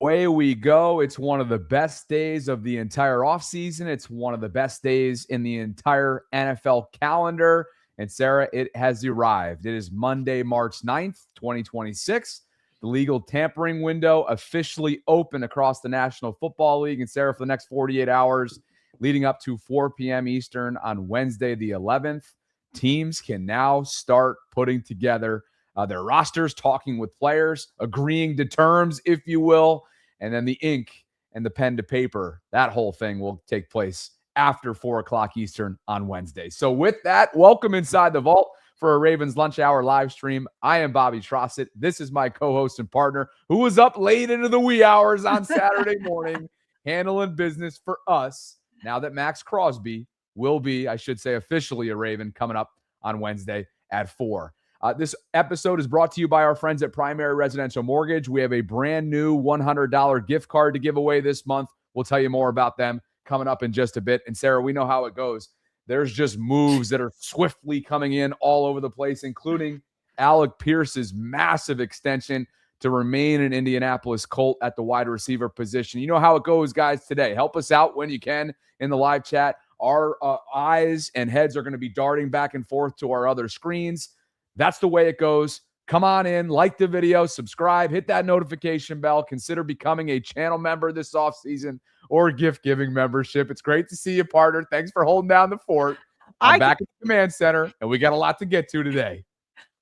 away we go. It's one of the best days of the entire offseason. It's one of the best days in the entire NFL calendar. And Sarah, it has arrived. It is Monday, March 9th, 2026. The legal tampering window officially open across the National Football League. And Sarah, for the next 48 hours, leading up to 4 p.m. Eastern on Wednesday, the 11th, teams can now start putting together their rosters, talking with players, agreeing to terms, if you will, and then the ink and the pen to paper, that whole thing will take place after 4 o'clock Eastern on Wednesday. So with that, welcome inside the vault for a Ravens Lunch Hour live stream. I am Bobby Trossett. This is my co-host and partner who was up late into the wee hours on Saturday morning handling business for us now that Maxx Crosby will be, I should say, officially a Raven coming up on Wednesday at 4. This episode is brought to you by our friends at Primary Residential Mortgage. We have a brand new $100 gift card to give away this month. We'll tell you more about them coming up in just a bit. And Sarah, we know how it goes. There's just moves that are swiftly coming in all over the place, including Alec Pierce's massive extension to remain an Indianapolis Colt at the wide receiver position. You know how it goes, guys, today. Help us out when you can in the live chat. Our eyes and heads are going to be darting back and forth to our other screens. That's the way it goes. Come on in, like the video, subscribe, hit that notification bell. Consider becoming a channel member this offseason or gift-giving membership. It's great to see you, partner. Thanks for holding down the fort. I'm back at the command center, and we got a lot to get to today.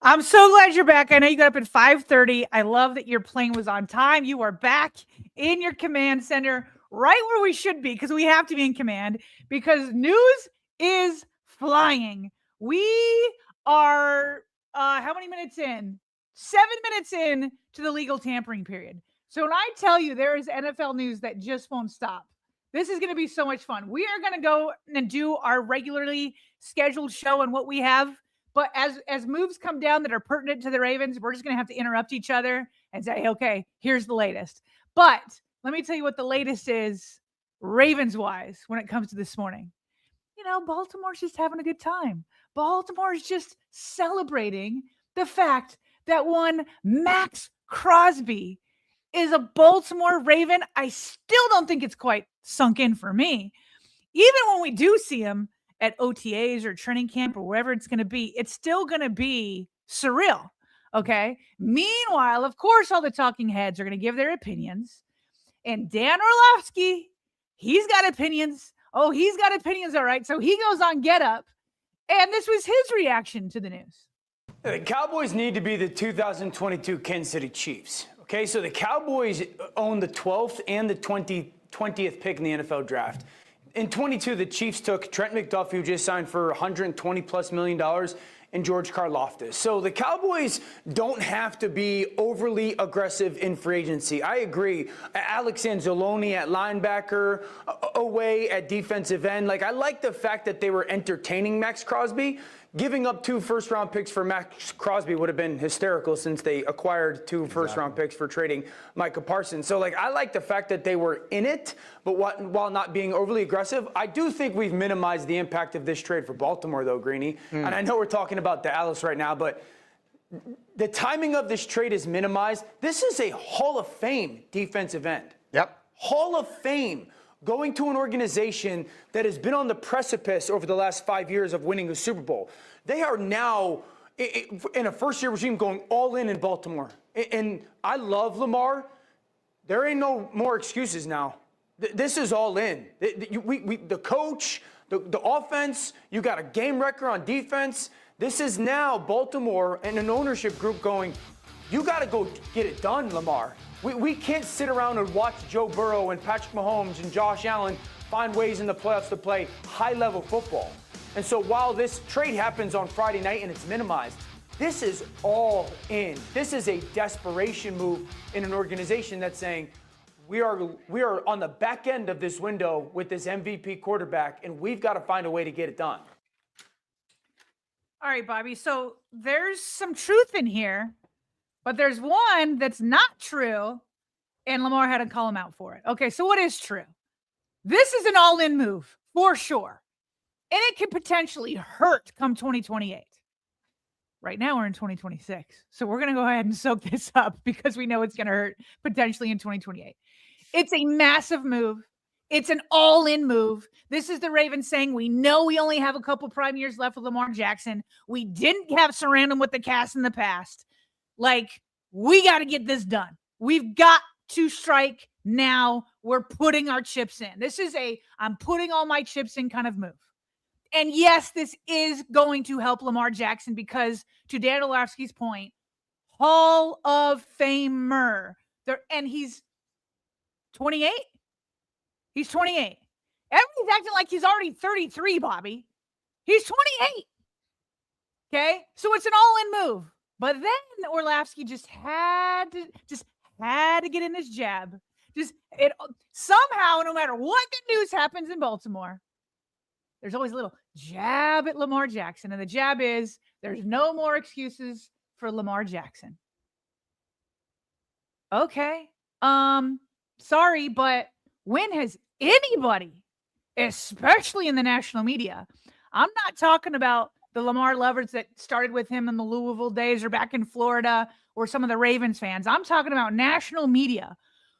I'm so glad you're back. I know you got up at 5:30. I love that your plane was on time. You are back in your command center, right where we should be, because we have to be in command, because news is flying. We are... how many minutes in? 7 minutes in to the legal tampering period. So when I tell you there is NFL news that just won't stop, this is going to be so much fun. We are going to go and do our regularly scheduled show and what we have. But as moves come down that are pertinent to the Ravens, we're just going to have to interrupt each other and say, okay, here's the latest. But let me tell you what the latest is Ravens-wise when it comes to this morning. You know, Baltimore's just having a good time. Baltimore is just celebrating the fact that one Maxx Crosby is a Baltimore Raven. I still don't think it's quite sunk in for me. Even when we do see him at OTAs or training camp or wherever it's going to be, it's still going to be surreal. Okay. Meanwhile, of course, all the talking heads are going to give their opinions. And Dan Orlovsky, he's got opinions. Oh, he's got opinions. All right. So he goes on Get Up. And this was his reaction to the news. The Cowboys need to be the 2022 Kansas City Chiefs. Okay, so the Cowboys own the 12th and the 20th pick in the NFL draft. In 22, the Chiefs took Trent McDuffie, who just signed for $120+ million, and George Karlaftis. So the Cowboys don't have to be overly aggressive in free agency. I agree. Alex Anzalone at linebacker, away at defensive end. Like, I like the fact that they were entertaining Maxx Crosby. Giving up 2 first-round picks for Maxx Crosby would have been hysterical since they acquired 2 first-round picks for trading Micah Parsons. So, like, I like the fact that they were in it, but while not being overly aggressive, I do think we've minimized the impact of this trade for Baltimore, though, Greeny. And I know we're talking about Dallas right now, but the timing of this trade is minimized. This is a Hall of Fame defensive end. Yep. Hall of Fame. Going to an organization that has been on the precipice over the last 5 years of winning a Super Bowl. They are now, in a first-year regime, going all in Baltimore. And I love Lamar. There ain't no more excuses now. This is all in. The coach, the offense, you got a game record on defense. This is now Baltimore and an ownership group going, you got to go get it done, Lamar. We can't sit around and watch Joe Burrow and Patrick Mahomes and Josh Allen find ways in the playoffs to play high-level football. And so while this trade happens on Friday night and it's minimized, this is all in. This is a desperation move in an organization that's saying, we are on the back end of this window with this MVP quarterback, and we've got to find a way to get it done. All right, Bobby. So there's some truth in here. But there's one that's not true, and Lamar had to call him out for it. Okay, so what is true? This is an all-in move, for sure. And it could potentially hurt come 2028. Right now we're in 2026. So we're going to go ahead and soak this up because we know it's going to hurt potentially in 2028. It's a massive move. It's an all-in move. This is the Ravens saying, we know we only have a couple prime years left with Lamar Jackson. We didn't have surround him with the cast in the past. Like, we got to get this done. We've got to strike now. We're putting our chips in. This is I'm putting all my chips in kind of move. And yes, this is going to help Lamar Jackson because, to Dan Orlovsky's point, Hall of Famer. And he's 28. He's 28. Everybody's acting like he's already 33, Bobby. He's 28. Okay? So it's an all-in move. But then Orlovsky just had to get in this jab. Somehow, no matter what good news happens in Baltimore, there's always a little jab at Lamar Jackson. And the jab is, there's no more excuses for Lamar Jackson. Okay. Sorry, but when has anybody, especially in the national media, I'm not talking about the Lamar lovers that started with him in the Louisville days or back in Florida or some of the Ravens fans. I'm talking about national media.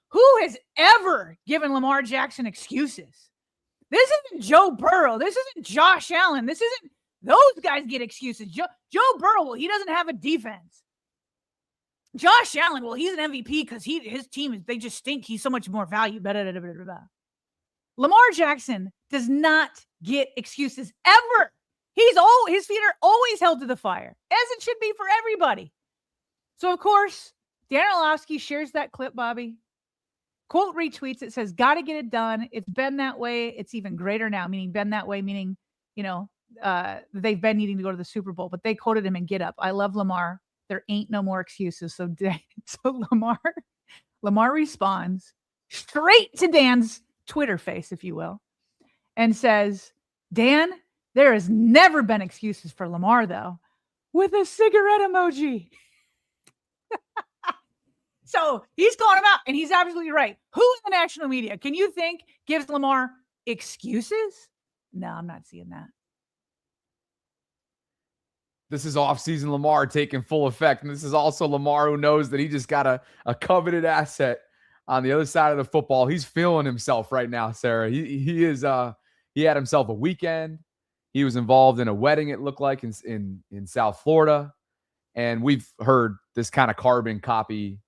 Who has ever given Lamar Jackson excuses? This isn't Joe Burrow. This isn't Josh Allen. This isn't those guys get excuses. Joe Burrow, well, he doesn't have a defense. Josh Allen, well, he's an MVP because his team, they just stink. He's so much more value. Blah, blah, blah, blah, blah. Lamar Jackson does not get excuses ever. His feet are always held to the fire, as it should be for everybody. So, of course, Dan Orlovsky shares that clip, Bobby. Quote retweets it, says, got to get it done. It's been that way. It's even greater now, meaning been that way, meaning, they've been needing to go to the Super Bowl, but they quoted him in Get Up. I love Lamar. There ain't no more excuses. So Lamar responds straight to Dan's Twitter face, if you will, and says, Dan, there has never been excuses for Lamar, though, with a cigarette emoji. So he's calling him out, and he's absolutely right. Who in the national media can you think gives Lamar excuses? No, I'm not seeing that. This is off-season Lamar taking full effect. And this is also Lamar who knows that he just got a coveted asset on the other side of the football. He's feeling himself right now, Sarah. He had himself a weekend. He was involved in a wedding, it looked like, in South Florida. And we've heard this kind of carbon copy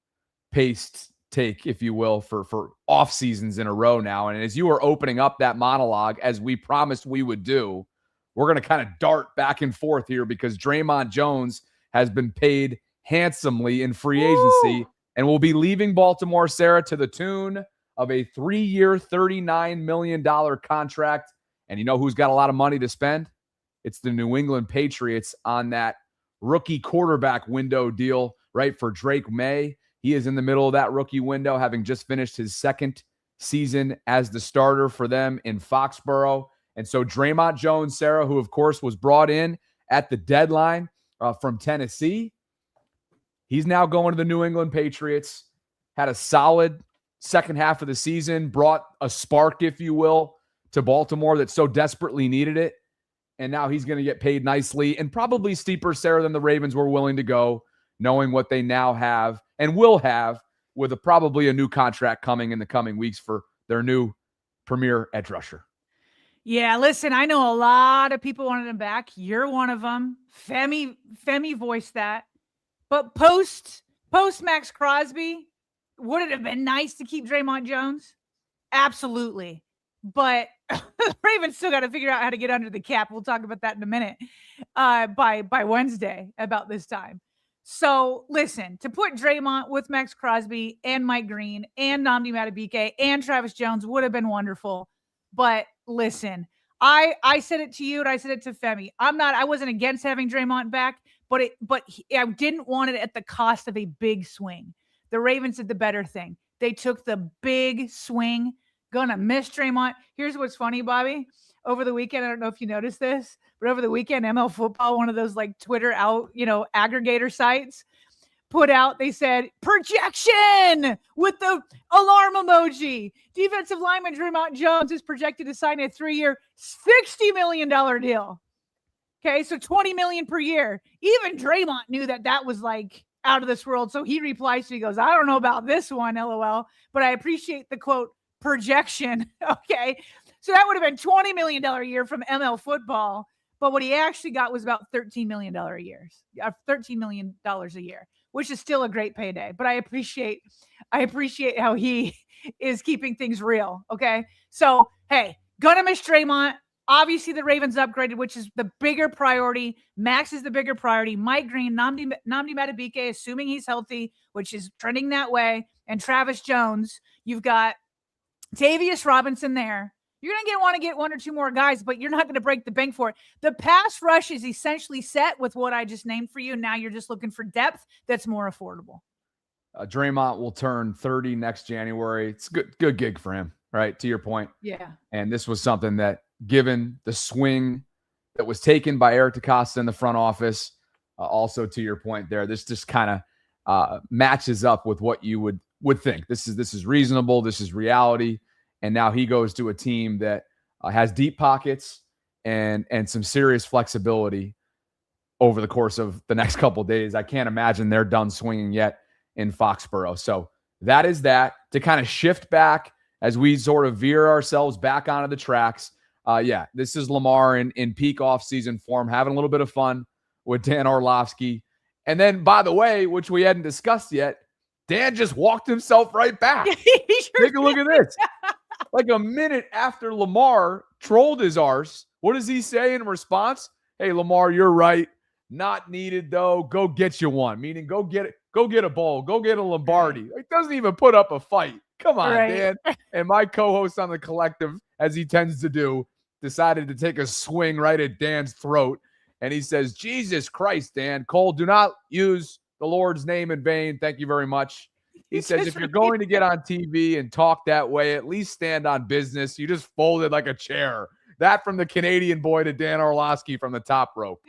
paste take, if you will, for off seasons in a row now. And as you were opening up that monologue, as we promised we would do, we're going to kind of dart back and forth here because Draymond Jones has been paid handsomely in free agency and will be leaving Baltimore, Sarah, to the tune of a 3-year, $39 million contract. And you know who's got a lot of money to spend? It's the New England Patriots on that rookie quarterback window deal, right, for Drake May. He is in the middle of that rookie window, having just finished his second season as the starter for them in Foxborough. And so Draymond Jones, Sarah, who, of course, was brought in at the deadline from Tennessee, he's now going to the New England Patriots, had a solid second half of the season, brought a spark, if you will, to Baltimore that so desperately needed it. And now he's going to get paid nicely and probably steeper, Sarah, than the Ravens were willing to go, knowing what they now have and will have with probably a new contract coming in the coming weeks for their new premier edge rusher. Yeah, listen, I know a lot of people wanted him back. You're one of them. Femi voiced that. But post Maxx Crosby, would it have been nice to keep Draymond Jones? Absolutely. But the Ravens still got to figure out how to get under the cap. We'll talk about that in a minute by Wednesday about this time. So listen, to put Draymond with Maxx Crosby and Mike Green and Nnamdi Madubuike and Travis Jones would have been wonderful. But listen, I said it to you and I said it to Femi. I wasn't against having Draymond back, but I didn't want it at the cost of a big swing. The Ravens did the better thing. They took the big swing. Gonna miss Draymond. Here's what's funny, Bobby. Over the weekend, I don't know if you noticed this, but over the weekend, ML Football, one of those like Twitter aggregator sites, put out, they said, projection with the alarm emoji. Defensive lineman Draymond Jones is projected to sign a 3-year, $60 million deal. Okay, so 20 million per year. Even Draymond knew that was like out of this world. So he replies to me, he goes, I don't know about this one, LOL, but I appreciate the quote projection. Okay. So that would have been $20 million a year from ML football. But what he actually got was about $13 million a year, $13 million a year, which is still a great payday. But I appreciate how he is keeping things real. Okay. So, hey, gonna miss Draymond. Obviously, the Ravens upgraded, which is the bigger priority. Maxx is the bigger priority. Mike Green, Nnamdi Madubuike, assuming he's healthy, which is trending that way, and Travis Jones. You've got Tavius Robinson there. You're going to want to get one or two more guys, but you're not going to break the bank for it. The pass rush is essentially set with what I just named for you. Now you're just looking for depth that's more affordable. Draymond will turn 30 next January. It's good gig for him, right? To your point. Yeah. And this was something that, given the swing that was taken by Eric DeCosta in the front office, also to your point there, this just kind of matches up with what you would think. This is reasonable. This is reality. And now he goes to a team that has deep pockets and some serious flexibility over the course of the next couple of days. I can't imagine they're done swinging yet in Foxborough. So that is that. To kind of shift back as we sort of veer ourselves back onto the tracks. This is Lamar in peak offseason form, having a little bit of fun with Dan Orlovsky. And then, by the way, which we hadn't discussed yet, Dan just walked himself right back. Take a look at this. Like a minute after Lamar trolled his arse, what does he say in response? Hey, Lamar, you're right. Not needed, though. Go get you one. Meaning go get a bowl. Go get a Lombardi. It doesn't even put up a fight. Come on, Dan. And my co-host on the collective, as he tends to do, decided to take a swing right at Dan's throat. And he says, Jesus Christ, Dan. Cole, do not use the Lord's name in vain. Thank you very much. He says, if you're going to get on TV and talk that way, at least stand on business. You just folded like a chair. That from the Canadian boy to Dan Orlovsky from the top rope.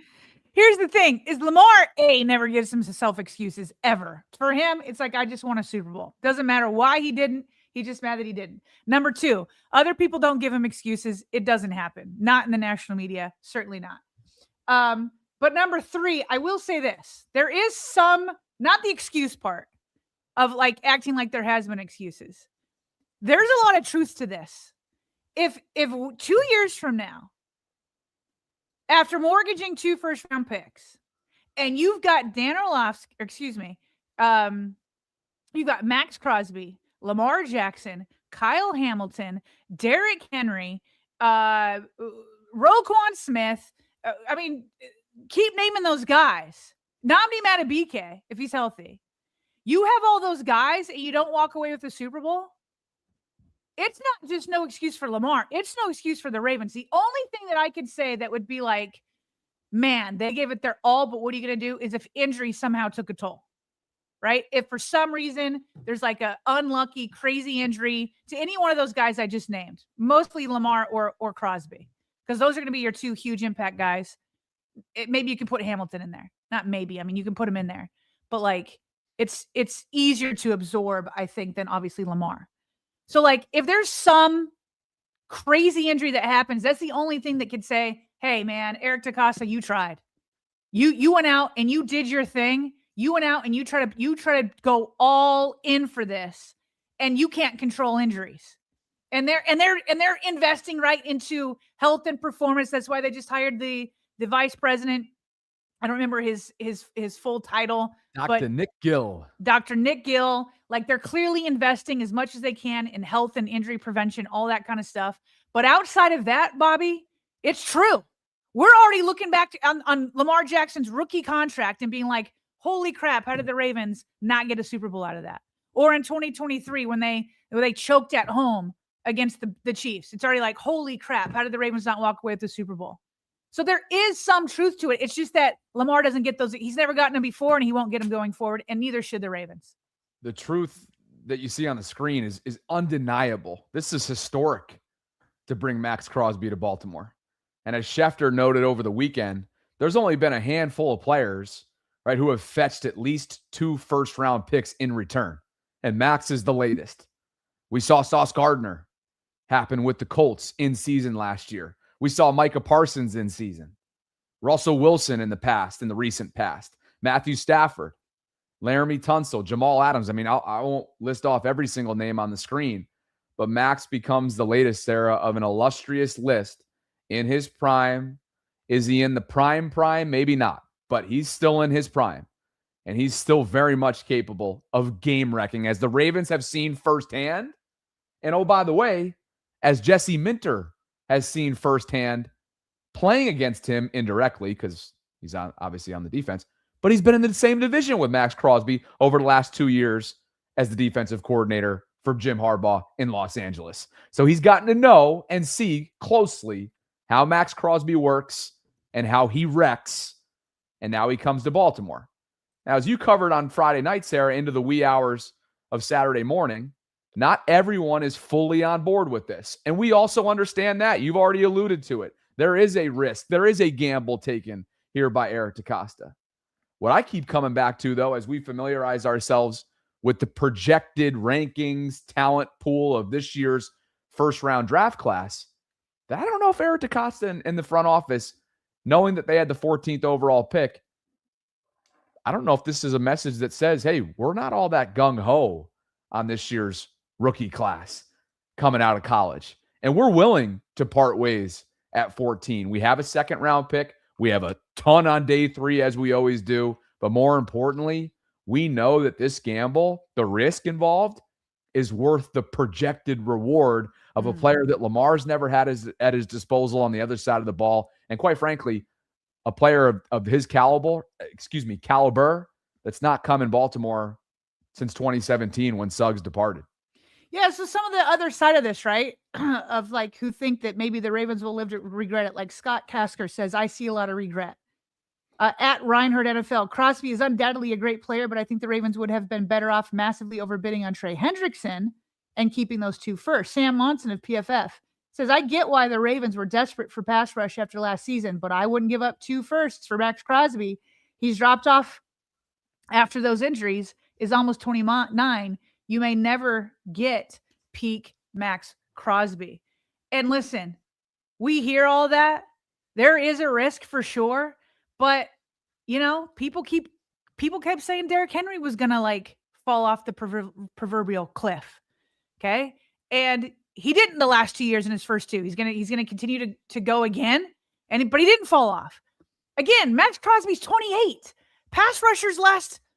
Here's the thing, is Lamar, never gives himself excuses ever. For him, it's like, I just won a Super Bowl. Doesn't matter why he didn't. He's just mad that he didn't. Number two, other people don't give him excuses. It doesn't happen. Not in the national media. Certainly not. But number three, I will say this. There is some, not the excuse part of like acting like there has been excuses. There's a lot of truth to this. If 2 years from now, after mortgaging 2 first-round picks, and you've got Dan Orlovsky, you've got Maxx Crosby, Lamar Jackson, Kyle Hamilton, Derrick Henry, Roquan Smith. Keep naming those guys. Nnamdi Madubuike, if he's healthy. You have all those guys and you don't walk away with the Super Bowl. It's not just no excuse for Lamar. It's no excuse for the Ravens. The only thing that I could say that would be like, man, they gave it their all, but what are you going to do is if injury somehow took a toll, right? If for some reason there's like a unlucky, crazy injury to any one of those guys I just named, mostly Lamar or Crosby, because those are going to be your 2 huge impact guys. Maybe you can put Hamilton in there. Not maybe. You can put him in there. But like, it's easier to absorb, I think, than obviously Lamar. So like, if there's some crazy injury that happens, that's the only thing that could say, hey man, Eric DeCosta, you tried. You went out and you did your thing. You went out and you try to go all in for this, and you can't control injuries. And they're investing right into health and performance. That's why they just hired the vice president. I don't remember his full title. Dr. Nick Gill. Dr. Nick Gill. Like, they're clearly investing as much as they can in health and injury prevention, all that kind of stuff. But outside of that, Bobby, it's true. We're already looking back on Lamar Jackson's rookie contract and being like, holy crap, how did the Ravens not get a Super Bowl out of that? Or in 2023 when they choked at home against the Chiefs. It's already like, holy crap, how did the Ravens not walk away with the Super Bowl? So there is some truth to it. It's just that Lamar doesn't get those. He's never gotten them before, and he won't get them going forward, and neither should the Ravens. The truth that you see on the screen is undeniable. This is historic to bring Maxx Crosby to Baltimore. And as Schefter noted over the weekend, there's only been a handful of players, right, who have fetched at least 2 first-round picks in return. And Maxx is the latest. We saw Sauce Gardner happen with the Colts in season last year. We saw Micah Parsons in season. Russell Wilson in the recent past, Matthew Stafford, Laramie Tunsil, Jamal Adams. I mean, I won't list off every single name on the screen, but Max becomes the latest, Sarah, of an illustrious list in his prime. Is he in the prime? Maybe not, but he's still in his prime, and he's still very much capable of game-wrecking, as the Ravens have seen firsthand. And oh, by the way, as Jesse Minter has seen firsthand, playing against him indirectly, because he's obviously on the defense, but he's been in the same division with Maxx Crosby over the last 2 years as the defensive coordinator for Jim Harbaugh in Los Angeles. So he's gotten to know and see closely how Maxx Crosby works and how he wrecks, and now he comes to Baltimore. Now, as you covered on Friday night, Sarah, into the wee hours of Saturday morning, not everyone is fully on board with this. And we also understand that. You've already alluded to it. There is a risk. There is a gamble taken here by Eric DeCosta. What I keep coming back to, though, as we familiarize ourselves with the projected rankings, talent pool of this year's first-round draft class, that I don't know if Eric DeCosta in the front office, knowing that they had the 14th overall pick, I don't know if this is a message that says, hey, we're not all that gung-ho on this year's rookie class coming out of college. And we're willing to part ways at 14. We have a second-round pick. We have a ton on day 3, as we always do. But more importantly, we know that this gamble, the risk involved, is worth the projected reward of a player that Lamar's never had at his disposal on the other side of the ball. And quite frankly, a player of his caliber that's not come in Baltimore since 2017 when Suggs departed. Yeah, so some of the other side of this, right, of like who think that maybe the Ravens will live to regret it, like Scott Kasker says, I see a lot of regret. At Reinhardt NFL, Crosby is undoubtedly a great player, but I think the Ravens would have been better off massively overbidding on Trey Hendrickson and keeping those 2 first. Sam Monson of PFF says, I get why the Ravens were desperate for pass rush after last season, but I wouldn't give up 2 firsts for Maxx Crosby. He's dropped off after those injuries, is almost 29. You may never get peak Maxx Crosby. And listen, we hear all that. There is a risk for sure. But, you know, people kept saying Derrick Henry was going to like fall off the proverbial cliff. Okay. And he didn't the last 2 years in his first 2. He's going to continue to go again. But he didn't fall off. Again, Maxx Crosby's 28. Pass rushers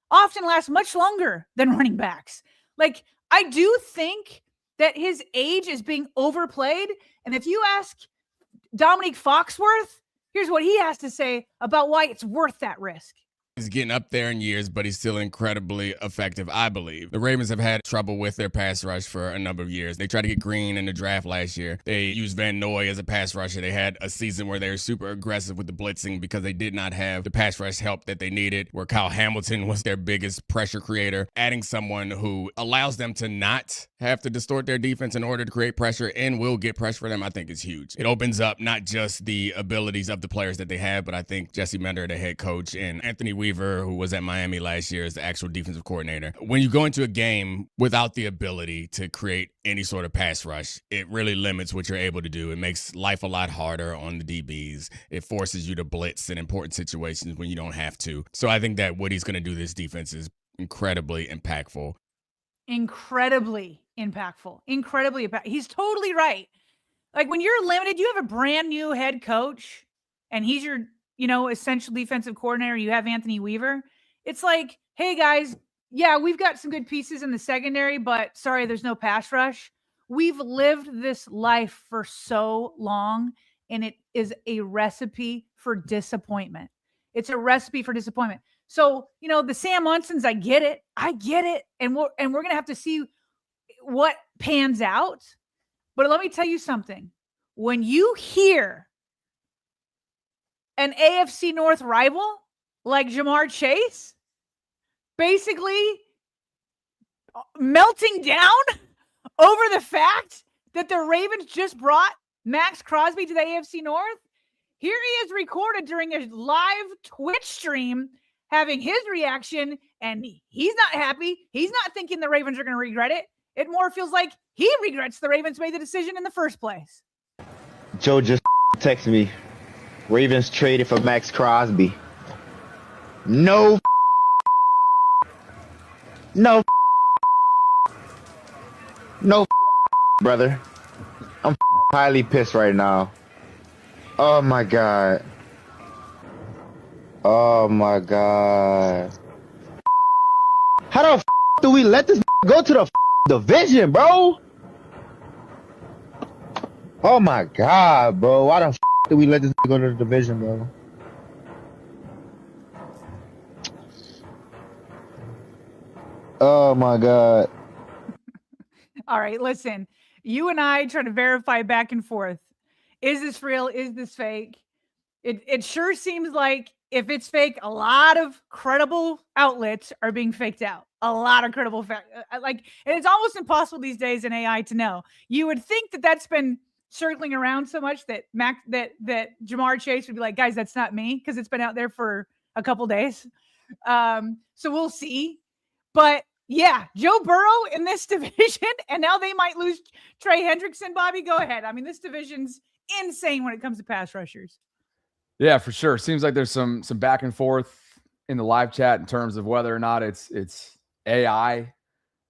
often last much longer than running backs. Like, I do think that his age is being overplayed. And if you ask Dominique Foxworth, here's what he has to say about why it's worth that risk. He's getting up there in years, but he's still incredibly effective, I believe. The Ravens have had trouble with their pass rush for a number of years. They tried to get Green in the draft last year. They used Van Noy as a pass rusher. They had a season where they were super aggressive with the blitzing because they did not have the pass rush help that they needed, where Kyle Hamilton was their biggest pressure creator. Adding someone who allows them to not have to distort their defense in order to create pressure and will get pressure for them, I think is huge. It opens up not just the abilities of the players that they have, but I think Jesse Minter, the head coach, and Anthony Weaver, who was at Miami last year as the actual defensive coordinator. When you go into a game without the ability to create any sort of pass rush, it really limits what you're able to do. It makes life a lot harder on the DBs. It forces you to blitz in important situations when you don't have to. So I think that what he's going to do this defense is incredibly impactful. Incredibly impactful. He's totally right. Like when you're limited, you have a brand new head coach and he's your essential defensive coordinator, you have Anthony Weaver. It's like, hey guys, yeah, we've got some good pieces in the secondary, but sorry, there's no pass rush. We've lived this life for so long, and it is a recipe for disappointment. It's a recipe for disappointment. So, the Sam Munsons, I get it. And we're going to have to see what pans out. But let me tell you something. When you hear an AFC North rival like Jamar Chase basically melting down over the fact that the Ravens just brought Maxx Crosby to the AFC North, here he is recorded during a live Twitch stream having his reaction, and he's not happy. He's not thinking the Ravens are going to regret it. It more feels like he regrets the Ravens made the decision in the first place. Joe just texted me Ravens traded for Maxx Crosby. No, no, no, brother. I'm highly pissed right now. Oh my God. Oh my God. How the do we let this go to the division, bro? Oh my God, bro. Why the do we let this go to the division, bro? Oh my God. All right, listen. You and I try to verify back and forth. Is this real? Is this fake? It sure seems like if it's fake, a lot of credible outlets are being faked out. A lot of credible and it's almost impossible these days in AI to know. You would think that that's been circling around so much that that Jamar Chase would be like, guys, that's not me, because it's been out there for a couple days. So we'll see. But yeah, Joe Burrow in this division, and now they might lose Trey Hendrickson. Bobby, go ahead. I mean, this division's insane when it comes to pass rushers. Yeah, for sure. Seems like there's some back and forth in the live chat in terms of whether or not it's AI.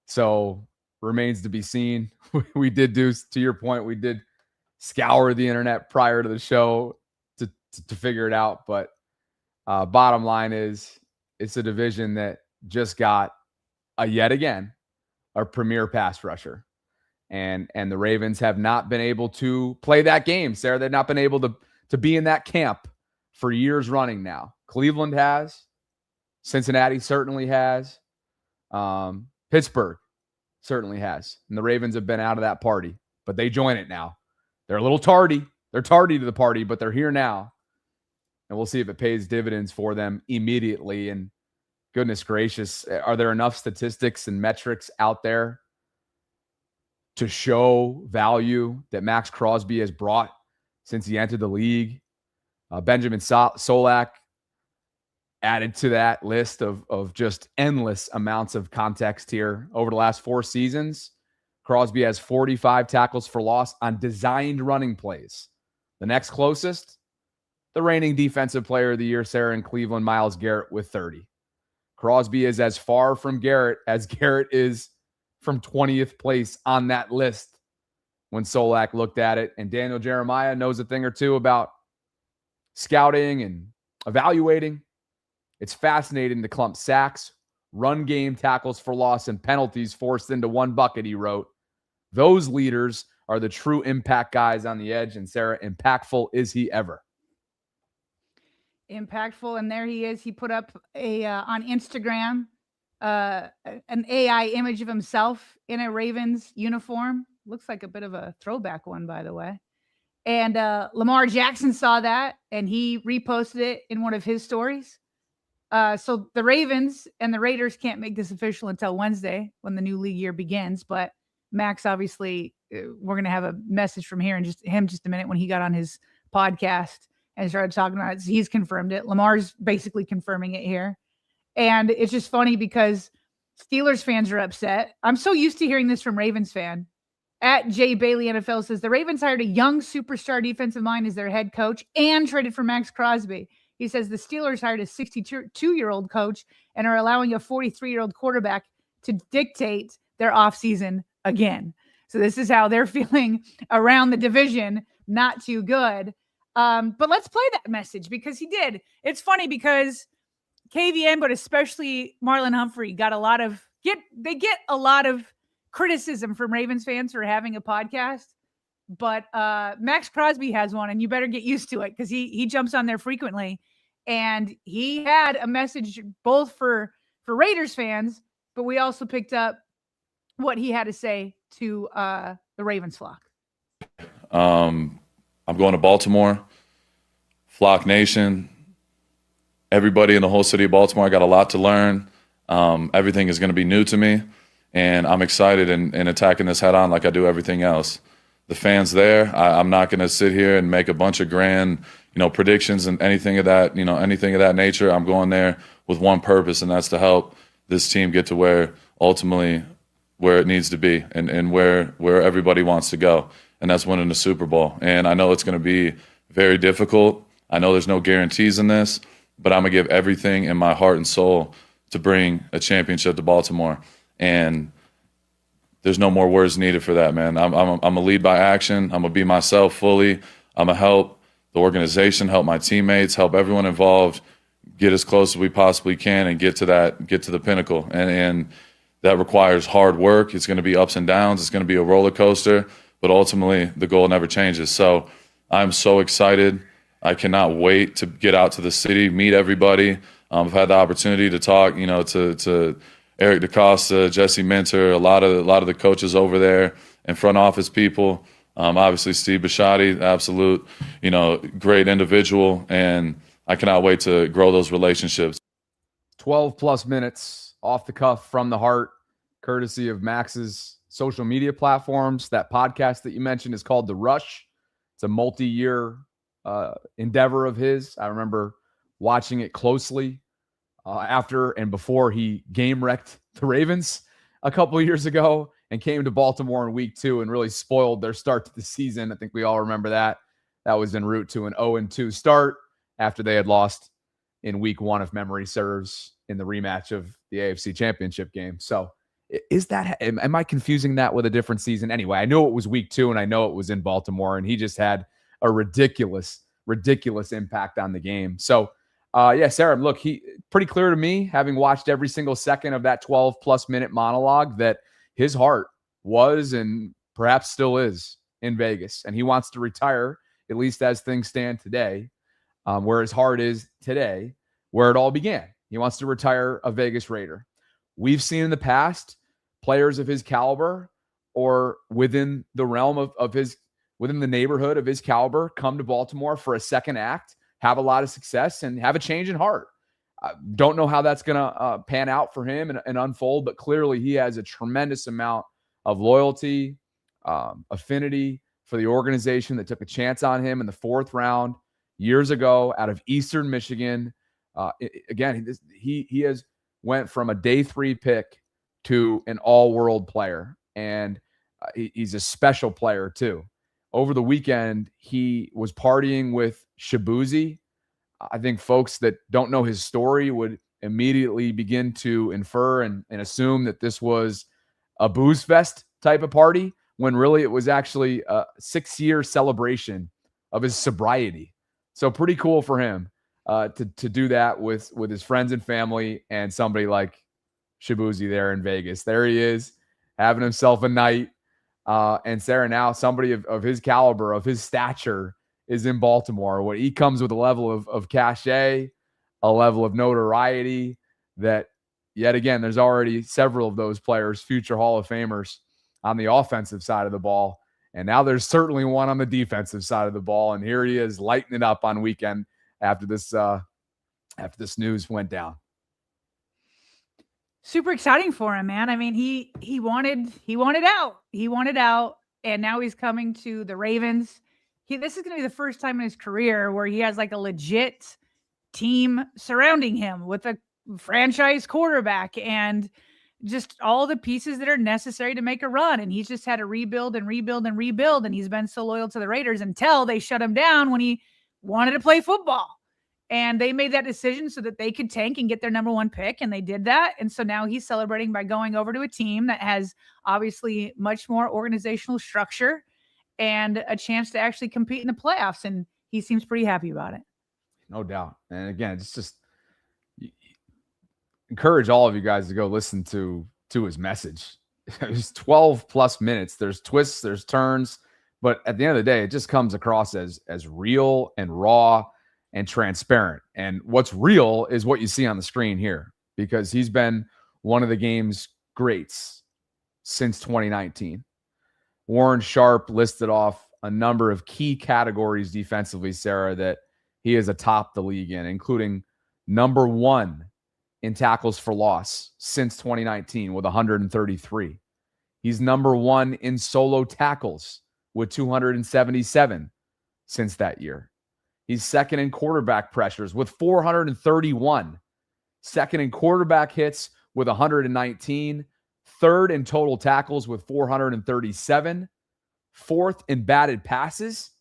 So remains to be seen. We did do, to your point, we did scour the internet prior to the show to figure it out. But bottom line is, it's a division that just got yet again a premier pass rusher, and the Ravens have not been able to play that game. Sarah, they've not been able to be in that camp for years running now. Cleveland has, Cincinnati certainly has, Pittsburgh certainly has, and the Ravens have been out of that party, but they join it now. They're a little tardy. They're tardy to the party, but they're here now, and we'll see if it pays dividends for them immediately. And goodness gracious, are there enough statistics and metrics out there to show value that Maxx Crosby has brought since he entered the league? Benjamin Solak added to that list of just endless amounts of context here. Over the last 4 seasons, Crosby has 45 tackles for loss on designed running plays. The next closest, the reigning defensive player of the year, Sarah, in Cleveland, Myles Garrett, with 30. Crosby is as far from Garrett as Garrett is from 20th place on that list when Solak looked at it. And Daniel Jeremiah knows a thing or two about scouting and evaluating. It's fascinating to clump sacks, run game, tackles for loss, and penalties forced into one bucket, he wrote. Those leaders are the true impact guys on the edge. And Sarah, impactful is he ever? Impactful, and there he is. He put up on Instagram an AI image of himself in a Ravens uniform. Looks like a bit of a throwback one, by the way. And Lamar Jackson saw that, and he reposted it in one of his stories. So the Ravens and the Raiders can't make this official until Wednesday when the new league year begins. But Max, obviously, we're going to have a message from here in just a minute when he got on his podcast and started talking about it. He's confirmed it. Lamar's basically confirming it here. And it's just funny because Steelers fans are upset. I'm so used to hearing this from Ravens fan. At Jay Bailey NFL says the Ravens hired a young superstar defensive mind as their head coach and traded for Maxx Crosby. He says the Steelers hired a 62-year-old coach and are allowing a 43-year-old quarterback to dictate their offseason again. So this is how they're feeling around the division. Not too good. But let's play that message because he did. It's funny because KVN, but especially Marlon Humphrey, got a lot of get a lot of criticism from Ravens fans for having a podcast. But Maxx Crosby has one, and you better get used to it because he jumps on there frequently. And he had a message both for Raiders fans, but we also picked up what he had to say to the Ravens flock. I'm going to Baltimore, Flock Nation, everybody in the whole city of Baltimore. I got a lot to learn. Everything is going to be new to me, and I'm excited and attacking this head on like I do everything else. The fans there, I'm not going to sit here and make a bunch of grand, predictions and anything of that nature. I'm going there with one purpose, and that's to help this team get to where it needs to be and where everybody wants to go. And that's winning the Super Bowl. And I know it's going to be very difficult. I know there's no guarantees in this, but I'm going to give everything in my heart and soul to bring a championship to Baltimore. And there's no more words needed for that, man. I'm going to lead by action. I'm going to be myself fully. I'm going to help the organization, help my teammates, help everyone involved get as close as we possibly can and get to the pinnacle. And that requires hard work. It's going to be ups and downs. It's going to be a roller coaster, but ultimately the goal never changes. So I'm so excited. I cannot wait to get out to the city, meet everybody. I've had the opportunity to talk, to Eric DaCosta, Jesse Minter, a lot of the coaches over there and front office people. Obviously Steve Bisciotti, absolute, great individual, and I cannot wait to grow those relationships. 12 plus minutes off the cuff from the heart, courtesy of Max's social media platforms. That podcast that you mentioned is called The Rush. It's a multi-year endeavor of his. I remember watching it closely after and before he game wrecked the Ravens a couple of years ago and came to Baltimore in week 2 and really spoiled their start to the season. I think we all remember that. That was en route to an 0-2 start after they had lost in week 1, if memory serves, in the rematch of the AFC Championship game. So am I confusing that with a different season? Anyway, I know it was week 2 and I know it was in Baltimore, and he just had a ridiculous impact on the game. So Sarah, look, he pretty clear to me, having watched every single second of that 12 plus minute monologue, that his heart was and perhaps still is in Vegas, and he wants to retire, at least as things stand today, where his heart is today, where it all began. He wants to retire a Vegas Raider. We've seen in the past players of his caliber or within the realm of his, within the neighborhood of his caliber, come to Baltimore for a second act, have a lot of success, and have a change in heart. Don't know how that's going to pan out for him and unfold, but clearly he has a tremendous amount of loyalty, affinity for the organization that took a chance on him in the 4th round years ago out of Eastern Michigan. He has went from a day 3 pick to an all-world player, and he's a special player too. Over the weekend, he was partying with Shabuzi. I think folks that don't know his story would immediately begin to infer and assume that this was a booze fest type of party, when really it was actually a 6-year celebration of his sobriety. So pretty cool for him to do that with his friends and family and somebody like Shabuzi there in Vegas. There he is, having himself a night. And Sarah, now somebody of his caliber, of his stature, is in Baltimore. What he comes with a level of cachet, a level of notoriety that, yet again, there's already several of those players, future Hall of Famers, on the offensive side of the ball. And now there's certainly one on the defensive side of the ball. And here he is lighting it up on weekend after this news went down. Super exciting for him, man. I mean, he wanted out. He wanted out, and now he's coming to the Ravens. This is going to be the first time in his career where he has like a legit team surrounding him with a franchise quarterback and just all the pieces that are necessary to make a run. And he's just had to rebuild. And he's been so loyal to the Raiders until they shut him down when he wanted to play football. And they made that decision so that they could tank and get their number 1 pick. And they did that. And so now he's celebrating by going over to a team that has obviously much more organizational structure and a chance to actually compete in the playoffs. And he seems pretty happy about it. No doubt. And again, it's just encourage all of you guys to go listen to his message. It's 12 plus minutes. There's twists, there's turns, but at the end of the day, it just comes across as real and raw and transparent. And what's real is what you see on the screen here, because he's been one of the game's greats since 2019. Warren Sharp listed off a number of key categories defensively, Sarah, that he is atop the league in, including number 1 in tackles for loss since 2019 with 133. He's number 1 in solo tackles with 277 since that year. He's second in quarterback pressures with 431. Second in quarterback hits with 119. Third in total tackles with 437. Fourth in batted passes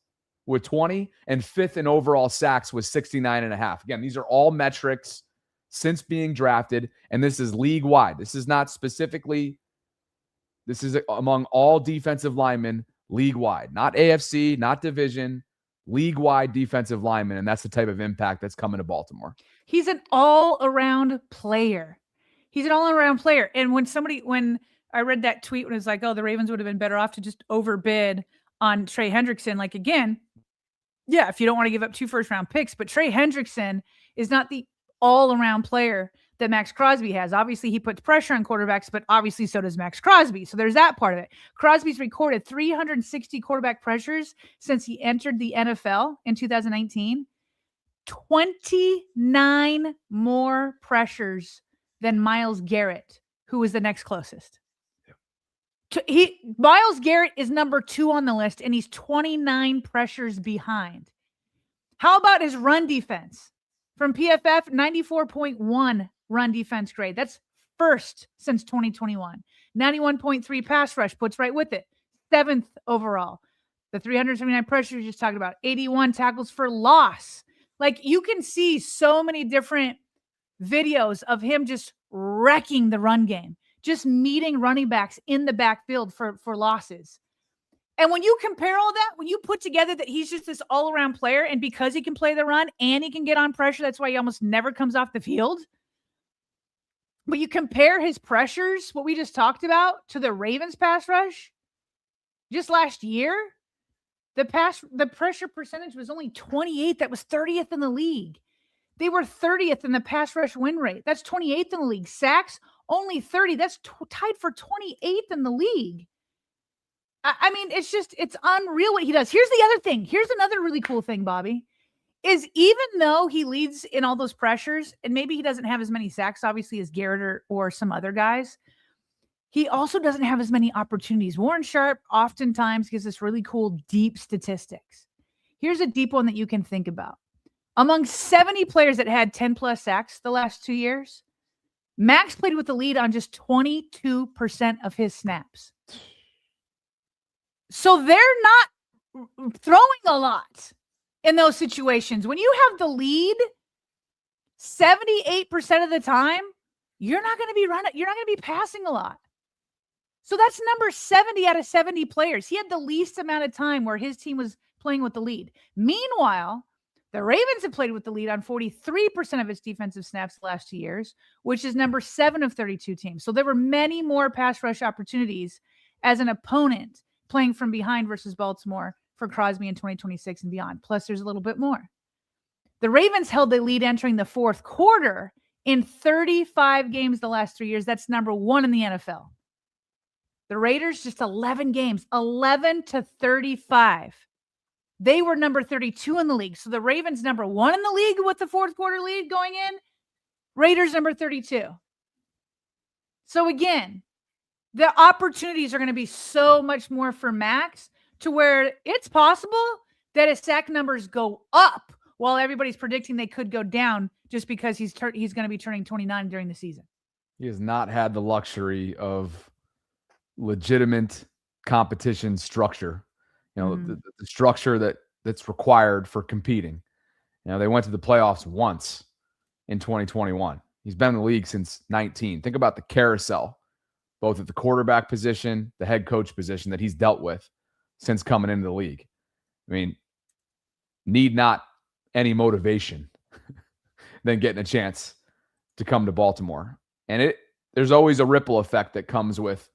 with 20 and 5th in overall sacks with 69.5. Again, these are all metrics since being drafted, and this is league-wide. This is not specifically, this is among all defensive linemen league-wide, not AFC, not division, league-wide defensive linemen, and that's the type of impact that's coming to Baltimore. He's an all-around player. He's an all-around player. And when I read that tweet when it was like, oh, the Ravens would have been better off to just overbid on Trey Hendrickson, like, again, yeah, if you don't want to give up 2 first-round picks, but Trey Hendrickson is not the all-around player that Maxx Crosby has. Obviously, he puts pressure on quarterbacks, but obviously so does Maxx Crosby. So there's that part of it. Crosby's recorded 360 quarterback pressures since he entered the NFL in 2019. 29 more pressures than Myles Garrett, who was the next closest. Myles Garrett is number 2 on the list, and he's 29 pressures behind. How about his run defense? From PFF, 94.1 run defense grade. That's first since 2021. 91.3 pass rush puts right with it. 7th overall. The 379 pressures you just talked about. 81 tackles for loss. Like, you can see so many different videos of him just wrecking the run game, just meeting running backs in the backfield for losses. And when you compare all that, when you put together that he's just this all-around player, and because he can play the run and he can get on pressure, that's why he almost never comes off the field. But you compare his pressures, what we just talked about, to the Ravens pass rush just last year, the pressure percentage was only 28. That was 30th in the league. They were 30th in the pass rush win rate. That's 28th in the league. Sacks, only 30. That's tied for 28th in the league. I mean, it's unreal what he does. Here's the other thing. Here's another really cool thing, Bobby, is even though he leads in all those pressures, and maybe he doesn't have as many sacks, obviously, as Garrett or some other guys, he also doesn't have as many opportunities. Warren Sharp oftentimes gives us really cool, deep statistics. Here's a deep one that you can think about. Among 70 players that had 10-plus sacks the last 2 years, Maxx played with the lead on just 22% of his snaps. So they're not throwing a lot in those situations. When you have the lead 78% of the time, you're not going to be running. You're not going to be passing a lot. So that's number 70 out of 70 players. He had the least amount of time where his team was playing with the lead. Meanwhile, the Ravens have played with the lead on 43% of its defensive snaps the last 2 years, which is number 7 of 32 teams. So there were many more pass rush opportunities as an opponent playing from behind versus Baltimore for Crosby in 2026 and beyond. Plus, there's a little bit more. The Ravens held the lead entering the fourth quarter in 35 games the last 3 years. That's number 1 in the NFL. The Raiders, just 11 games, 11-35. They were number 32 in the league. So the Ravens number 1 in the league with the fourth quarter lead going in. Raiders number 32. So again, the opportunities are going to be so much more for Maxx to where it's possible that his sack numbers go up while everybody's predicting they could go down just because he's going to be turning 29 during the season. He has not had the luxury of legitimate competition structure. You know, the structure that's required for competing. You know, they went to the playoffs once in 2021. He's been in the league since 19. Think about the carousel, both at the quarterback position, the head coach position that he's dealt with since coming into the league. I mean, need not any motivation than getting a chance to come to Baltimore. And there's always a ripple effect that comes with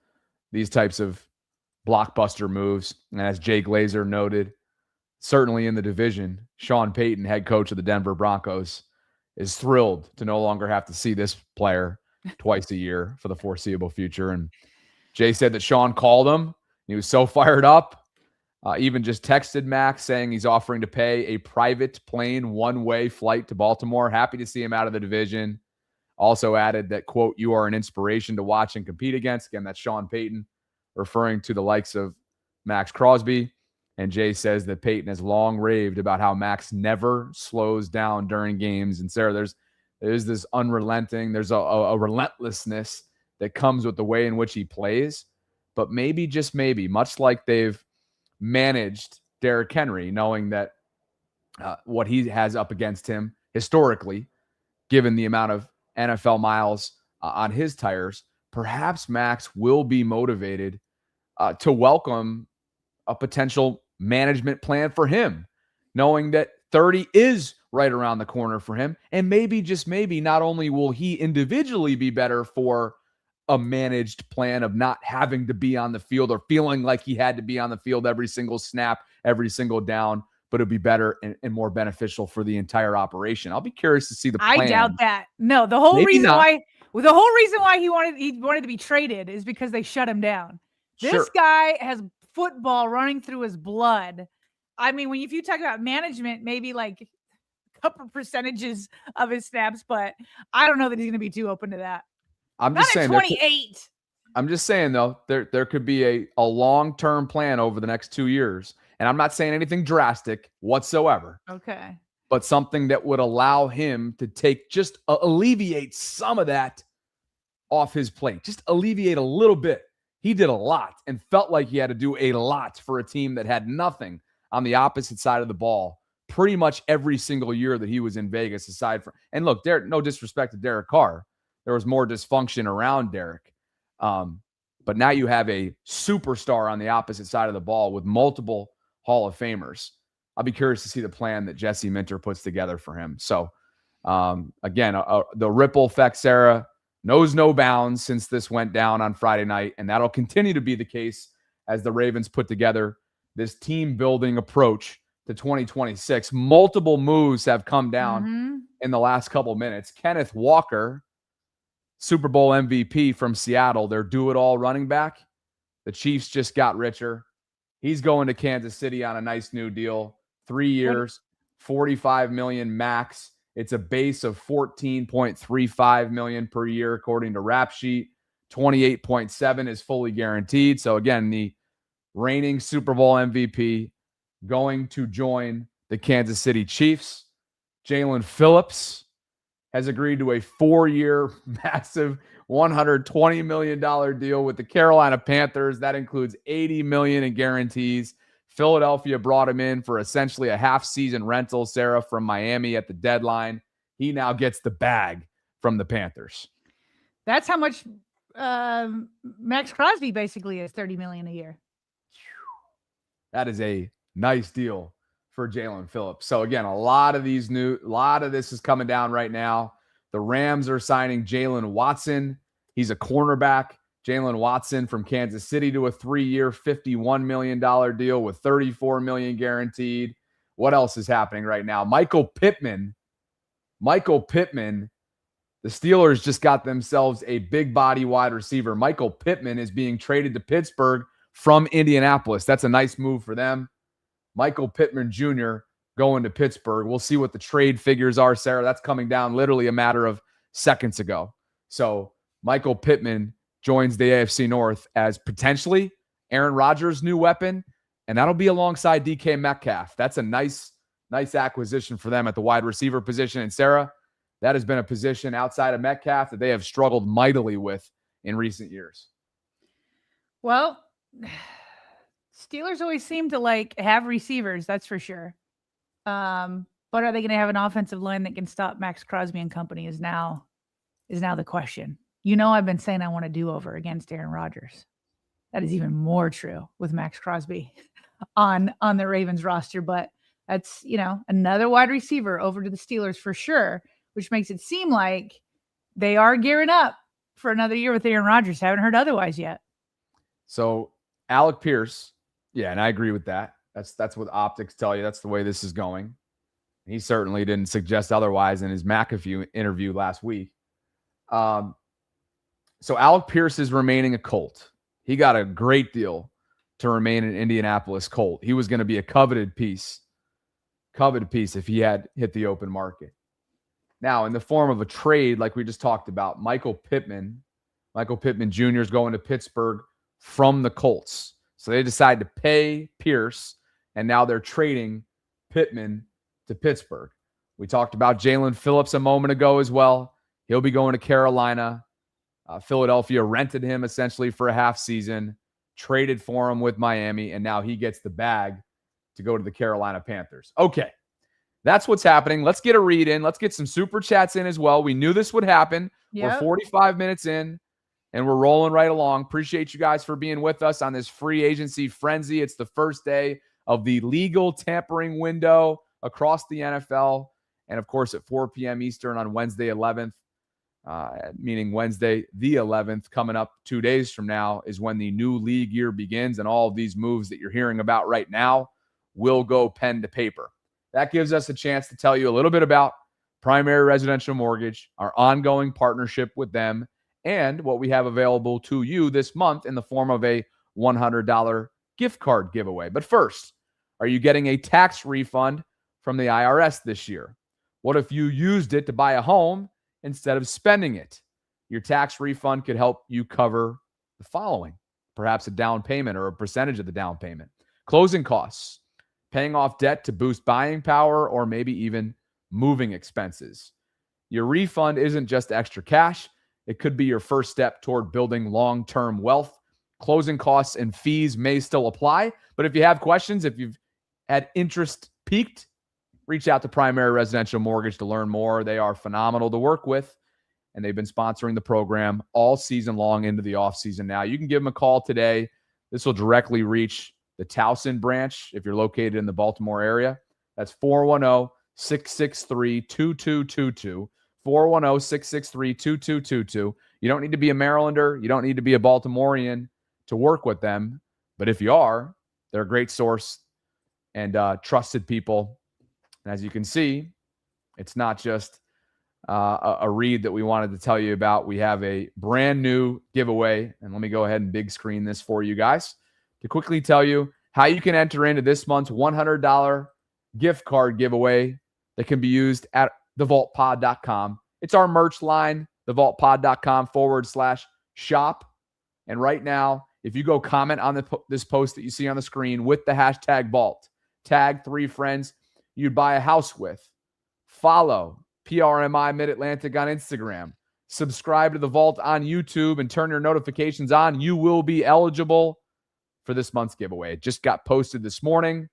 these types of blockbuster moves. And as Jay Glazer noted, certainly in the division, Sean Payton, head coach of the Denver Broncos, is thrilled to no longer have to see this player twice a year for the foreseeable future. And Jay said that Sean called him. He was so fired up. Even just texted Maxx saying he's offering to pay a private plane one-way flight to Baltimore. Happy to see him out of the division. Also added that, quote, "You are an inspiration to watch and compete against." Again, that's Sean Payton referring to the likes of Maxx Crosby. And Jay says that Payton has long raved about how Maxx never slows down during games. And Sarah, there's this unrelenting, there's a relentlessness that comes with the way in which he plays. But maybe, just maybe, much like they've managed Derrick Henry, knowing that what he has up against him historically, given the amount of NFL miles on his tires, perhaps Max will be motivated to welcome a potential management plan for him, knowing that 30 is right around the corner for him. And maybe, just maybe, not only will he individually be better for a managed plan of not having to be on the field or feeling like he had to be on the field every single snap, every single down, but it'd be better and more beneficial for the entire operation. I'll be curious to see the plan. I doubt that. No, the whole reason why he wanted to be traded is because they shut him down. This guy has football running through his blood. I mean, if you talk about management, maybe like a couple percentages of his snaps, but I don't know that he's going to be too open to that. I'm just saying 28. I'm just saying, though, there could be a long-term plan over the next 2 years. And I'm not saying anything drastic whatsoever. Okay. But something that would allow him to just alleviate some of that off his plate. Just alleviate a little bit. He did a lot and felt like he had to do a lot for a team that had nothing on the opposite side of the ball pretty much every single year that he was in Vegas, aside from, and look, no disrespect to Derek Carr. There was more dysfunction around Derek. But now you have a superstar on the opposite side of the ball with multiple Hall of Famers. I'll be curious to see the plan that Jesse Minter puts together for him. So, again, the ripple effect, Sarah, knows no bounds since this went down on Friday night, and that'll continue to be the case as the Ravens put together this team-building approach to 2026. Multiple moves have come down in the last couple minutes. Kenneth Walker, Super Bowl MVP from Seattle, their do-it-all running back. The Chiefs just got richer. He's going to Kansas City on a nice new deal. 3 years, $45 million max. It's a base of $14.35 million per year, according to Rap Sheet. 28.7 is fully guaranteed. So again, the reigning Super Bowl MVP going to join the Kansas City Chiefs. Jalen Phillips has agreed to a 4-year massive $120 million deal with the Carolina Panthers. That includes $80 million in guarantees. Philadelphia brought him in for essentially a half-season rental, Sarah, from Miami at the deadline. He now gets the bag from the Panthers. That's how much Maxx Crosby basically is, $30 million a year. That is a nice deal for Jalen Phillips. So again, a lot of this is coming down right now. The Rams are signing Jalen Watson. He's a cornerback. Jalen Watson from Kansas City to a 3-year, $51 million deal with $34 million guaranteed. What else is happening right now? Michael Pittman. The Steelers just got themselves a big body wide receiver. Michael Pittman is being traded to Pittsburgh from Indianapolis. That's a nice move for them. Michael Pittman Jr. going to Pittsburgh. We'll see what the trade figures are, Sarah. That's coming down literally a matter of seconds ago. So Michael Pittman joins the AFC North as potentially Aaron Rodgers' new weapon, and that'll be alongside DK Metcalf. That's a nice acquisition for them at the wide receiver position. And Sarah, that has been a position outside of Metcalf that they have struggled mightily with in recent years. Well, Steelers always seem to have receivers, that's for sure. But are they going to have an offensive line that can stop Maxx Crosby and company is now the question. You know, I've been saying I want a do-over against Aaron Rodgers. That is even more true with Maxx Crosby on the Ravens roster. But that's, another wide receiver over to the Steelers for sure, which makes it seem like they are gearing up for another year with Aaron Rodgers. Haven't heard otherwise yet. So Alec Pierce, yeah, and I agree with that. That's what optics tell you. That's the way this is going. He certainly didn't suggest otherwise in his McAfee interview last week. So Alec Pierce is remaining a Colt. He got a great deal to remain an Indianapolis Colt. He was going to be a coveted piece if he had hit the open market. Now, in the form of a trade, like we just talked about, Michael Pittman Jr. is going to Pittsburgh from the Colts. So they decide to pay Pierce, and now they're trading Pittman to Pittsburgh. We talked about Jalen Phillips a moment ago as well. He'll be going to Carolina. Philadelphia rented him essentially for a half season, traded for him with Miami, and now he gets the bag to go to the Carolina Panthers. Okay, that's what's happening. Let's get a read in. Let's get some super chats in as well. We knew this would happen. Yep. We're 45 minutes in, and we're rolling right along. Appreciate you guys for being with us on this free agency frenzy. It's the first day of the legal tampering window across the NFL. And, of course, at 4 p.m. Eastern on Wednesday 11th, meaning Wednesday the 11th, coming up 2 days from now, is when the new league year begins, and all of these moves that you're hearing about right now will go pen to paper. That gives us a chance to tell you a little bit about Primary Residential Mortgage, our ongoing partnership with them, and what we have available to you this month in the form of a $100 gift card giveaway. But first, are you getting a tax refund from the IRS this year? What if you used it to buy a home instead of spending it? Your tax refund could help you cover the following: perhaps a down payment or a percentage of the down payment, closing costs, paying off debt to boost buying power, or maybe even moving expenses. Your refund isn't just extra cash. It could be your first step toward building long-term wealth. Closing costs and fees may still apply, but if you have questions, if you've had interest peaked, reach out to Primary Residential Mortgage to learn more. They are phenomenal to work with, and they've been sponsoring the program all season long into the offseason now. You can give them a call today. This will directly reach the Towson branch if you're located in the Baltimore area. That's 410-663-2222. 410-663-2222. You don't need to be a Marylander. You don't need to be a Baltimorean to work with them. But if you are, they're a great source and trusted people. And as you can see, it's not just a read that we wanted to tell you about. We have a brand new giveaway. And let me go ahead and big screen this for you guys to quickly tell you how you can enter into this month's $100 gift card giveaway that can be used at thevaultpod.com. It's our merch line, thevaultpod.com/shop. And right now, if you go comment on this post that you see on the screen with the hashtag Vault, tag 3 friends you'd buy a house with, follow PRMI Mid-Atlantic on Instagram, subscribe to The Vault on YouTube, and turn your notifications on, you will be eligible for this month's giveaway. It just got posted this morning.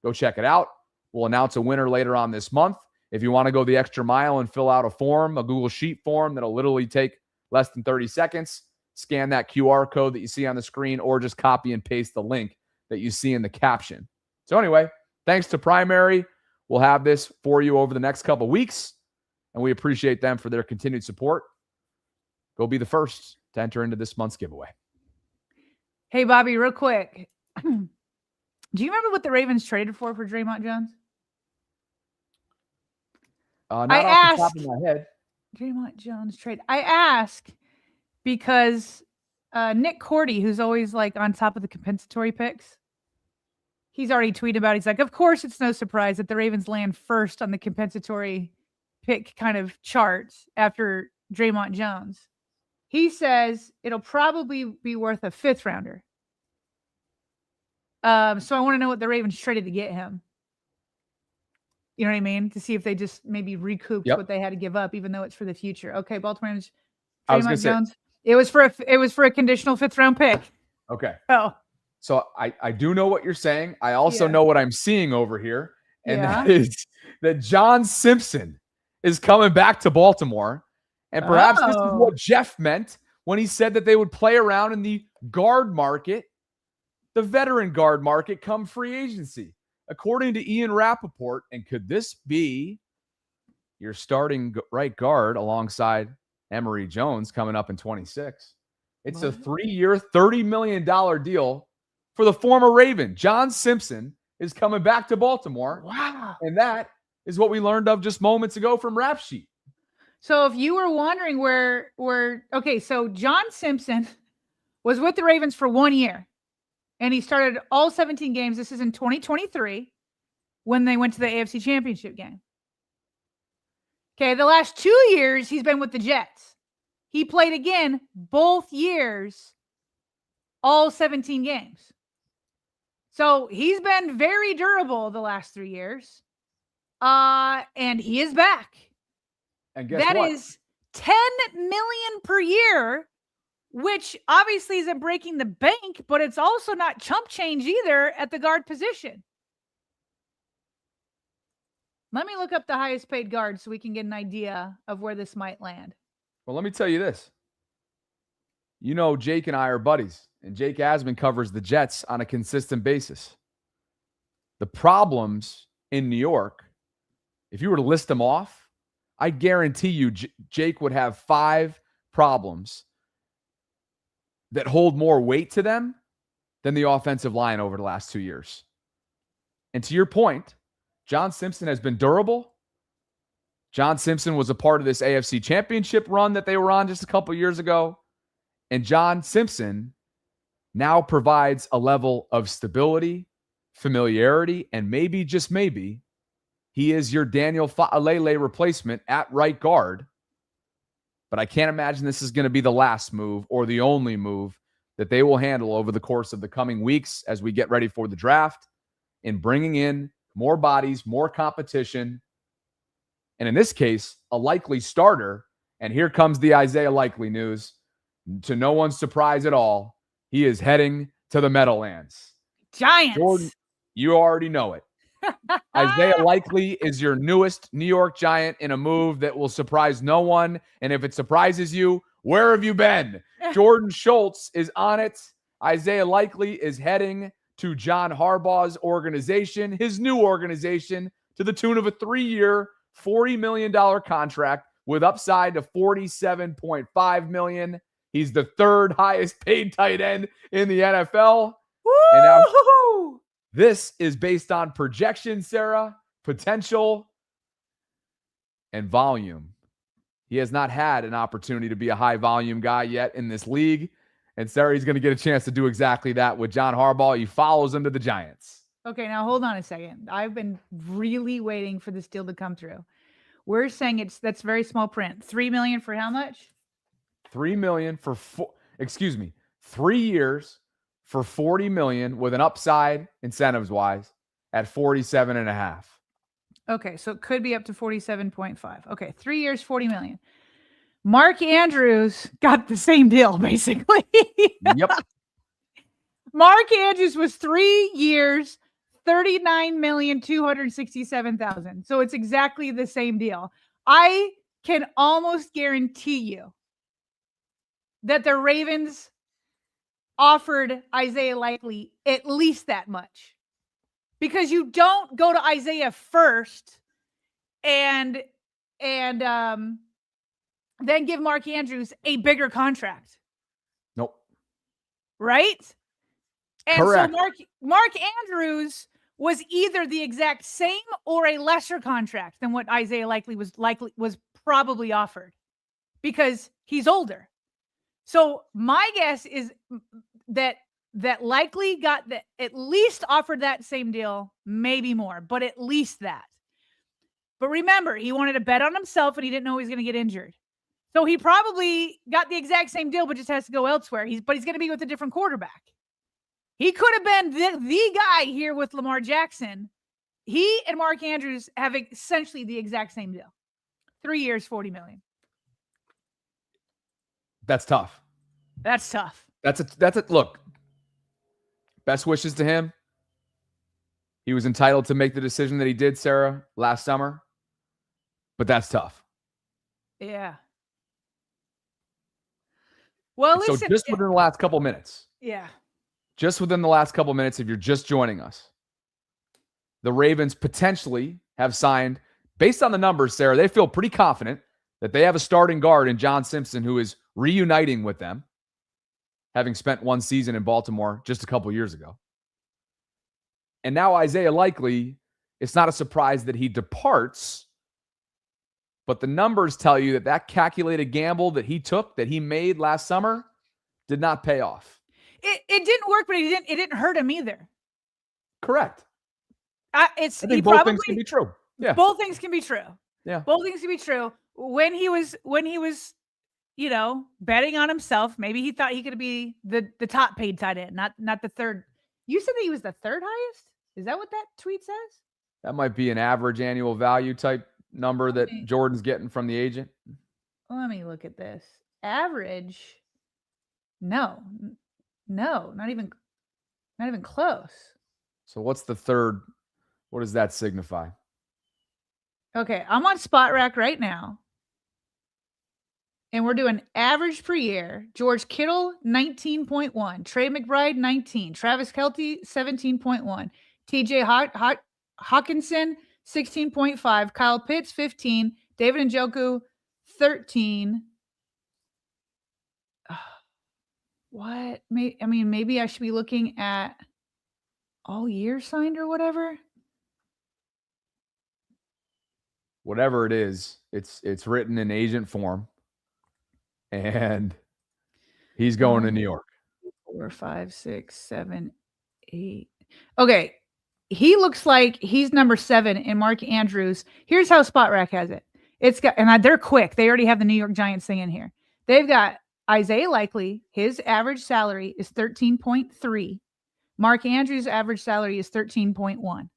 Go check it out. We'll announce a winner later on this month. If you want to go the extra mile and fill out a form, a Google Sheet form that'll literally take less than 30 seconds, scan that QR code that you see on the screen, or just copy and paste the link that you see in the caption. So anyway, thanks to Primary. We'll have this for you over the next couple weeks, and we appreciate them for their continued support. Go be the first to enter into this month's giveaway. Hey, Bobby, real quick. Do you remember what the Ravens traded for Draymond Jones? Not off the top of my head. Draymond Jones trade. I ask because Nick Cordy, who's always like on top of the compensatory picks, he's already tweeted about it. He's like, of course, it's no surprise that the Ravens land first on the compensatory pick kind of charts after Draymond Jones. He says it'll probably be worth a 5th rounder. So I want to know what the Ravens traded to get him. You know what I mean? To see if they just maybe recouped what they had to give up, even though it's for the future. Okay, Baltimore Ravens, Draymond Jones. It was for a conditional 5th round pick. Okay. Oh. So I do know what you're saying. I also know what I'm seeing over here. And that is that John Simpson is coming back to Baltimore. And perhaps this is what Jeff meant when he said that they would play around in the guard market, the veteran guard market, come free agency. According to Ian Rappaport, and could this be your starting right guard alongside Emory Jones coming up in 26? It's a 3-year, $30 million deal for the former Raven. John Simpson is coming back to Baltimore. Wow. And that is what we learned of just moments ago from Rap Sheet. So if you were wondering so John Simpson was with the Ravens for 1 year. And he started all 17 games. This is in 2023 when they went to the AFC Championship game. Okay, the last 2 years, he's been with the Jets. He played again both years, all 17 games. So he's been very durable the last 3 years. And he is back. And guess what? That is $10 million per year, which obviously isn't breaking the bank, but it's also not chump change either at the guard position. Let me look up the highest paid guard so we can get an idea of where this might land. Well, let me tell you this. You know, Jake and I are buddies, and Jake Asman covers the Jets on a consistent basis. The problems in New York, if you were to list them off, I guarantee you Jake would have 5 problems that hold more weight to them than the offensive line over the last 2 years. And to your point, John Simpson has been durable. John Simpson was a part of this AFC Championship run that they were on just a couple years ago. And John Simpson now provides a level of stability, familiarity, and maybe, just maybe, he is your Daniel Fa'alele replacement at right guard. But I can't imagine this is going to be the last move or the only move that they will handle over the course of the coming weeks as we get ready for the draft in bringing in more bodies, more competition, and in this case, a likely starter. And here comes the Isaiah Likely news. To no one's surprise at all, he is heading to the Meadowlands. Giants. Jordan, you already know it. Isaiah Likely is your newest New York Giant in a move that will surprise no one. And if it surprises you, where have you been? Jordan Schultz is on it. Isaiah Likely is heading to John Harbaugh's organization, his new organization, to the tune of a 3-year, $40 million contract with upside to $47.5 million. He's the 3rd highest paid tight end in the NFL. Woo! And now, this is based on projection, Sarah, potential, and volume. He has not had an opportunity to be a high volume guy yet in this league. And Sarah, he's going to get a chance to do exactly that with John Harbaugh. He follows him to the Giants. Okay, now hold on a second. I've been really waiting for this deal to come through. We're saying that's very small print. $3 million for how much? $3 million for 3 years for $40 million with an upside incentives wise at 47.5. Okay, so it could be up to 47.5. Okay, 3 years, $40 million. Mark Andrews got the same deal, basically. Yep. Mark Andrews was 3 years, $39,267,000. So it's exactly the same deal. I can almost guarantee you that the Ravens offered Isaiah Likely at least that much, because you don't go to Isaiah first and then give Mark Andrews a bigger contract. Nope. Right? And Correct. so Mark Andrews was either the exact same or a lesser contract than what Isaiah Likely was probably offered, because he's older. So my guess is that Likely got at least offered that same deal, maybe more, but at least that. But remember, he wanted to bet on himself and he didn't know he was going to get injured. So he probably got the exact same deal, but just has to go elsewhere. But he's going to be with a different quarterback. He could have been the guy here with Lamar Jackson. He and Mark Andrews have essentially the exact same deal. 3 years, $40 million. That's tough. That's tough. That's a look. Best wishes to him. He was entitled to make the decision that he did, Sarah, last summer. But that's tough. Yeah. Well, listen. So just within the last couple minutes. Yeah. Just within the last couple minutes, if you're just joining us, the Ravens potentially have signed, based on the numbers, Sarah, they feel pretty confident that they have a starting guard in John Simpson who is reuniting with them, having spent one season in Baltimore just a couple years ago. And now Isaiah Likely, it's not a surprise that he departs, but the numbers tell you that calculated gamble that he took, that he made last summer, did not pay off. It didn't work, but it didn't hurt him either. Correct. I think both things can be true. Yeah. Both things can be true. Yeah. Both things can be true. When he was, betting on himself, maybe he thought he could be the top paid tight end, not the third. You said that he was the third highest? Is that what that tweet says? That might be an average annual value type number that Jordan's getting from the agent. Let me look at this. Average? No, not even close. So what's the third? What does that signify? Okay, I'm on Spot Rack right now. And we're doing average per year. George Kittle, 19.1. Trey McBride, 19. Travis Kelce, 17.1. TJ Hawkinson, 16.5. Kyle Pitts, 15. David Njoku, 13. What? Maybe I should be looking at all year signed or whatever. Whatever it is, it's written in agent form. And he's going to New York. 4, 5, 6, 7, 8. Okay. He looks like he's number 7 in Mark Andrews. Here's how Spot Rack has it. It's got, and they're quick. They already have the New York Giants thing in here. They've got Isaiah Likely. His average salary is 13.3. Mark Andrews' average salary is 13.1.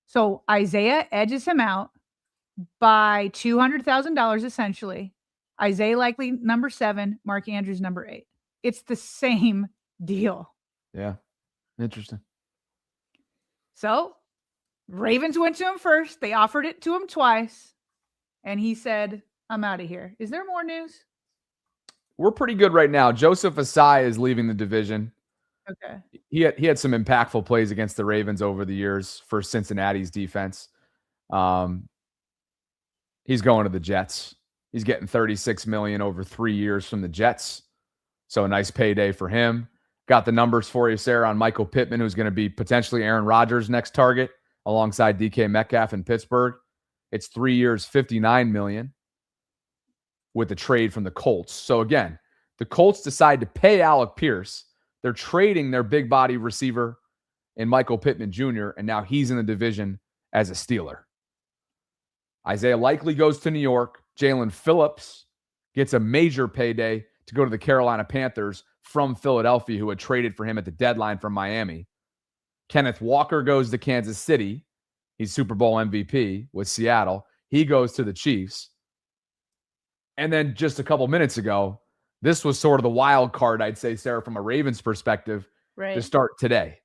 So Isaiah edges him out by $200,000 essentially. Isaiah Likely number 7, Mark Andrews number 8. It's the same deal. Yeah. Interesting. So Ravens went to him first. They offered it to him twice. And he said, I'm out of here. Is there more news? We're pretty good right now. Joseph Asai is leaving the division. Okay. He had some impactful plays against the Ravens over the years for Cincinnati's defense. He's going to the Jets. He's getting $36 million over 3 years from the Jets. So a nice payday for him. Got the numbers for you, Sarah, on Michael Pittman, who's going to be potentially Aaron Rodgers' next target alongside DK Metcalf in Pittsburgh. It's 3 years, $59 million with the trade from the Colts. So again, the Colts decide to pay Alec Pierce. They're trading their big body receiver in Michael Pittman Jr., and now he's in the division as a Steeler. Isaiah Likely goes to New York. Jalen Phillips gets a major payday to go to the Carolina Panthers from Philadelphia, who had traded for him at the deadline from Miami. Kenneth Walker goes to Kansas City. He's Super Bowl MVP with Seattle. He goes to the Chiefs. And then just a couple minutes ago, this was sort of the wild card, I'd say, Sarah, from a Ravens perspective, to start today,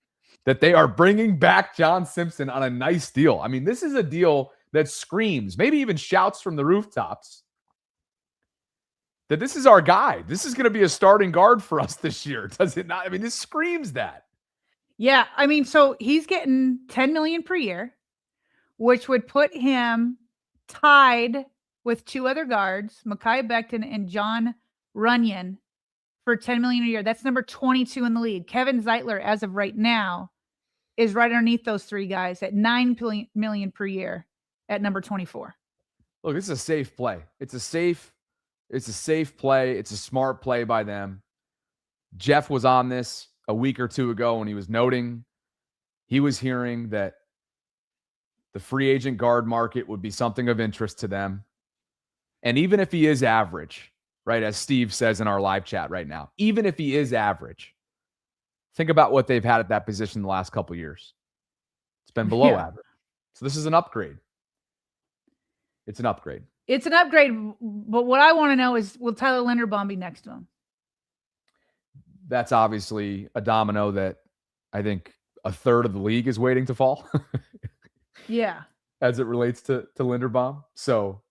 that they are bringing back John Simpson on a nice deal. I mean, this is a deal that screams, maybe even shouts from the rooftops, that this is our guy. This is going to be a starting guard for us this year. Does it not? I mean, this screams that. Yeah. I mean, so he's getting $10 million per year, which would put him tied with 2 other guards, Mekhi Becton and John Runyon, for $10 million a year. That's number 22 in the league. Kevin Zeitler, as of right now, is right underneath those 3 guys at $9 million per year at number 24. Look, this is a safe play. It's a safe play. It's a smart play by them. Jeff was on this a week or 2 ago when he was noting he was hearing that the free agent guard market would be something of interest to them. And even if he is average, right, as Steve says in our live chat right now, even if he is average, think about what they've had at that position the last couple of years. It's been below average. So this is an upgrade. It's an upgrade. It's an upgrade, but what I want to know is, will Tyler Linderbaum be next to him? That's obviously a domino that I think a third of the league is waiting to fall. Yeah. As it relates to Linderbaum. So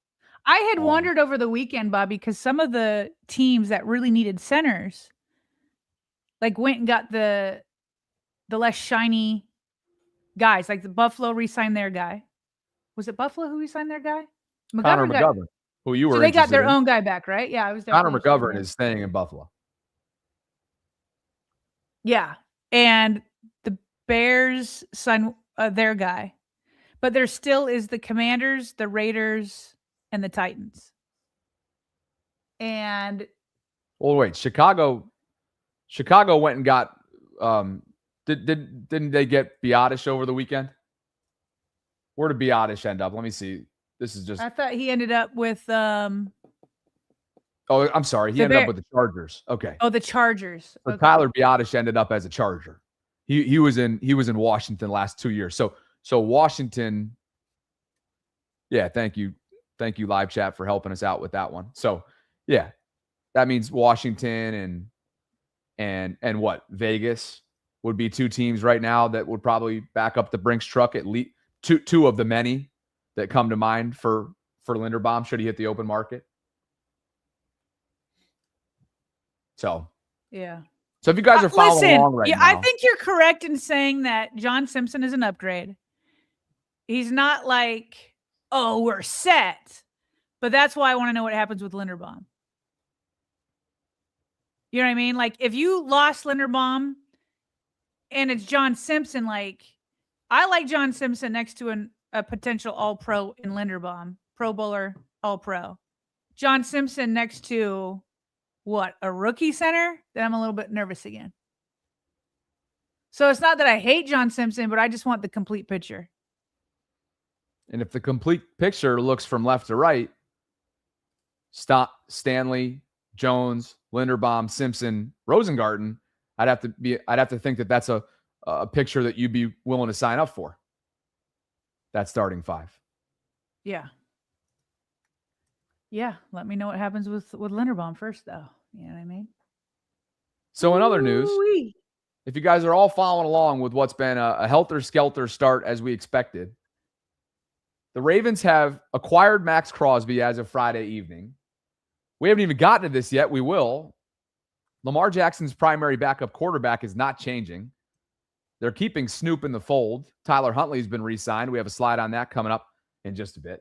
I had wondered over the weekend, Bobby, because some of the teams that really needed centers, like went and got the less shiny guys, like the Buffalo re-signed their guy. Was it Buffalo who re-signed their guy? Connor McGovern, who you were. So they got their own guy back, right? Yeah, I was. Connor McGovern is staying in Buffalo. Yeah, and the Bears signed their guy, but there still is the Commanders, the Raiders, and the Titans. And well, wait, Chicago went and got. Didn't they get Biotish over the weekend? Where did Biotish end up? Let me see. This is just. I thought he ended up with. Oh, I'm sorry. He ended up with the Chargers. Okay. Oh, the Chargers. So okay. Tyler Biotish ended up as a Charger. He was in Washington the last 2 years. So Washington. Yeah, thank you, live chat, for helping us out with that one. So yeah, that means Washington and what, Vegas would be 2 teams right now that would probably back up the Brinks truck, at least two of the many that come to mind for Linderbaum should he hit the open market? So yeah. if you guys are following along right now. I think you're correct in saying that John Simpson is an upgrade. He's not like, oh, we're set. But that's why I want to know what happens with Linderbaum. You know what I mean? Like, if you lost Linderbaum and it's John Simpson, like, I like John Simpson next to a potential all-pro in Linderbaum. Pro Bowler, all-pro. John Simpson next to, what, a rookie center? Then I'm a little bit nervous again. So it's not that I hate John Simpson, but I just want the complete picture. And if the complete picture looks from left to right, Stanley, Jones, Linderbaum, Simpson, Rosengarten, I'd have to think that that's a picture that you'd be willing to sign up for. That starting five. Yeah. Yeah. Let me know what happens with Linderbaum first, though. You know what I mean? So in other news, if you guys are all following along with what's been a helter-skelter start as we expected, the Ravens have acquired Maxx Crosby as of Friday evening. We haven't even gotten to this yet. We will. Lamar Jackson's primary backup quarterback is not changing. They're keeping Snoop in the fold. Tyler Huntley's been re-signed. We have a slide on that coming up in just a bit.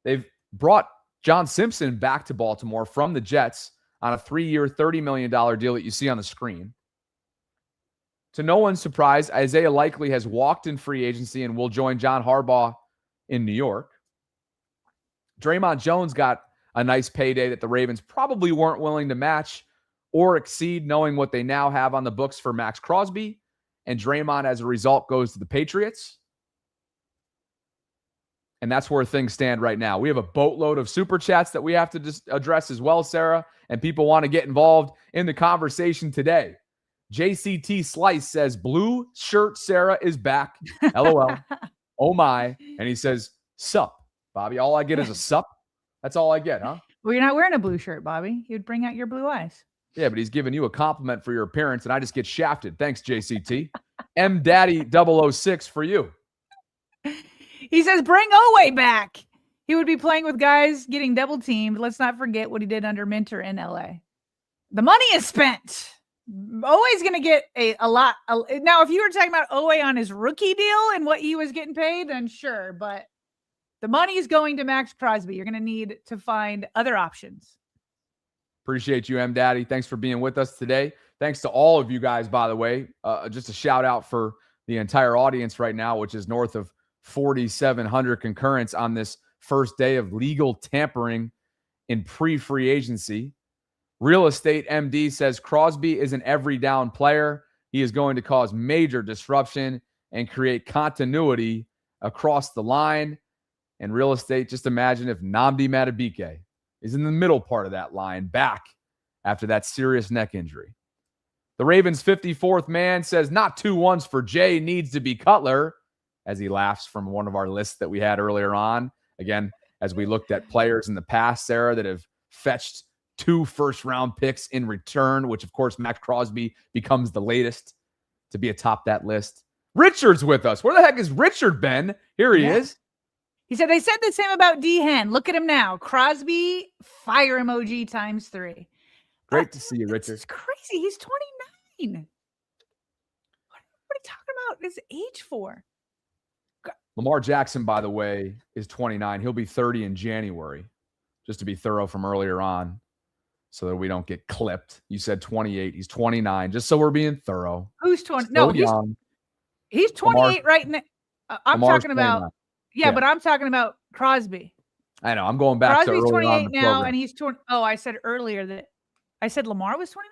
They've brought John Simpson back to Baltimore from the Jets on a 3-year, $30 million deal that you see on the screen. To no one's surprise, Isaiah Likely has walked in free agency and will join John Harbaugh in New York. Draymond Jones got a nice payday that the Ravens probably weren't willing to match or exceed, knowing what they now have on the books for Maxx Crosby. And Draymond, as a result, goes to the Patriots. And that's where things stand right now. We have a boatload of super chats that we have to just address as well, Sarah, and people want to get involved in the conversation today. JCT Slice says, blue shirt Sarah is back. LOL. Oh my. And he says, sup, Bobby. All I get is a sup. That's all I get, huh? Well, you're not wearing a blue shirt, Bobby. You'd bring out your blue eyes. Yeah, but he's giving you a compliment for your appearance, and I just get shafted. Thanks, JCT. M Daddy 006 for you. He says, bring Oweh back. He would be playing with guys getting double teamed. Let's not forget what he did under Minter in LA. The money is spent. Oweh's going to get a lot. Now, if you were talking about Oweh on his rookie deal and what he was getting paid, then sure. But the money is going to Maxx Crosby. You're going to need to find other options. Appreciate you, M Daddy. Thanks for being with us today. Thanks to all of you guys, by the way. Just a shout out for the entire audience right now, which is north of 4,700 concurrents on this first day of legal tampering in pre-free agency. Real Estate MD says Crosby is an every down player. He is going to cause major disruption and create continuity across the line. And Real Estate, just imagine if Nnamdi Madubuike is in the middle part of that line back after that serious neck injury. The Ravens' 54th man says not 2 ones for Jay, needs to be Cutler, as he laughs from one of our lists that we had earlier on. Again, as we looked at players in the past, Sarah, that have fetched 2 first-round picks in return, which, of course, Maxx Crosby becomes the latest to be atop that list. Richard's with us. Where the heck is Richard, Ben? Here he is. He said, they said the same about D-Hen. Look at him now. Crosby, fire emoji ×3. Great to see you, Richard. It's crazy. He's 29. What are you talking about his age for? Lamar Jackson, by the way, is 29. He'll be 30 in January, just to be thorough from earlier on so that we don't get clipped. You said 28. He's 29, just so we're being thorough. Who's 20? Still No, young. he's 28 right now. I'm Lamar's talking about 29. Yeah, but I'm talking about Crosby. I know. I'm going back to Crosby's earlier 28 on in the now, program. and he's 20. Oh, I said earlier that I said Lamar was 29.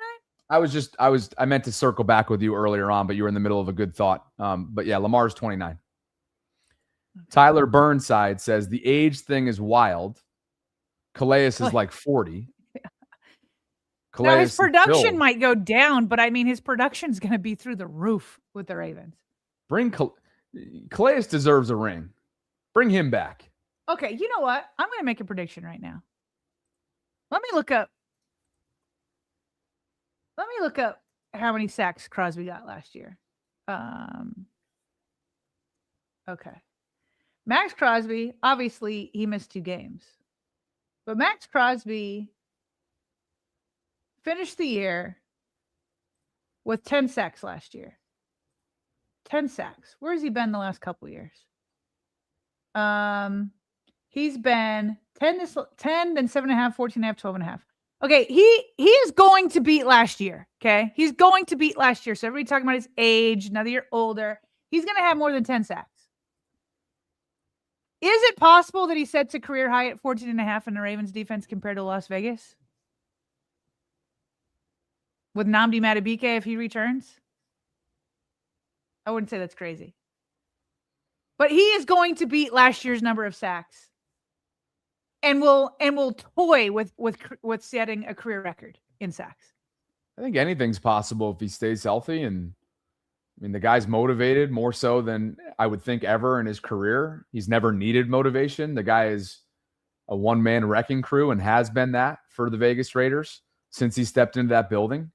I meant to circle back with you earlier on, but you were in the middle of a good thought. But yeah, Lamar's 29. Okay. Tyler Burnside says the age thing is wild. Calais is like 40. Now his production might go down, but I mean his production's going to be through the roof with the Ravens. Calais deserves a ring. Bring him back. Okay, you know what? I'm going to make a prediction right now. Let me look up how many sacks Crosby got last year. Okay. Maxx Crosby, obviously, he missed 2 games. But Maxx Crosby finished the year with 10 sacks last year. 10 sacks. Where has he been the last couple of years? He's been 10, then 7.5, 14.5, 12.5. Okay, he is going to beat last year. Okay, he's going to beat last year. So everybody talking about his age, another year older. He's going to have more than 10 sacks. Is it possible that he sets a career high at 14.5 in the Ravens defense compared to Las Vegas? With Nnamdi Madubuike if he returns? I wouldn't say that's crazy. But he is going to beat last year's number of sacks. And will toy with setting a career record in sacks. I think anything's possible if he stays healthy. And I mean, the guy's motivated more so than I would think ever in his career. He's never needed motivation. The guy is a one-man wrecking crew and has been that for the Vegas Raiders since he stepped into that building.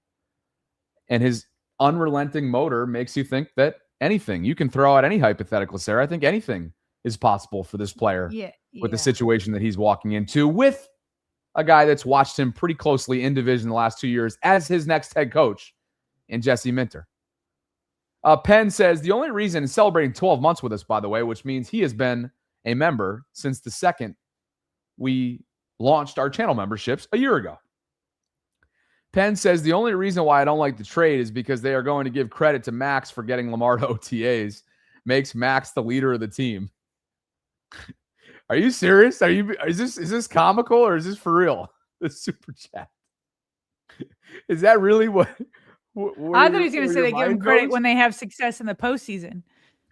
And his unrelenting motor makes you think that anything, you can throw out any hypothetical, Sarah. I think anything is possible for this player with the situation that he's walking into with a guy that's watched him pretty closely in division the last 2 years as his next head coach in Jesse Minter. Penn says the only reason is celebrating 12 months with us, by the way, which means he has been a member since the second we launched our channel memberships a year ago. Penn says the only reason why I don't like the trade is because they are going to give credit to Maxx for getting Lamar to OTAs. Makes Maxx the leader of the team. Are you serious? Is this comical or is this for real? The super chat. Is that really what I thought he was going to say they give him credit when they have success in the postseason.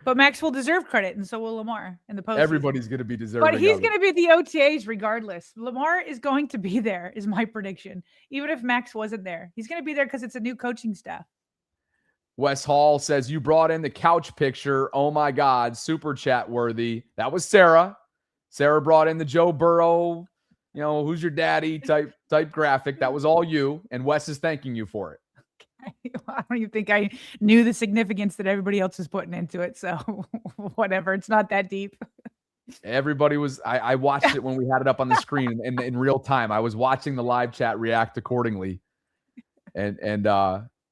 But Maxx will deserve credit, and so will Lamar in the postseason. Everybody's going to be deserving. But he's going to be at the OTAs regardless. Lamar is going to be there, is my prediction. Even if Maxx wasn't there. He's going to be there because it's a new coaching staff. Wes Hall says, you brought in the couch picture. Oh, my God. Super chat worthy. That was Sarah. Sarah brought in the Joe Burrow, who's your daddy type graphic. That was all you. And Wes is thanking you for it. I don't even think I knew the significance that everybody else is putting into it. So whatever. It's not that deep. Everybody was, I watched it when we had it up on the screen in real time. I was watching the live chat react accordingly. And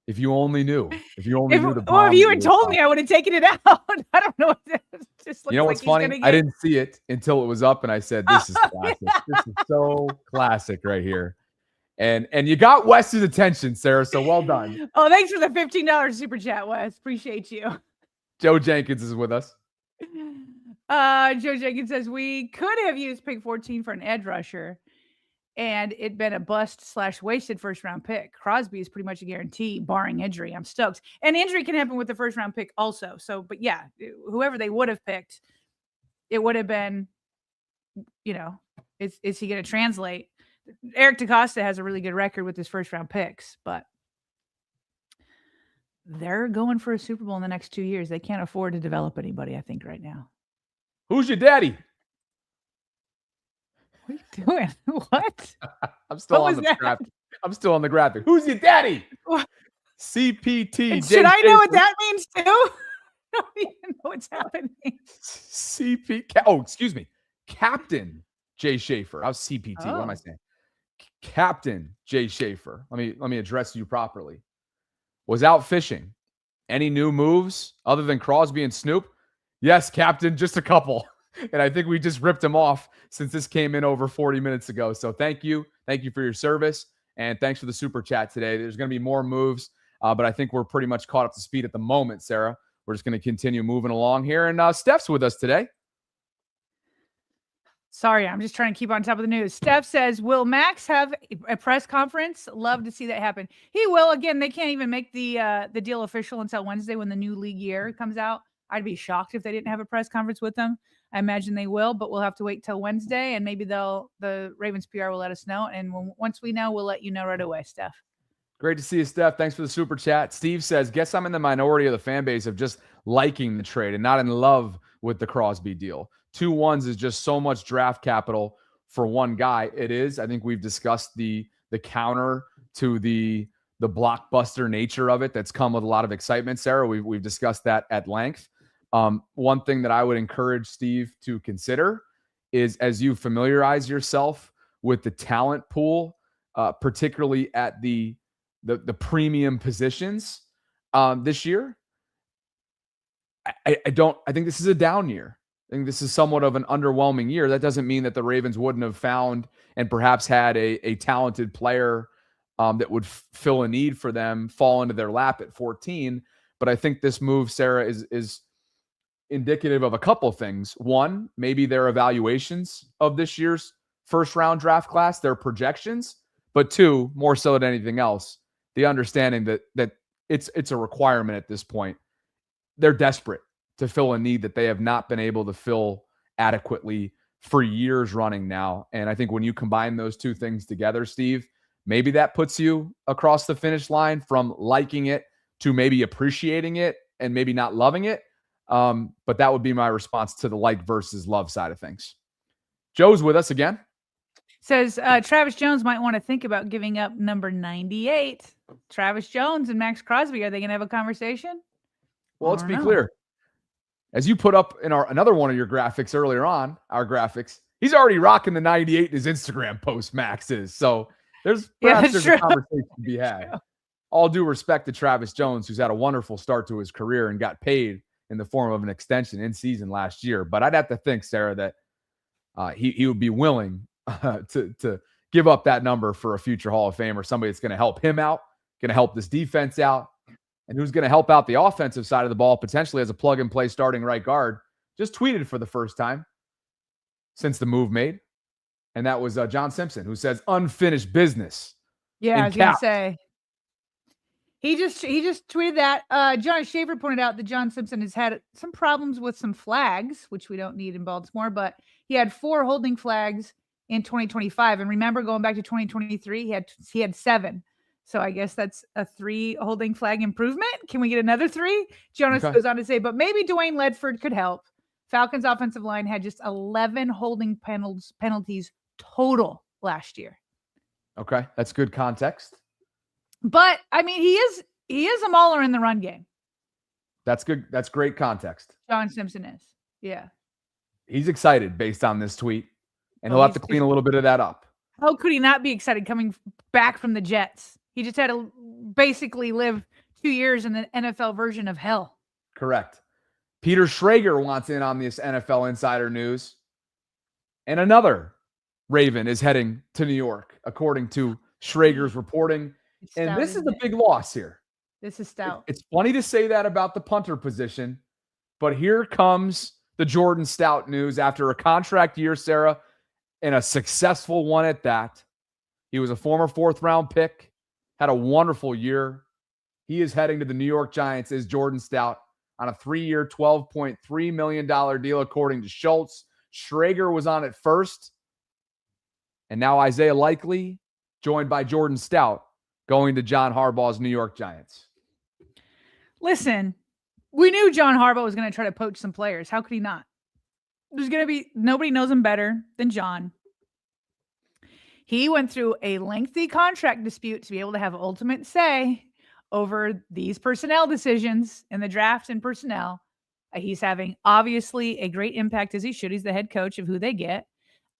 if you only knew, if you had told me, I would have taken it out. I don't know. Just you know what's funny? I didn't see it until it was up, and I said, "This is classic. Yeah. This is so classic right here." And you got Wes's attention, Sarah. So well done. Oh, thanks for the $15 super chat, Wes. Appreciate you. Joe Jenkins is with us. Joe Jenkins says we could have used pick 14 for an edge rusher. And it'd been a bust/wasted first-round pick. Crosby is pretty much a guarantee, barring injury. I'm stoked. And injury can happen with the first-round pick also. So, but yeah, whoever they would have picked, it would have been, is he going to translate? Eric DaCosta has a really good record with his first-round picks, but they're going for a Super Bowl in the next 2 years. They can't afford to develop anybody, I think, right now. Who's your daddy? What are you doing? What? I'm still on the graphic. I'm still on the graphic. Who's your daddy? What? CPT. Should I know what that means too? I don't even know what's happening. Excuse me. Captain Jay Schaefer. I was CPT. Oh. What am I saying? Captain Jay Schaefer. Let me address you properly. Was out fishing. Any new moves other than Crosby and Snoop? Yes, Captain. Just a couple. And I think we just ripped him off since this came in over 40 minutes ago. So thank you. Thank you for your service. And thanks for the super chat today. There's going to be more moves, but I think we're pretty much caught up to speed at the moment, Sarah. We're just going to continue moving along here. And Steph's with us today. Sorry, I'm just trying to keep on top of the news. Steph says, will Maxx have a press conference? Love to see that happen. He will. Again, they can't even make the deal official until Wednesday when the new league year comes out. I'd be shocked if they didn't have a press conference with them. I imagine they will, but we'll have to wait till Wednesday, and maybe the Ravens PR will let us know. And once we know, we'll let you know right away, Steph. Great to see you, Steph. Thanks for the super chat. Steve says, guess I'm in the minority of the fan base of just liking the trade and not in love with the Crosby deal. 2 1s is just so much draft capital for one guy. It is. I think we've discussed the counter to the blockbuster nature of it that's come with a lot of excitement, Sarah. We've discussed that at length. One thing that I would encourage Steve to consider is, as you familiarize yourself with the talent pool, particularly at the premium positions this year, I think this is a down year. I think this is somewhat of an underwhelming year. That doesn't mean that the Ravens wouldn't have found and perhaps had a talented player that would fill a need for them fall into their lap at 14. But I think this move, Sarah, is indicative of a couple of things. One, maybe their evaluations of this year's first round draft class, their projections. But two, more so than anything else, the understanding that it's a requirement at this point. They're desperate to fill a need that they have not been able to fill adequately for years running now. And I think when you combine those two things together, Steve, maybe that puts you across the finish line from liking it to maybe appreciating it and maybe not loving it. But that would be my response to the like versus love side of things. Joe's with us again. Says Travis Jones might want to think about giving up number 98. Travis Jones and Maxx Crosby, are they going to have a conversation? Well, let's be clear. As you put up in another one of your graphics earlier on, our graphics, he's already rocking the 98 in his Instagram post, Max is. So there's a conversation to be had. All due respect to Travis Jones, who's had a wonderful start to his career and got paid in the form of an extension in season last year. But I'd have to think, Sarah, that he would be willing to give up that number for a future Hall of Famer, somebody that's going to help him out, going to help this defense out, and who's going to help out the offensive side of the ball potentially as a plug-and-play starting right guard. Just tweeted for the first time since the move made, and that was John Simpson, who says unfinished business. Yeah, I was going to say. He just tweeted that. John Schaefer pointed out that John Simpson has had some problems with some flags, which we don't need in Baltimore, but he had 4 holding flags in 2025. And remember, going back to 2023, he had 7. So I guess that's a 3 holding flag improvement. Can we get another 3? Jonas goes on to say, but maybe Dwayne Ledford could help. Falcons offensive line had just 11 holding penalties total last year. Okay, that's good context. But I mean, he is a mauler in the run game. That's good. That's great context. John Simpson is. Yeah. He's excited based on this tweet, and he'll have to clean a little bit of that up. How could he not be excited coming back from the Jets? He just had to basically live 2 years in the NFL version of hell. Correct. Peter Schrager wants in on this NFL insider news. And another Raven is heading to New York, according to Schrager's reporting. And this is the big loss here. This is Stout. It's funny to say that about the punter position, but here comes the Jordan Stout news after a contract year, Sarah, and a successful one at that. He was a former 4th-round pick, had a wonderful year. He is heading to the New York Giants as Jordan Stout on a 3-year, $12.3 million deal, according to Schultz. Schrager was on it first. And now Isaiah Likely, joined by Jordan Stout, going to John Harbaugh's New York Giants. Listen, we knew John Harbaugh was going to try to poach some players. How could he not? There's going to be nobody knows him better than John. He went through a lengthy contract dispute to be able to have ultimate say over these personnel decisions in the draft and personnel. He's having obviously a great impact, as he should. He's the head coach of who they get.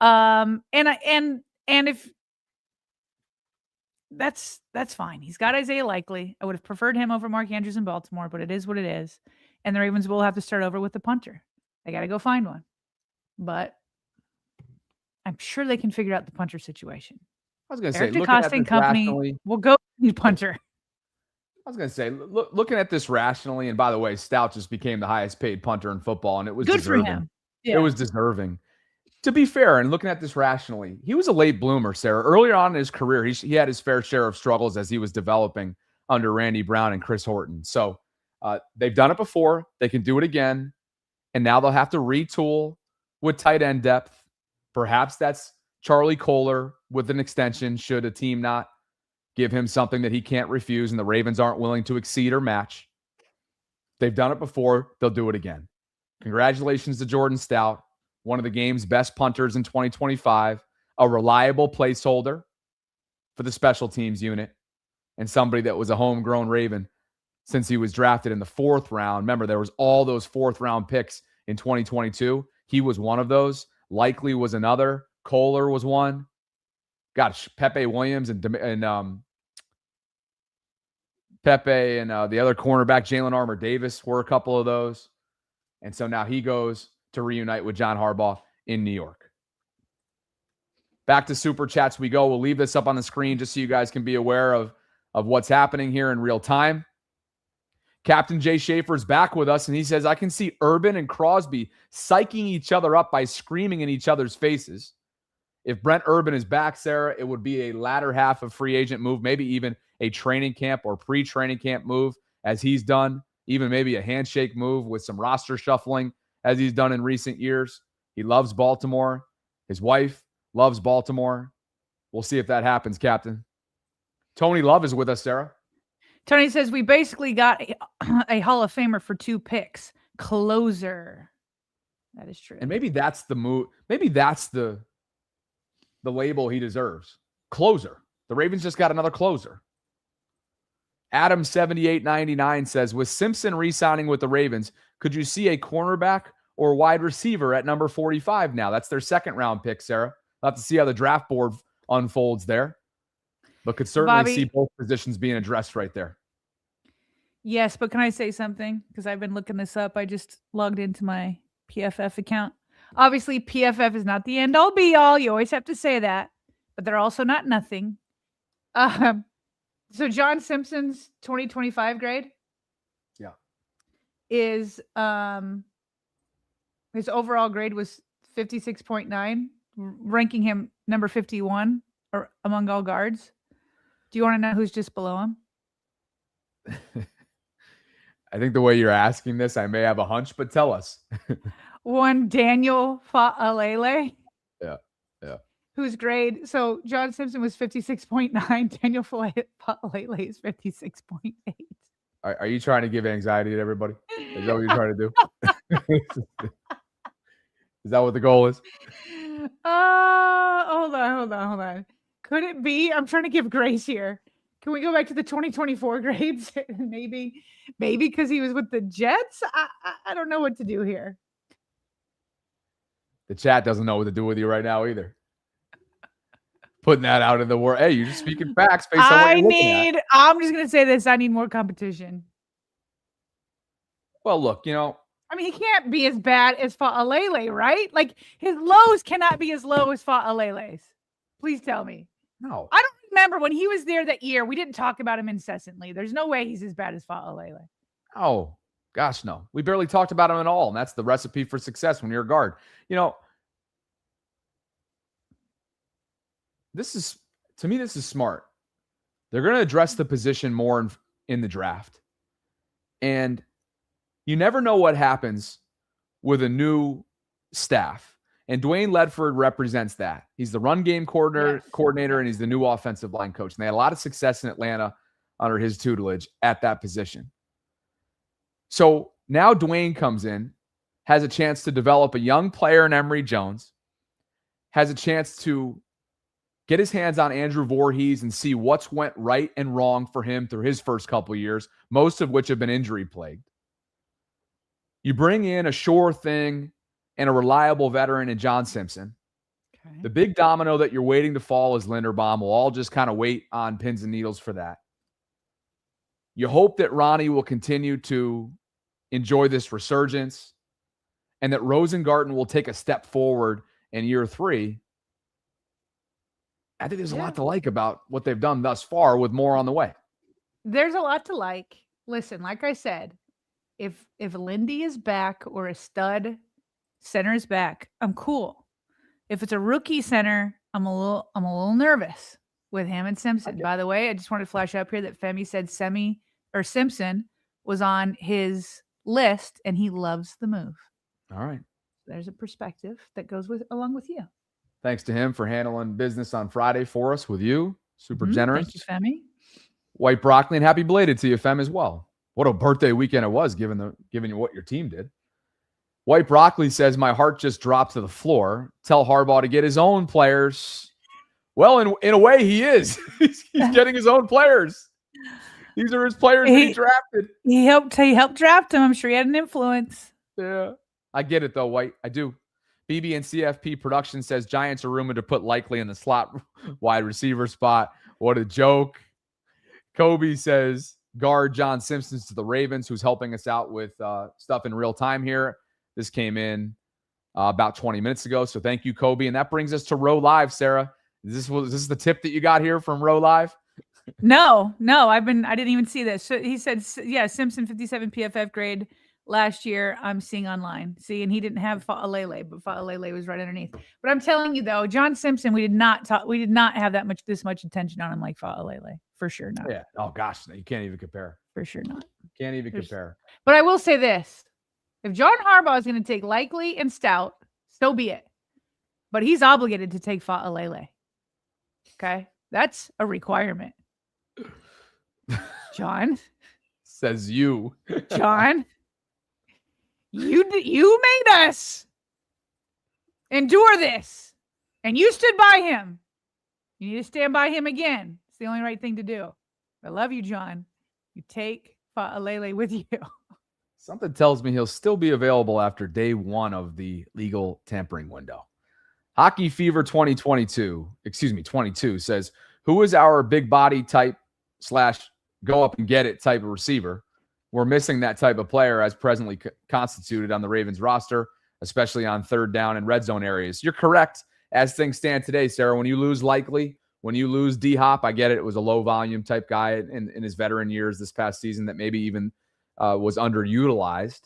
And if that's fine. He's got Isaiah Likely. I would have preferred him over Mark Andrews in Baltimore, but it is what it is. And the Ravens will have to start over with the punter. They got to go find one. But I'm sure they can figure out the punter situation. I was going to say, looking at this company will go the punter. I was going to say, looking at this rationally, and by the way, Stout just became the highest paid punter in football, and it was good deserving. For him. Yeah. It was deserving. To be fair, and looking at this rationally, he was a late bloomer, Sarah. Earlier on in his career, he had his fair share of struggles as he was developing under Randy Brown and Chris Horton. So they've done it before. They can do it again. And now they'll have to retool with tight end depth. Perhaps that's Charlie Kohler with an extension, should a team not give him something that he can't refuse and the Ravens aren't willing to exceed or match. They've done it before. They'll do it again. Congratulations to Jordan Stout, one of the game's best punters in 2025, a reliable placeholder for the special teams unit, and somebody that was a homegrown Raven since he was drafted in the 4th round. Remember, there was all those 4th-round picks in 2022. He was one of those. Likely was another. Kohler was one. Gosh, Pepe Williams and Pepe and the other cornerback, Jalen Armour Davis, were a couple of those. And so now he goes to reunite with John Harbaugh in New York. Back to Super Chats we go. We'll leave this up on the screen just so you guys can be aware of what's happening here in real time. Captain Jay Schaefer's back with us, and he says, I can see Urban and Crosby psyching each other up by screaming in each other's faces. If Brent Urban is back, Sarah, it would be a latter half of free agent move, maybe even a training camp or pre-training camp move, as he's done, even maybe a handshake move with some roster shuffling, as he's done in recent years. He loves Baltimore. His wife loves Baltimore. We'll see if that happens, Captain. Tony Love is with us, Sarah. Tony says, we basically got a Hall of Famer for 2 picks. Closer. That is true. And maybe that's the move. Maybe that's the label he deserves. Closer. The Ravens just got another closer. Adam7899 says, with Simpson re-signing with the Ravens, could you see a cornerback or wide receiver at number 45 now? That's their 2nd-round pick, Sarah. We'll have to see how the draft board unfolds there. But could certainly see both positions being addressed right there. Yes, but can I say something? Because I've been looking this up. I just logged into my PFF account. Obviously, PFF is not the end-all, be-all. You always have to say that. But they're also not nothing. So John Simpson's 2025 grade is his overall grade was 56.9, ranking him number 51 or among all guards. Do you want to know who's just below him? I think the way you're asking this, I may have a hunch, but tell us. One Daniel Fa'alele. Yeah. Whose grade? So John Simpson was 56.9. Daniel Fa'alele is 56.8. Are you trying to give anxiety to everybody? Is that what you're trying to do? Is that what the goal is? Hold on. Could it be? I'm trying to give grace here. Can we go back to the 2024 grades? maybe because he was with the Jets. I don't know what to do here. The chat doesn't know what to do with you right now either. Putting that out in the world. Hey, you're just speaking facts based on what you're looking at. I'm just going to say this. I need more competition. Well, look, I mean, he can't be as bad as Fa'alele, right? Like, his lows cannot be as low as Fa'alele's. Please tell me. No. I don't remember when he was there that year. We didn't talk about him incessantly. There's no way he's as bad as Fa'alele. Oh, gosh, no. We barely talked about him at all, and that's the recipe for success when you're a guard. To me, this is smart. They're going to address the position more in the draft. And you never know what happens with a new staff. And Dwayne Ledford represents that. He's the run game coordinator, and he's the new offensive line coach. And they had a lot of success in Atlanta under his tutelage at that position. So now Dwayne comes in, has a chance to develop a young player in Emory Jones, has a chance to get his hands on Andrew Voorhees and see what's went right and wrong for him through his first couple of years, most of which have been injury-plagued. You bring in a sure thing and a reliable veteran in John Simpson. Okay. The big domino that you're waiting to fall is Linderbaum. We'll all just kind of wait on pins and needles for that. You hope that Ronnie will continue to enjoy this resurgence and that Rosengarten will take a step forward in year 3. I think there's a lot to like about what they've done thus far, with more on the way. There's a lot to like. Listen, like I said, if Lindy is back or a stud center is back, I'm cool. If it's a rookie center, I'm a little nervous with him and Simpson. By the way, I just wanted to flash up here that Femi said Simpson was on his list and he loves the move. All right. There's a perspective that goes along with you. Thanks to him for handling business on Friday for us with you. Super generous. Thank you, Femi. White broccoli, and happy belated to you, Fem, as well. What a birthday weekend it was, given you what your team did. White broccoli says, my heart just dropped to the floor. Tell Harbaugh to get his own players. Well, in a way, he is. He's getting his own players. These are his players that he drafted. He helped draft him. I'm sure he had an influence. Yeah. I get it, though, White. I do. BB and CFP Production says Giants are rumored to put Likely in the slot wide receiver spot. What a joke. Kobe says guard John Simpson to the Ravens, who's helping us out with stuff in real time here. This came in about 20 minutes ago. So thank you, Kobe. And that brings us to Row Live, Sarah. Is this the tip that you got here from Row Live? No, I didn't even see this. So he said, yeah, Simpson 57 PFF grade last year. I'm seeing online. See, and he didn't have Fa'alele, but Fa'alele was right underneath. But I'm telling you though, John Simpson, we did not have this much attention on him like Fa'alele. For sure not. Yeah. Oh gosh, you can't even compare. For sure not. Can't even compare. But I will say this. If John Harbaugh is going to take Likely and Stout, so be it. But he's obligated to take Fa'alele. Okay? That's a requirement. John. Says you. John. You made us endure this. And you stood by him. You need to stand by him again. It's the only right thing to do. I love you, John. You take Fa'alele with you. Something tells me he'll still be available after day 1 of the legal tampering window. Hockey Fever 22 says, who is our big body type / go up and get it type of receiver? We're missing that type of player as presently constituted on the Ravens roster, especially on third down and red zone areas. You're correct. As things stand today, Sarah, when you lose Likely, when you lose D-Hop, I get it. It was a low volume type guy in his veteran years this past season that maybe even was underutilized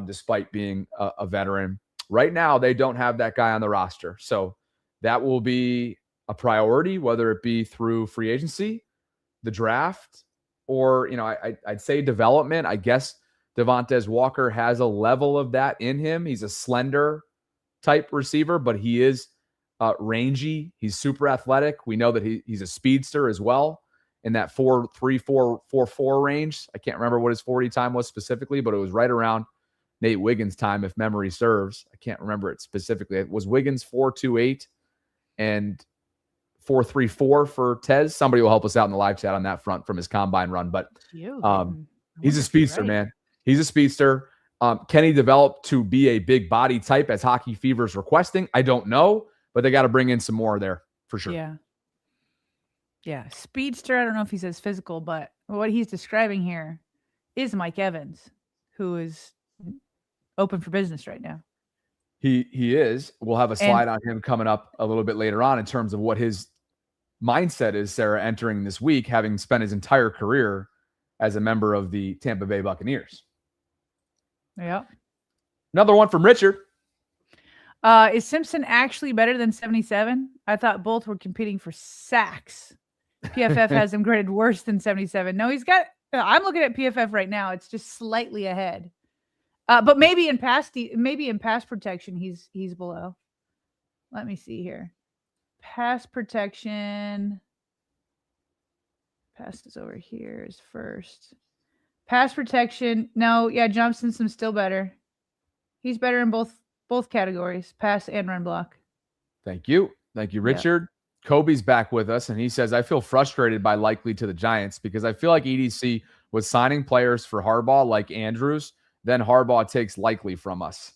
despite being a veteran. Right now, they don't have that guy on the roster. So that will be a priority, whether it be through free agency, the draft, or, I'd say development. I guess Devontae Walker has a level of that in him. He's a slender type receiver, but he is rangy. He's super athletic. We know that he's a speedster as well in that 4.3, 4.4 range. I can't remember what his 40 time was specifically, but it was right around Nate Wiggins' time, if memory serves. I can't remember it specifically. It was Wiggins 4.28 and 4.34 for Tez. Somebody will help us out in the live chat on that front from his combine run. But he's a speedster, man. He's a speedster. Can he develop to be a big body type as Hockey Fever's requesting? I don't know, but they got to bring in some more there for sure. Yeah. Speedster. I don't know if he's as physical, but what he's describing here is Mike Evans, who is open for business right now. He is. We'll have a slide on him coming up a little bit later on in terms of what his mindset is, Sarah, entering this week, having spent his entire career as a member of the Tampa Bay Buccaneers. Yeah. Another one from Richard. Is Simpson actually better than 77? I thought both were competing for sacks. PFF has him graded worse than 77. No, I'm looking at PFF right now. It's just slightly ahead. But maybe in pass protection, he's below. Let me see here. Pass protection. Pass is over here is first. Pass protection. No, yeah, Johnson's still better. He's better in both categories, pass and run block. Thank you, Richard. Yeah. Kobe's back with us, and he says, I feel frustrated by Likely to the Giants because I feel like EDC was signing players for Harbaugh like Andrews. Then Harbaugh takes Likely from us.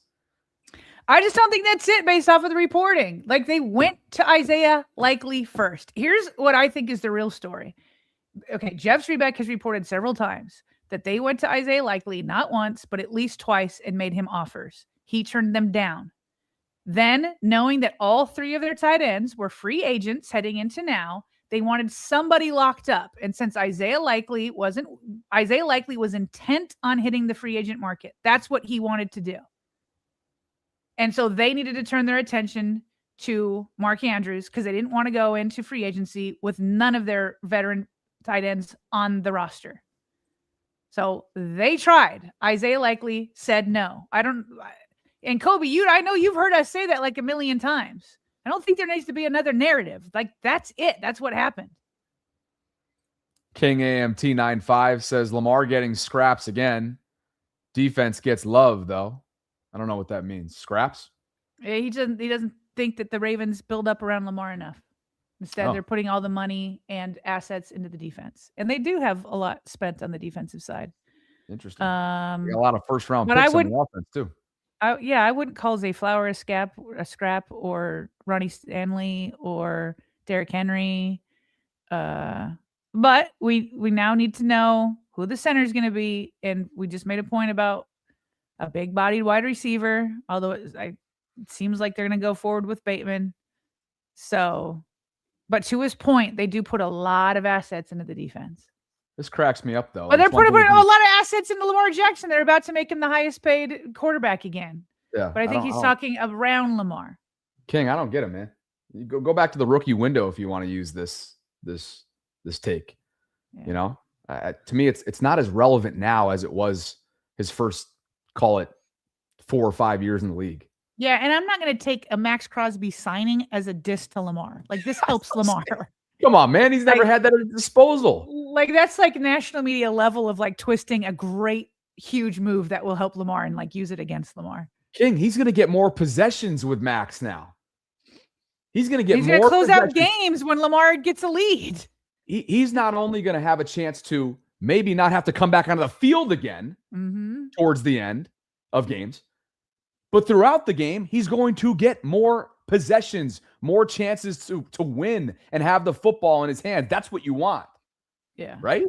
I just don't think that's it based off of the reporting. Like, they went to Isaiah Likely first. Here's what I think is the real story. Okay, Jeff Strebeck has reported several times that they went to Isaiah Likely not once, but at least twice and made him offers. He turned them down. Then, knowing that all 3 of their tight ends were free agents heading into now, they wanted somebody locked up. And since Isaiah Likely was intent on hitting the free agent market. That's what he wanted to do. And so they needed to turn their attention to Mark Andrews because they didn't want to go into free agency with none of their veteran tight ends on the roster. So they tried. Isaiah Likely said no. And Kobe, I know you've heard us say that like a million times. I don't think there needs to be another narrative. Like, that's it. That's what happened. King AMT95 says Lamar getting scraps again. Defense gets love, though. I don't know what that means. Scraps? He doesn't think that the Ravens build up around Lamar enough. Instead, they're putting all the money and assets into the defense. And they do have a lot spent on the defensive side. Interesting. They got a lot of first-round but picks I would- on the offense, too. I wouldn't call Zay Flower a scrap, or Ronnie Stanley or Derrick Henry. But we now need to know who the center is going to be. And we just made a point about a big-bodied wide receiver, although it seems like they're going to go forward with Bateman. So, but to his point, they do put a lot of assets into the defense. This cracks me up, though. But they're putting a lot of assets into Lamar Jackson. They're about to make him the highest paid quarterback again. Yeah, But I think he's talking around Lamar. King, I don't get it, man. You go back to the rookie window if you want to use this take. Yeah. You know, to me, it's not as relevant now as it was his first, call it 4 or 5 years in the league. Yeah, and I'm not going to take a Maxx Crosby signing as a diss to Lamar. Like, this helps Lamar. Come on, man. He's never had that at his disposal. Like, that's like national media level of like twisting a great, huge move that will help Lamar and like use it against Lamar. King, he's going to get more possessions with Max now. He's going to get He's more going to close out possessions. games when Lamar gets a lead. He's not only going to have a chance to maybe not have to come back onto the field again towards the end of games, but throughout the game, he's going to get more possessions, more chances to win and have the football in his hand. That's what you want. Yeah. Right?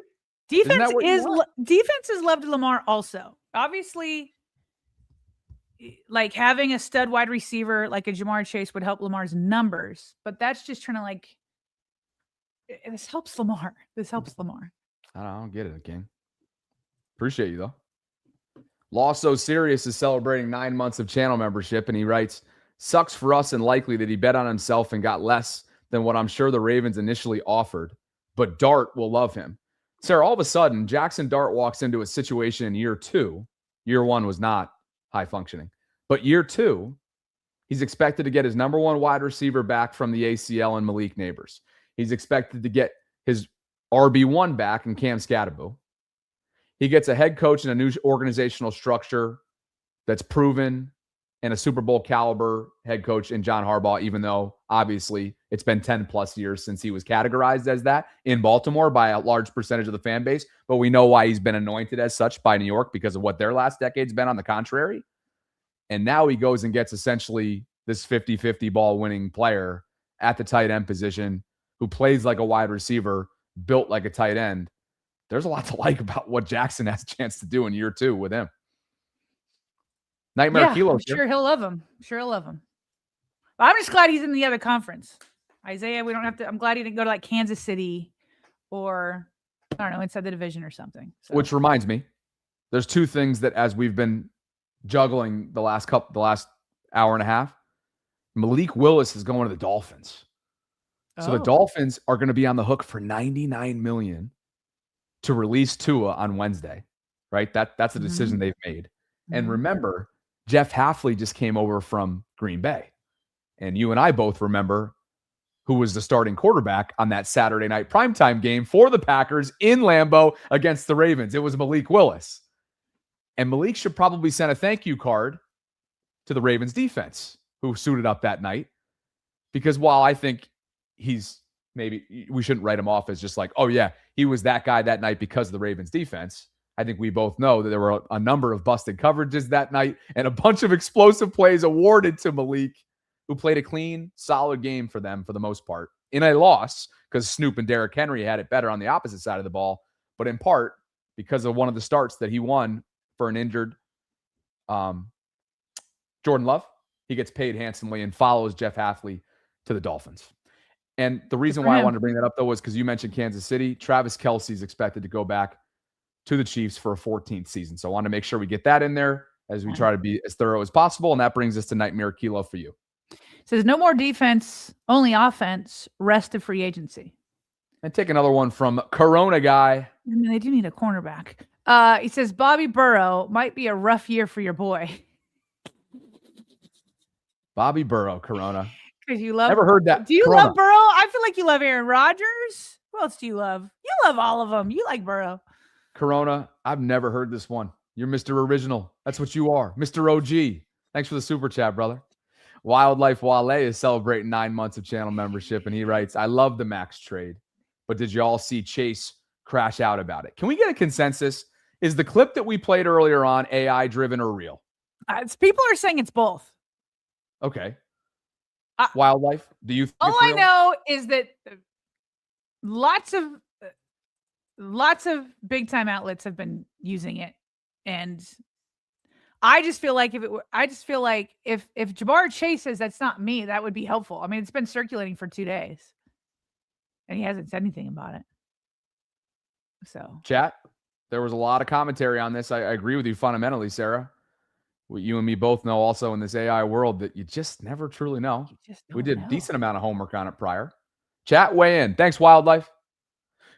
Defense has loved Lamar also. Obviously, like having a stud wide receiver like a Jamar Chase would help Lamar's numbers, but that's just trying to like, this helps Lamar. This helps Lamar. I don't get it, King. Appreciate you, though. Lost So Serious is celebrating 9 months of channel membership, and he writes, sucks for us and likely that he bet on himself and got less than what I'm sure the Ravens initially offered, but Dart will love him. Sarah, all of a sudden, Jackson Dart walks into a situation in year 2. Year 1 was not high functioning, but year 2, he's expected to get his number 1 wide receiver back from the ACL and Malik Neighbors. He's expected to get his RB1 back in Cam Scatterbo. He gets a head coach in a new organizational structure that's proven, and a Super Bowl caliber head coach in John Harbaugh, even though obviously it's been 10 plus years since he was categorized as that in Baltimore by a large percentage of the fan base. But we know why he's been anointed as such by New York because of what their last decade's been on the contrary. And now he goes and gets essentially this 50-50 ball winning player at the tight end position who plays like a wide receiver, built like a tight end. There's a lot to like about what Jackson has a chance to do in year 2 with him. Nightmare Kilo. I'm sure he'll love him. But I'm just glad he's in the other conference. Isaiah, we don't have to. I'm glad he didn't go to like Kansas City or, I don't know, inside the division or something. So. Which reminds me, there's 2 things that as we've been juggling the last hour and a half, Malik Willis is going to the Dolphins. So the Dolphins are going to be on the hook for $99 million to release Tua on Wednesday, right? That's a decision they've made. And remember, Jeff Hafley just came over from Green Bay. And you and I both remember who was the starting quarterback on that Saturday night primetime game for the Packers in Lambeau against the Ravens. It was Malik Willis. And Malik should probably send a thank you card to the Ravens defense who suited up that night. Because while I think maybe we shouldn't write him off as just like, oh yeah, he was that guy that night because of the Ravens defense. I think we both know that there were a number of busted coverages that night and a bunch of explosive plays awarded to Malik, who played a clean, solid game for them for the most part in a loss because Snoop and Derrick Henry had it better on the opposite side of the ball, but in part because of one of the starts that he won for an injured Jordan Love. He gets paid handsomely and follows Jeff Hafley to the Dolphins. And the reason why I wanted to bring that up, though, was because you mentioned Kansas City. Travis Kelce is expected to go back to the Chiefs for a 14th season. So I want to make sure we get that in there as we try to be as thorough as possible. And that brings us to Nightmare Kilo for you. Says no more defense, only offense, rest of free agency. And take another one from Corona Guy. I mean, they do need a cornerback. He says Bobby Burrow might be a rough year for your boy. Bobby Burrow, Corona. Because you love. Never heard that. Do you Corona. love Burrow? I feel like you love Aaron Rodgers. Who else do you love? You love all of them. You like Burrow. Corona, I've never heard this one. You're Mr. Original. That's what you are. Mr. OG. Thanks for the super chat, brother. Wildlife Wale is celebrating 9 months of channel membership, and he writes, I love the Maxx trade, but did you all see Chase crash out about it? Can we get a consensus? Is the clip that we played earlier on AI driven or real? People are saying it's both. Okay. Wildlife, do you think all it's I real? know is that lots of big time outlets have been using it, and I just feel like if Jabbar Chase says that's not me, that would be helpful. I mean, it's been circulating for 2 days, and he hasn't said anything about it. So, Chat, there was a lot of commentary on this. I agree with you fundamentally, Sarah. What you and me both know also in this AI world that you just never truly know. We did a decent amount of homework on it prior. Chat, weigh in. Thanks, Wildlife.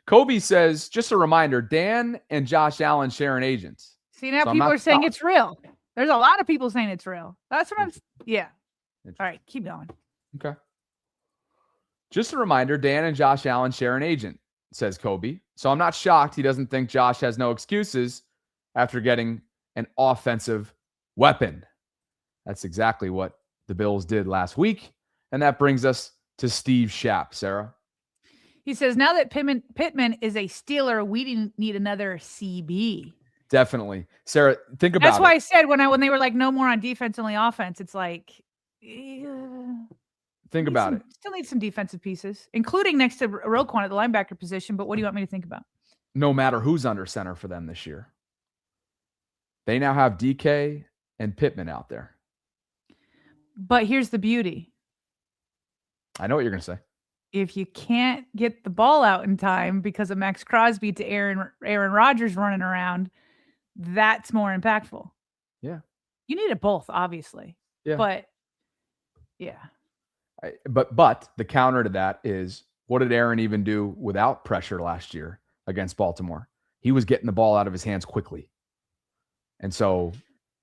Kobe says, just a reminder, Dan and Josh Allen sharing agents. See, now So people are saying it's real. There's a lot of people saying it's real. That's what I'm. Yeah. All right, keep going. Okay. Just a reminder, Dan and Josh Allen share an agent, says Kobe. So I'm not shocked he doesn't think Josh has no excuses after getting an offensive weapon. That's exactly what the Bills did last week. And that brings us to Steve Schapp, Sarah. He says, now that Pittman is a Steeler, we need another CB. Definitely. Sarah, think about it. That's why I said when they were like, no more on defense, only offense, it's like, think about it. Still need some defensive pieces, including next to Roquan at the linebacker position. But what do you want me to think about? No matter who's under center for them this year, they now have DK and Pittman out there. But here's the beauty. I know what you're going to say. If you can't get the ball out in time because of Maxx Crosby to Aaron Rodgers running around, that's more impactful. Yeah. You need it both, obviously. Yeah. But yeah. But the counter to that is, what did Aaron even do without pressure last year against Baltimore? He was getting the ball out of his hands quickly. And so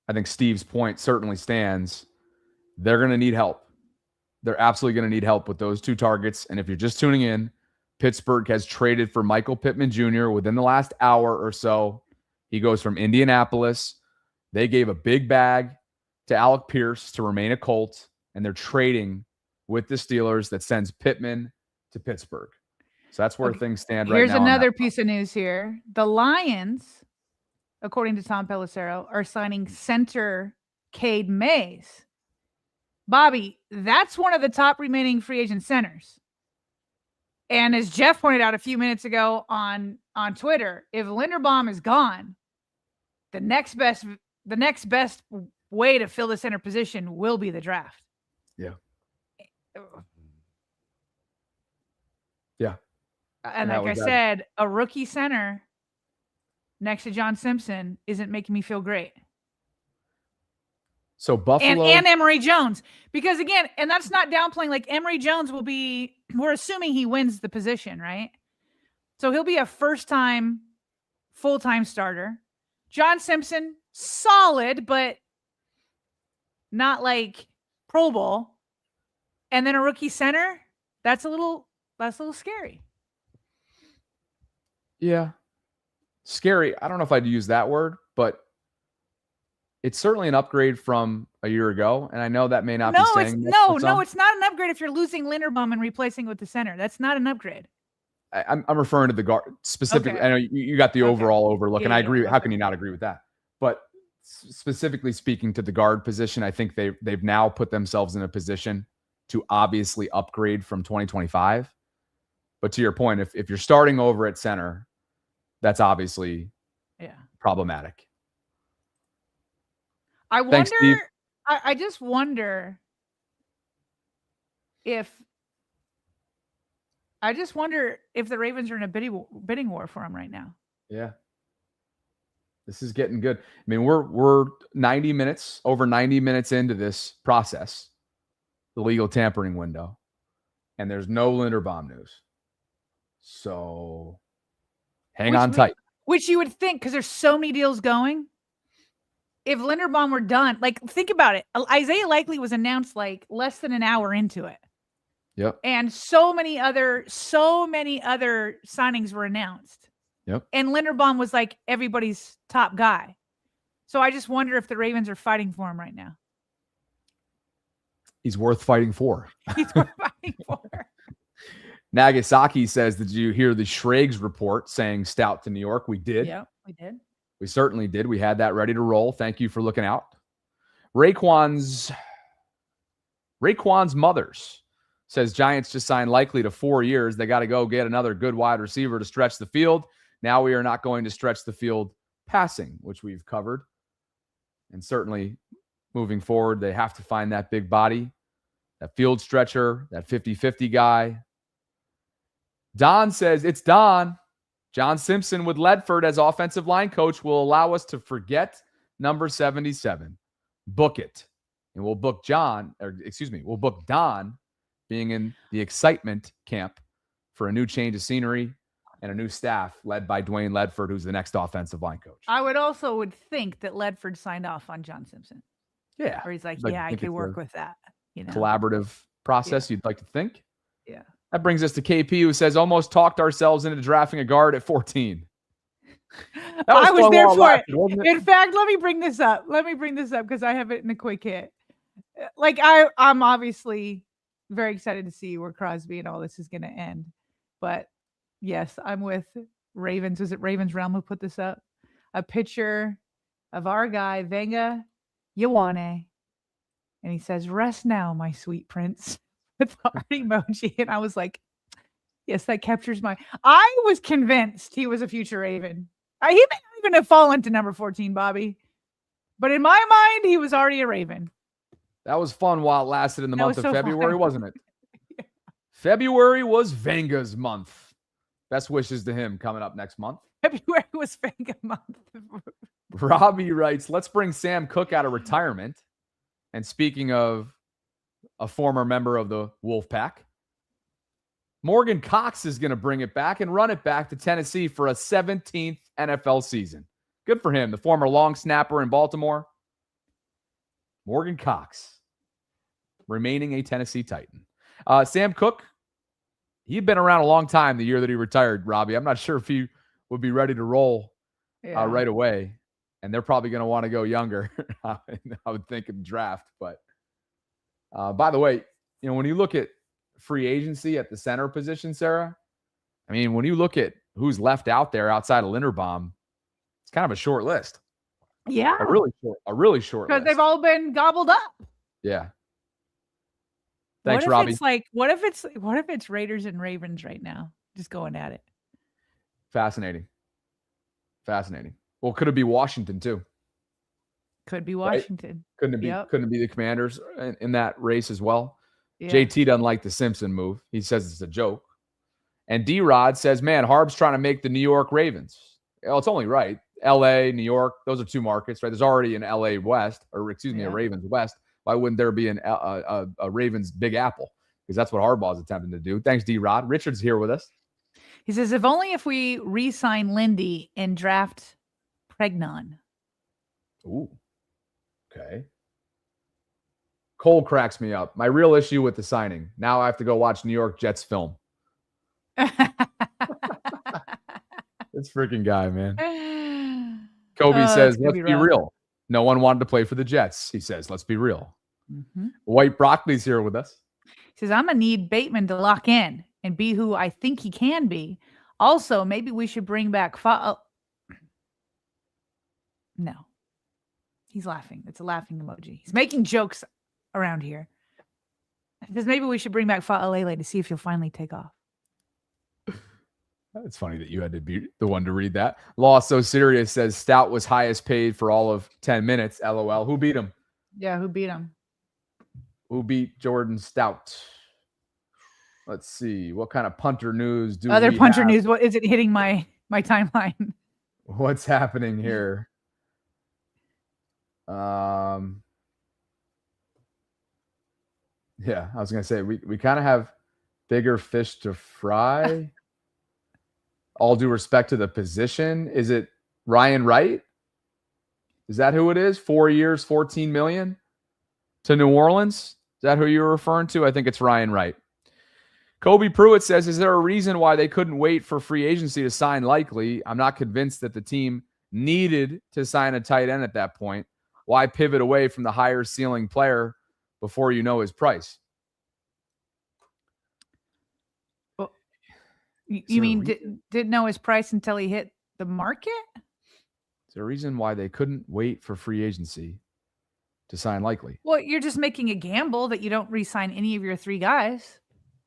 I think Steve's point certainly stands. They're going to need help. They're absolutely going to need help with those two targets. And if you're just tuning in, Pittsburgh has traded for Michael Pittman Jr. within the last hour or so. He goes from Indianapolis. They gave a big bag to Alec Pierce to remain a Colt, and they're trading with the Steelers that sends Pittman to Pittsburgh. So that's where things stand right now. Here's another piece of news here. The Lions, according to Tom Pelissero, are signing center Cade Mays. Bobby, that's one of the top remaining free agent centers. And as Jeff pointed out a few minutes ago on Twitter, if Linderbaum is gone, the next best way to fill the center position will be the draft. Yeah. Yeah. And like I said, a rookie center next to John Simpson isn't making me feel great. So Buffalo and Emory Jones, because again, and that's not downplaying, like Emory Jones will be, we're assuming he wins the position, right? So he'll be a first-time full-time starter. John Simpson, solid, but not like Pro Bowl. And then a rookie center, that's a little scary. Yeah. Scary. I don't know if I'd use that word, but it's certainly an upgrade from a year ago. And I know that may not be saying no, it's not an upgrade if you're losing Linderbaum and replacing with the center. That's not an upgrade. I'm referring to the guard specifically. Okay. I know you got the overall overlook, and I agree. Yeah. How can you not agree with that? But specifically speaking to the guard position, I think they've now put themselves in a position to obviously upgrade from 2025. But to your point, if you're starting over at center, that's obviously problematic. I wonder. I just wonder if the Ravens are in a bidding war for him right now. Yeah. This is getting good. I mean, we're over 90 minutes into this process, the legal tampering window, and there's no Linderbaum news. So hang on tight. Which you would think, because there's so many deals going. If Linderbaum were done, like, think about it. Isaiah Likely was announced like less than an hour into it. Yep. And so many other signings were announced. Yep. And Linderbaum was like everybody's top guy. So I just wonder if the Ravens are fighting for him right now. He's worth fighting for. He's worth fighting for. Nagasaki says, did you hear the Schrags report saying Stout to New York? We did. Yeah, we did. We certainly did. We had that ready to roll. Thank you for looking out. Raekwon's mothers says Giants just signed Likely to 4 years. They got to go get another good wide receiver to stretch the field. Now we are not going to stretch the field passing, which we've covered. And certainly moving forward, they have to find that big body, that field stretcher, that 50-50 guy. Don says, it's Don. John Simpson with Ledford as offensive line coach will allow us to forget number 77. Book it. And we'll book we'll book Don being in the excitement camp for a new change of scenery and a new staff led by Dwayne Ledford, who's the next offensive line coach. I would think that Ledford signed off on John Simpson. Yeah. Or he's like yeah, I could work with that. Collaborative process, you'd like to think. Yeah. That brings us to KP, who says, almost talked ourselves into drafting a guard at 14. I was there for it. In fact, let me bring this up because I have it in a quick hit. Like, I'm obviously very excited to see where Crosby and all this is going to end. But yes, I'm with Ravens. Was it Ravens Realm who put this up? A picture of our guy, Venga Yawane. And he says, rest now, my sweet prince. With the heart emoji. And I was like, yes, that captures I was convinced he was a future Raven. He may not even have fallen to number 14, Bobby. But in my mind, he was already a Raven. That was fun while it lasted in the month of February, fun. Wasn't it? Yeah. February was Venga's month. Best wishes to him coming up next month. February was Venga month. Robbie writes, let's bring Sam Cook out of retirement. And speaking of a former member of the Wolfpack, Morgan Cox is going to bring it back and run it back to Tennessee for a 17th NFL season. Good for him. The former long snapper in Baltimore. Morgan Cox, remaining a Tennessee Titan. Sam Cook, he'd been around a long time the year that he retired, Robbie. I'm not sure if he would be ready to roll right away. And they're probably going to want to go younger, I would think, in the draft. But by the way, when you look at free agency at the center position, Sarah, I mean, when you look at who's left out there outside of Linderbaum, it's kind of a short list. Yeah. A really short list. Because they've all been gobbled up. Yeah. Thanks, Robbie. What if it's Raiders and Ravens right now? Just going at it. Fascinating. Well, could it be Washington too? Could be Washington. Right? Couldn't it be the Commanders in that race as well? Yeah. JT doesn't like the Simpson move. He says it's a joke. And D-Rod says, man, Harb's trying to make the New York Ravens. Well, it's only right. L.A., New York, those are two markets, right? There's already an L.A. West, a Ravens West. Why wouldn't there be a Ravens Big Apple? Because that's what Harbaugh's attempting to do. Thanks, D-Rod. Richard's here with us. He says, if we re-sign Lindy and draft Pregnon. Ooh. Okay. Cole cracks me up. My real issue with the signing. Now I have to go watch New York Jets film. This freaking guy, man. Kobe says, let's be real. No one wanted to play for the Jets. He says, let's be real. Mm-hmm. White Broccoli's here with us. He says, I'm going to need Bateman to lock in and be who I think he can be. Also, maybe we should bring back No. He's laughing. It's a laughing emoji. He's making jokes around here. He says, maybe we should bring back Fa'alele to see if he'll finally take off. It's funny that you had to be the one to read that. Law So Serious says Stout was highest paid for all of 10 minutes. LOL. Who beat him? Yeah, who beat him? Who beat Jordan Stout? Let's see. What kind of punter news do Other we punter have? news. What is it hitting my timeline? What's happening here? Yeah, I was gonna say we kind of have bigger fish to fry. All due respect to the position. Is it Ryan Wright? Is that who it is? 4 years, $14 million to New Orleans? Is that who you're referring to? I think it's Ryan Wright. Kobe Pruitt says, is there a reason why they couldn't wait for free agency to sign Likely? I'm not convinced that the team needed to sign a tight end at that point. Why pivot away from the higher ceiling player before you know his price. Well, you mean didn't know his price until he hit the market? Is there a reason why they couldn't wait for free agency to sign Likely? Well, you're just making a gamble that you don't re-sign any of your 3 guys,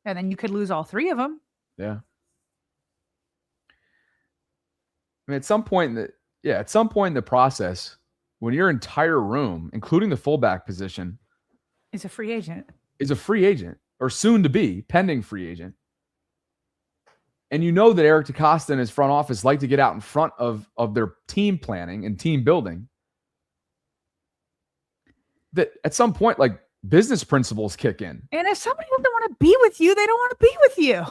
and then you could lose all 3 of them. Yeah. I mean, at some point in the process, when your entire room, including the fullback position, is a free agent, or soon to be pending free agent, and you know that Eric DeCosta and his front office like to get out in front of their team planning and team building, that at some point, like, business principles kick in. And if somebody doesn't want to be with you, they don't want to be with you.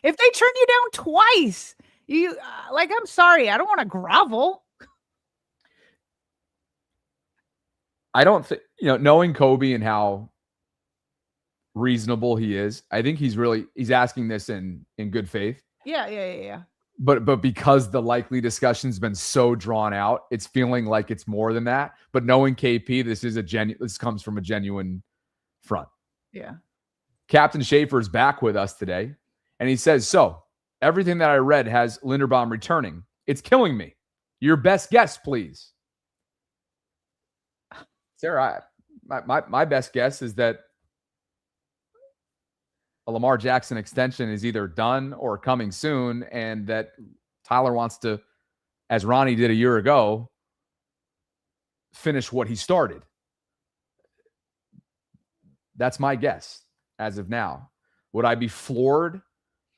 If they turn you down twice, you I'm sorry, I don't want to grovel. I don't think, knowing Kobe and how reasonable he is, I think he's asking this in good faith. Yeah. But because the Likely discussion's been so drawn out, it's feeling like it's more than that. But knowing KP, this comes from a genuine front. Yeah. Captain Schaefer is back with us today, and he says, so everything that I read has Linderbaum returning. It's killing me. Your best guess, please. Sarah, my best guess is that a Lamar Jackson extension is either done or coming soon, and that Tyler wants to, as Ronnie did a year ago, finish what he started. That's my guess as of now. Would I be floored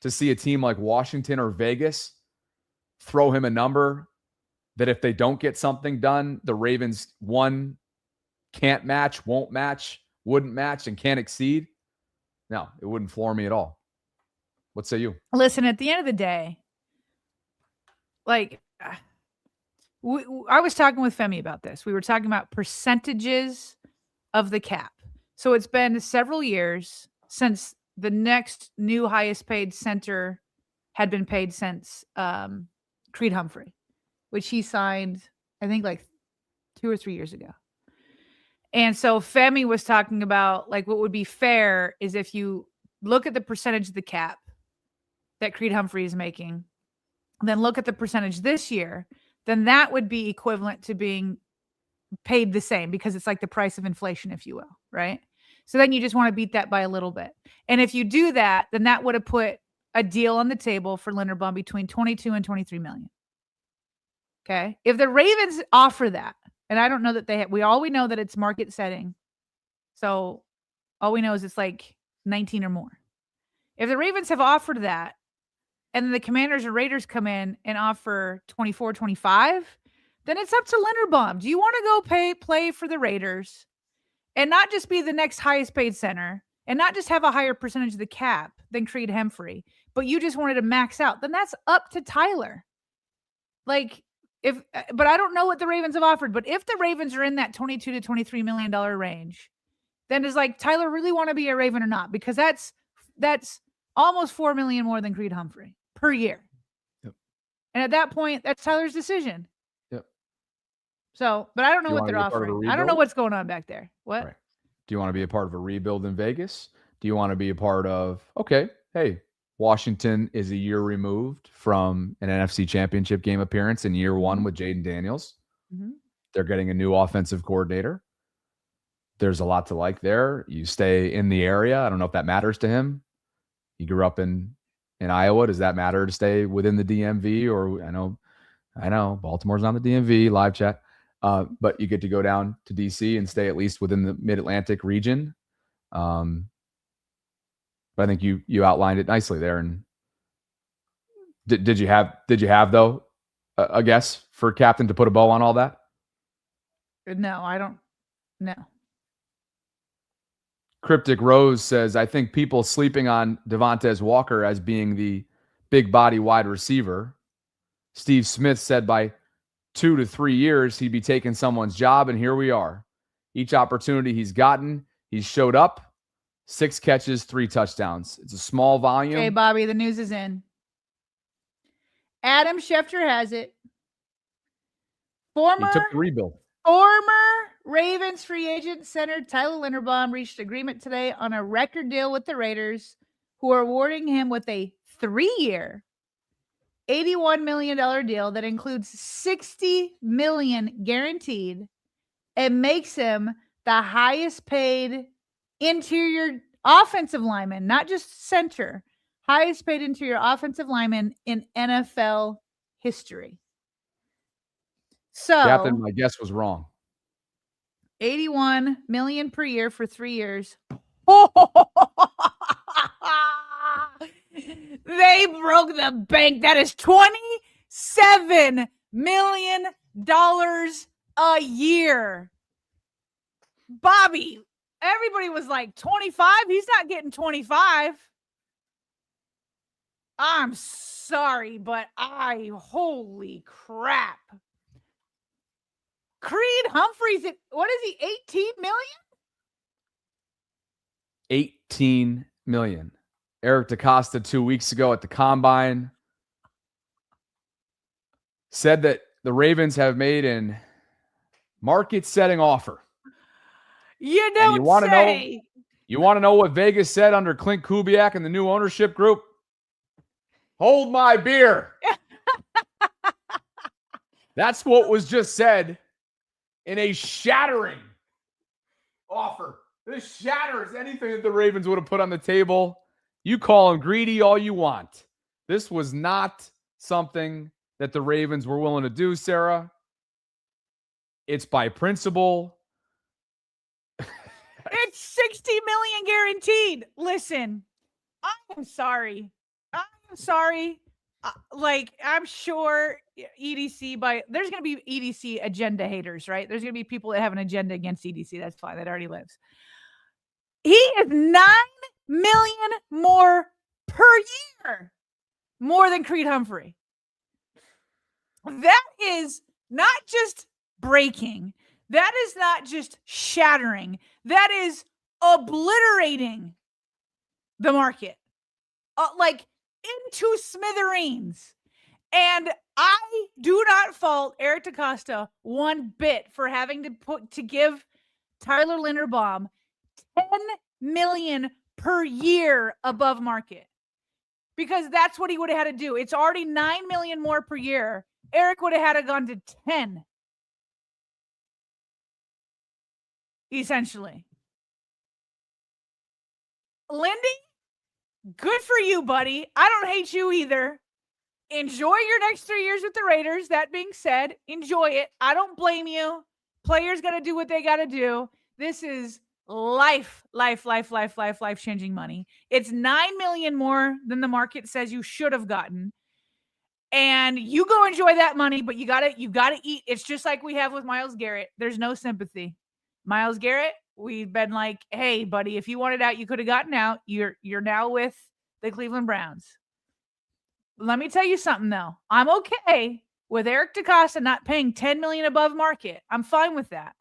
to see a team like Washington or Vegas throw him a number that if they don't get something done, the Ravens, one, can't match, won't match, wouldn't match, and can't exceed? No, it wouldn't floor me at all. What say you? Listen, at the end of the day, I was talking with Femi about this. We were talking about percentages of the cap. So it's been several years since the next new highest paid center had been paid since Creed Humphrey, which he signed, I think, 2 or 3 years ago. And so Femi was talking about, what would be fair is if you look at the percentage of the cap that Creed Humphrey is making, then look at the percentage this year, then that would be equivalent to being paid the same, because it's like the price of inflation, if you will, right? So then you just want to beat that by a little bit. And if you do that, then that would have put a deal on the table for Linderbaum between 22 and 23 million. Okay. If the Ravens offer that, and I don't know that we know that it's market setting. So all we know is it's 19 or more. If the Ravens have offered that, and then the Commanders or Raiders come in and offer 24, 25, then it's up to Linderbaum. Do you want to go play for the Raiders and not just be the next highest paid center and not just have a higher percentage of the cap than Creed Humphrey, but you just wanted to max out? Then that's up to Tyler. But I don't know what the Ravens have offered. But if the Ravens are in that $22 to $23 million range, then it's Tyler really want to be a Raven or not? Because that's almost $4 million more than Creed Humphrey per year. Yep. And at that point, that's Tyler's decision. Yep. So, but I don't know what they're offering. I don't know what's going on back there. What? Right. Do you want to be a part of a rebuild in Vegas? Do you want to be a part of, hey, Washington is a year removed from an NFC Championship game appearance in year 1 with Jaden Daniels. Mm-hmm. They're getting a new offensive coordinator. There's a lot to like there. You stay in the area. I don't know if that matters to him. He grew up in Iowa. Does that matter to stay within the DMV? Or I know Baltimore's on the DMV live chat, but you get to go down to DC and stay at least within the Mid-Atlantic region. But I think you outlined it nicely there. And did you have though a guess for Captain to put a bow on all that? No, I don't. No. Cryptic Rose says, I think people sleeping on Devontae Walker as being the big body wide receiver. Steve Smith said by 2 to 3 years, he'd be taking someone's job. And here we are. Each opportunity he's gotten, he's showed up. 6 catches, 3 touchdowns. It's a small volume. Hey, Bobby, the news is in. Adam Schefter has it. He took the rebuild. Former Ravens free agent center Tyler Linderbaum reached agreement today on a record deal with the Raiders, who are awarding him with a 3-year, $81 million deal that includes $60 million guaranteed and makes him the highest paid interior offensive lineman, not just center, highest paid interior offensive lineman in NFL history. So, Captain, my guess was wrong. 81 million per year for 3 years. They broke the bank. That is $27 million a year. Bobby, everybody was like 25. He's not getting 25. I'm sorry, but holy crap. Creed Humphreys, what is he, 18 million? 18 million. Eric DaCosta 2 weeks ago at the Combine said that the Ravens have made an market-setting offer. You don't say. You want to know what Vegas said under Clint Kubiak and the new ownership group? Hold my beer. That's what was just said in a shattering offer. This shatters anything that the Ravens would have put on the table. You call them greedy all you want. This was not something that the Ravens were willing to do, Sarah. It's by principle. It's 60 million guaranteed. Listen, I'm sorry. I'm sure EDC there's going to be EDC agenda haters, right? There's going to be people that have an agenda against EDC. That's fine. That already lives. He is $9 million more per year, more than Creed Humphrey. That is not just breaking. That is not just shattering. That is obliterating the market. Into smithereens. And I do not fault Eric DaCosta one bit for having to give Tyler Linderbaum $10 million per year above market, because that's what he would have had to do. It's already $9 million more per year. Eric would have had to gone to 10, essentially. Lindy, good for you, buddy. I don't hate you either. Enjoy your next 3 years with the Raiders. That being said, enjoy it. I don't blame you. Players got to do what they got to do. This is life-changing money. It's $9 million more than the market says you should have gotten. And you go enjoy that money, but you gotta eat. It's just like we have with Myles Garrett. There's no sympathy. Myles Garrett, we've been like, hey, buddy, if you wanted out, you could have gotten out. You're now with the Cleveland Browns. Let me tell you something, though. I'm okay with Eric DaCosta not paying $10 million above market. I'm fine with that.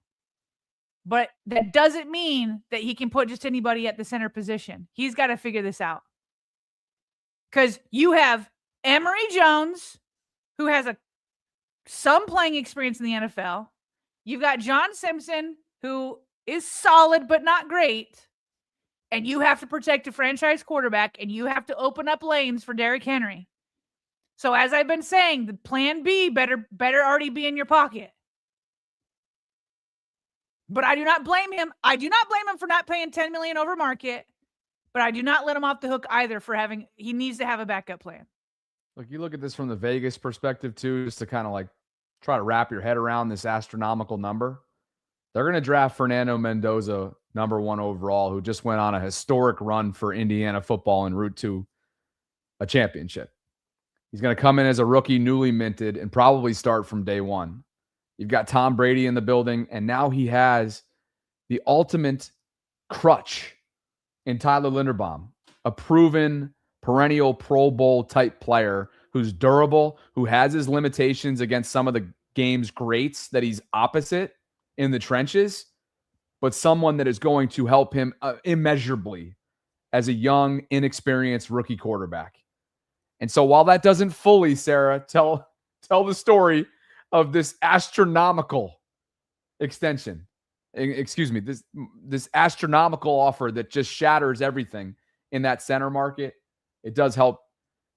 But that doesn't mean that he can put just anybody at the center position. He's got to figure this out. Because you have Emory Jones, who has some playing experience in the NFL. You've got John Simpson, who is solid but not great. And you have to protect a franchise quarterback, and you have to open up lanes for Derrick Henry. So as I've been saying, the plan B better already be in your pocket. But I do not blame him. I do not blame him for not paying $10 million over market, but I do not let him off the hook either for he needs to have a backup plan. Look, you look at this from the Vegas perspective too, just to kind of like try to wrap your head around this astronomical number. They're going to draft Fernando Mendoza, number 1 overall, who just went on a historic run for Indiana football en route to a championship. He's going to come in as a rookie, newly minted, and probably start from day one. You've got Tom Brady in the building, and now he has the ultimate crutch in Tyler Linderbaum, a proven perennial Pro Bowl type player who's durable, who has his limitations against some of the game's greats that he's opposite in the trenches, but someone that is going to help him immeasurably as a young, inexperienced rookie quarterback. And so while that doesn't fully, Sarah, tell the story of this astronomical extension, excuse me, this astronomical offer that just shatters everything in that center market, it does help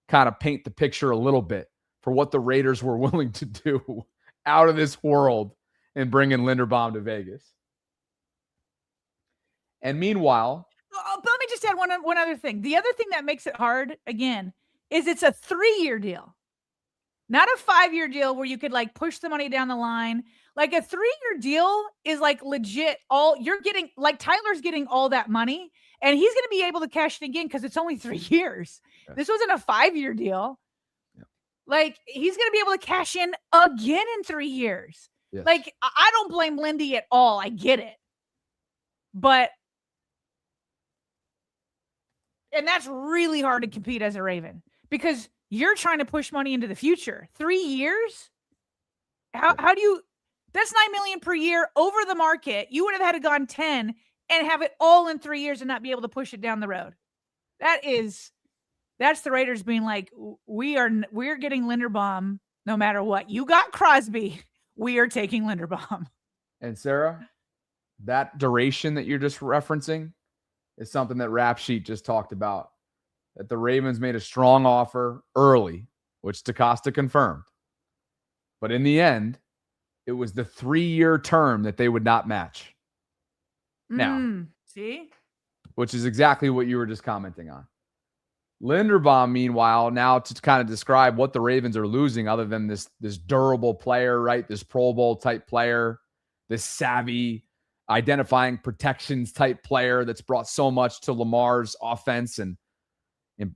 kind of paint the picture a little bit for what the Raiders were willing to do out of this world in bringing Linderbaum to Vegas. And meanwhile, but let me just add one other thing. The other thing that makes it hard, again, is it's a 3-year deal, not a 5-year deal where you could like push the money down the line. Like a 3-year deal is like legit. You're getting, like Tyler's getting all that money, and he's going to be able to cash it again because it's only 3 years. Yes. This wasn't a 5-year deal. Yeah. Like he's going to be able to cash in again in 3 years. Yes. Like I don't blame Lindy at all. I get it, but. And that's really hard to compete as a Raven because you're trying to push money into the future. 3 years? How do you, that's $9 million per year over the market. You would have had to gone 10 and have it all in 3 years and not be able to push it down the road. That's the Raiders being like, we're getting Linderbaum no matter what. You got Crosby. We are taking Linderbaum. And Sarah, that duration that you're just referencing is something that Rap Sheet just talked about, that the Ravens made a strong offer early, which DaCosta confirmed. But in the end, it was the 3-year term that they would not match. Now, see? Which is exactly what you were just commenting on. Linderbaum, meanwhile, now to kind of describe what the Ravens are losing other than this durable player, right? This Pro Bowl type player, this savvy, identifying protections type player that's brought so much to Lamar's offense and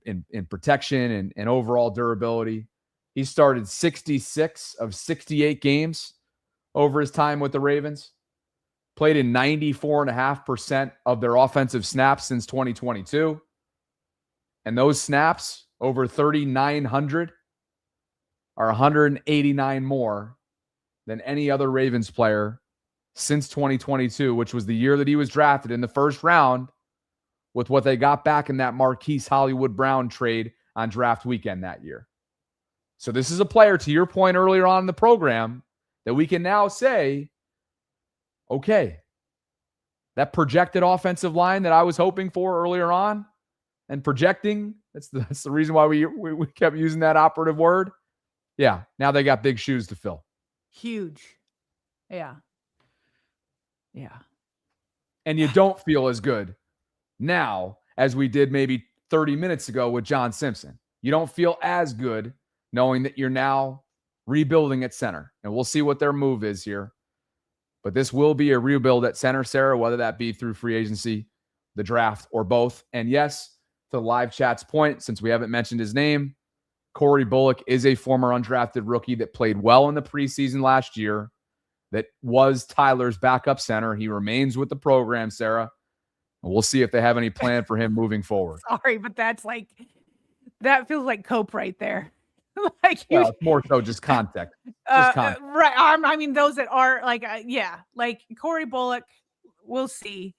in protection and overall durability. He started 66 of 68 games over his time with the Ravens, played in 94.5% of their offensive snaps since 2022. And those snaps, over 3,900, are 189 more than any other Ravens player since 2022, which was the year that he was drafted in the first round with what they got back in that Marquise Hollywood Brown trade on draft weekend that year. So this is a player, to your point earlier on in the program, that we can now say, okay, that projected offensive line that I was hoping for earlier on and projecting, that's the reason why we kept using that operative word. Yeah, now they got big shoes to fill. Huge. Yeah. Yeah. And you don't feel as good now as we did maybe 30 minutes ago with John Simpson. You don't feel as good knowing that you're now rebuilding at center. And we'll see what their move is here. But this will be a rebuild at center, Sarah, whether that be through free agency, the draft, or both. And yes, to the live chat's point, since we haven't mentioned his name, Corey Bullock is a former undrafted rookie that played well in the preseason last year, that was Tyler's backup center. He remains with the program, Sarah. And we'll see if they have any plan for him moving forward. Sorry, but that feels like cope right there. It's more so just context. Right. I mean, those that are like Corey Bullock, we'll see.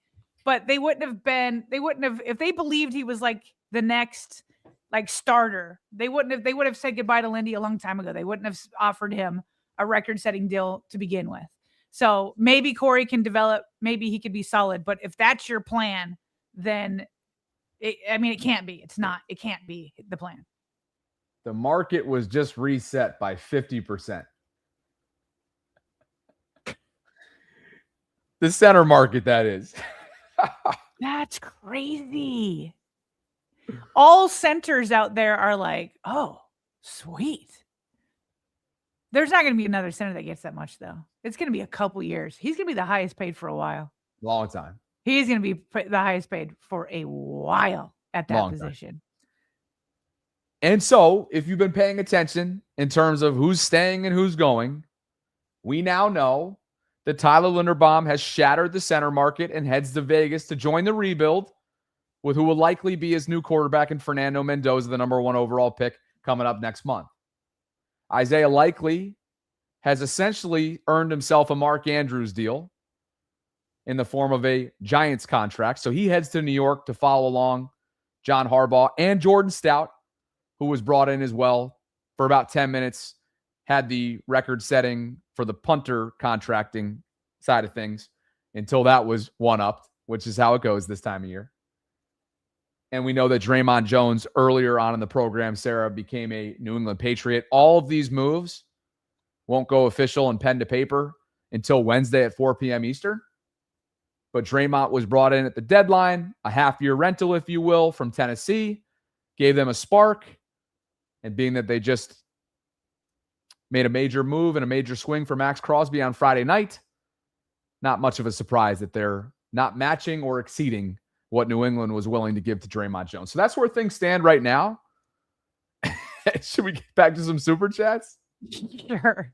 But they wouldn't have, if they believed he was like the next like starter, they would have said goodbye to Lindy a long time ago. They wouldn't have offered him a record-setting deal to begin with. So maybe Corey can develop, maybe he could be solid. But if that's your plan, then it can't be. It can't be the plan. The market was just reset by 50%. The center market, that is. That's crazy. All centers out there are like, oh, sweet. There's not going to be another center that gets that much, though. It's going to be a couple years. He's going to be the highest paid for a while. Long time. He's going to be the highest paid for a while at that position. And so, if you've been paying attention in terms of who's staying and who's going, we now know that Tyler Linderbaum has shattered the center market and heads to Vegas to join the rebuild with who will likely be his new quarterback in Fernando Mendoza, the number 1 overall pick coming up next month. Isaiah Likely has essentially earned himself a Mark Andrews deal in the form of a Giants contract. So he heads to New York to follow along John Harbaugh and Jordan Stout, who was brought in as well for about 10 minutes, had the record setting for the punter contracting side of things. until that was one-upped, which is how it goes this time of year. And we know that Draymond Jones earlier on in the program, Sarah, became a New England Patriot. All of these moves won't go official and pen to paper until Wednesday at 4 p.m. Eastern. But Draymond was brought in at the deadline, a half-year rental, if you will, from Tennessee, gave them a spark. And being that they just made a major move and a major swing for Maxx Crosby on Friday night, not much of a surprise that they're not matching or exceeding what New England was willing to give to Draymond Jones. So that's where things stand right now. Should we get back to some super chats? Sure.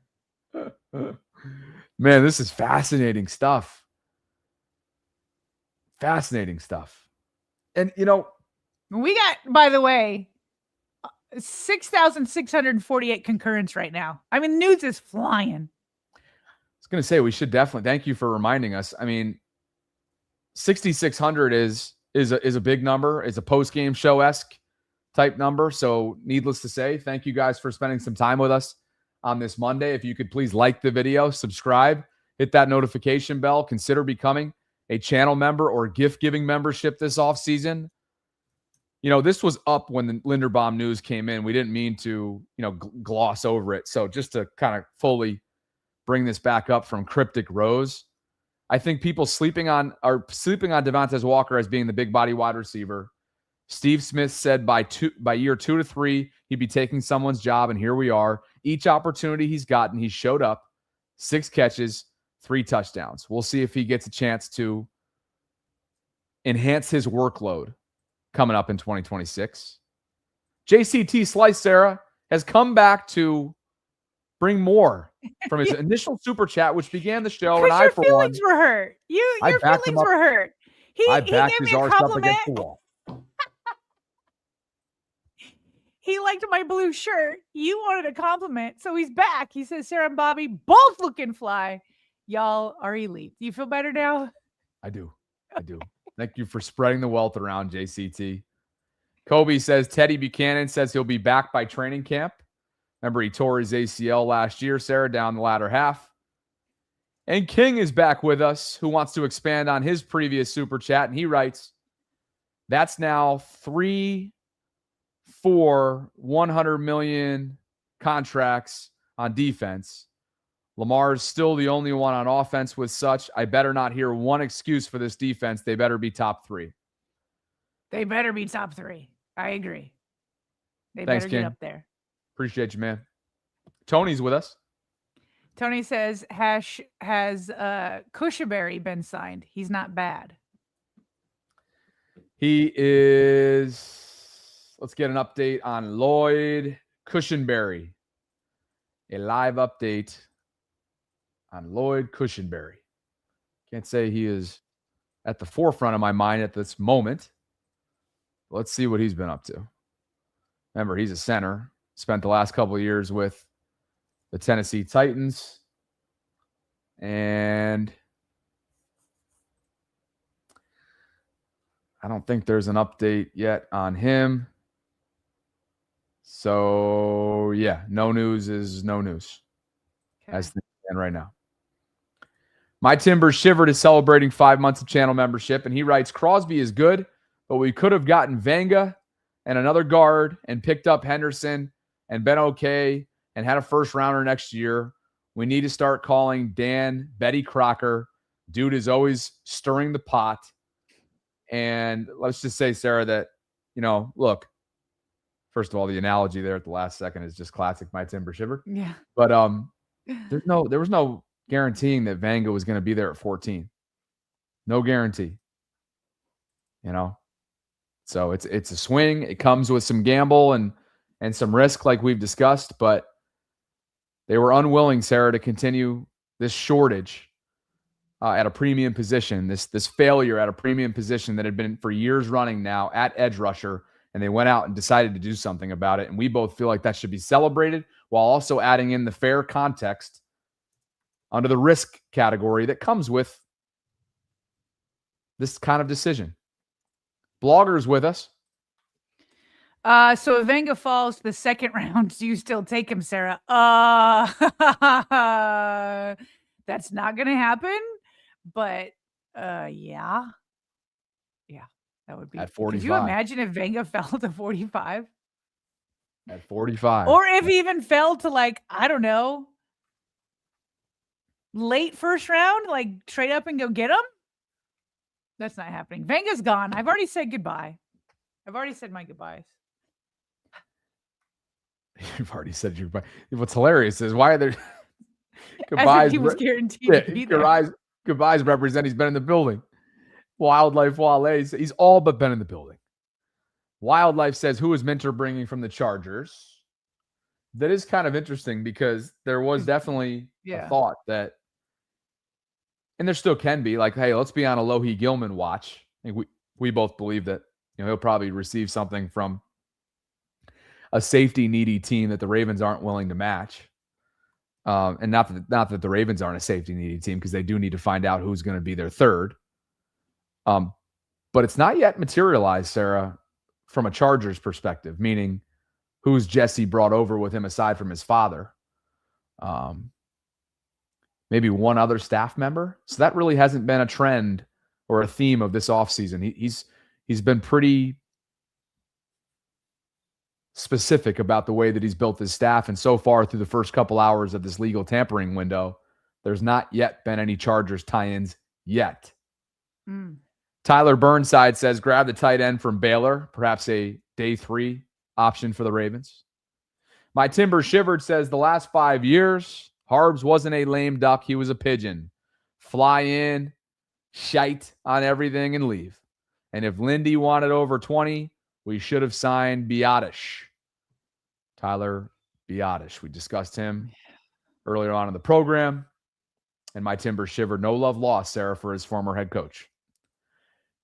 Man, this is fascinating stuff. Fascinating stuff. And, you know, We got, by the way, 6,648 concurrence right now. I mean, news is flying. I was going to say, we should definitely, thank you for reminding us. I mean, 6,600 is a big number. It's a post-game show-esque type number. So needless to say, thank you guys for spending some time with us on this Monday. If you could please like the video, subscribe, hit that notification bell, consider becoming a channel member or gift-giving membership this offseason. You know, this was up when the Linderbaum news came in. We didn't mean to, gloss over it. So just to kind of fully bring this back up from Cryptic Rose, I think people are sleeping on Devontae Walker as being the big body wide receiver. Steve Smith said by year 2 to 3, he'd be taking someone's job, and here we are. Each opportunity he's gotten, he showed up. 6 catches, 3 touchdowns. We'll see if he gets a chance to enhance his workload coming up in 2026. JCT Slice, Sarah, has come back to bring more from his initial super chat, which began the show. And Your feelings were hurt. Your feelings were hurt. I He backed gave his me a arse up compliment. against the wall. He liked my blue shirt. You wanted a compliment, so he's back. He says, Sarah and Bobby both looking fly. Y'all are elite. Do you feel better now? I do. Thank you for spreading the wealth around, JCT. Kobe says Teddy Buchanan says he'll be back by training camp. Remember, he tore his ACL last year, Sarah, down the latter half. And King is back with us, who wants to expand on his previous super chat. And he writes, that's now 3 for $100 million contracts on defense. Lamar's still the only one on offense with such. I better not hear one excuse for this defense. They better be top 3. They better be top 3. I agree. They Thanks, better King. get up there. Appreciate you, man. Tony's with us. Tony says, has Cushenberry been signed? He's not bad. He is, let's get an update on Lloyd Cushenberry. A live update on Lloyd Cushenberry. Can't say he is at the forefront of my mind at this moment. Let's see what he's been up to. Remember, he's a center. Spent the last couple of years with the Tennessee Titans. And I don't think there's an update yet on him. So, yeah, no news is no news. Okay. As things stand right now. My Timber Shivered is celebrating 5 months of channel membership, and he writes, Crosby is good, but we could have gotten Vanga and another guard and picked up Henderson and been okay and had a first rounder next year. We need to start calling Dan Betty Crocker. Dude is always stirring the pot. And let's just say, Sarah, that, look, first of all, the analogy there at the last second is just classic My Timber Shiver. Yeah. But there was no guaranteeing that Vanga was going to be there at 14. No guarantee. So it's a swing. It comes with some gamble and some risk, like we've discussed, but they were unwilling, Sarah, to continue this shortage at a premium position, this failure at a premium position that had been for years running now at edge rusher, and they went out and decided to do something about it. And we both feel like that should be celebrated while also adding in the fair context under the risk category that comes with this kind of decision. Blogger's with us. So if Vanga falls to the second round, do you still take him, Sarah? That's not going to happen. But Yeah. Yeah, that would be. At Could you 45. imagine if Vega fell to 45? At 45. Or if he even fell to, like, I don't know, late first round, like trade up and go get him? That's not happening. Venga's gone. I've already said goodbye. I've already said my goodbyes. You've already said your goodbye. What's hilarious is why are there As if he was guaranteed to be there. goodbyes represent he's been in the building. Wildlife Wale, he's all but been in the building. Wildlife says, who is Minter bringing from the Chargers? That is kind of interesting because there was definitely a thought that, and there still can be, like, hey, let's be on a Lohi Gilman watch. I think we both believe that he'll probably receive something from a safety needy team that the Ravens aren't willing to match. And not that the Ravens aren't a safety needy team, because they do need to find out who's going to be their third. But it's not yet materialized, Sarah, from a Chargers perspective, meaning who's Jesse brought over with him aside from his father. Maybe one other staff member. So that really hasn't been a trend or a theme of this offseason. He's been pretty specific about the way that he's built his staff. And so far through the first couple hours of this legal tampering window, there's not yet been any Chargers tie-ins yet. Tyler Burnside says, grab the tight end from Baylor, perhaps a day 3 option for the Ravens. My Timber Shivered says, the last 5 years, Harbs wasn't a lame duck. He was a pigeon. Fly in, shite on everything, and leave. And if Lindy wanted over 20, we should have signed Biotish. Tyler Biotish. We discussed him earlier on in the program. And my Timber Shivered, no love lost, Sarah, for his former head coach.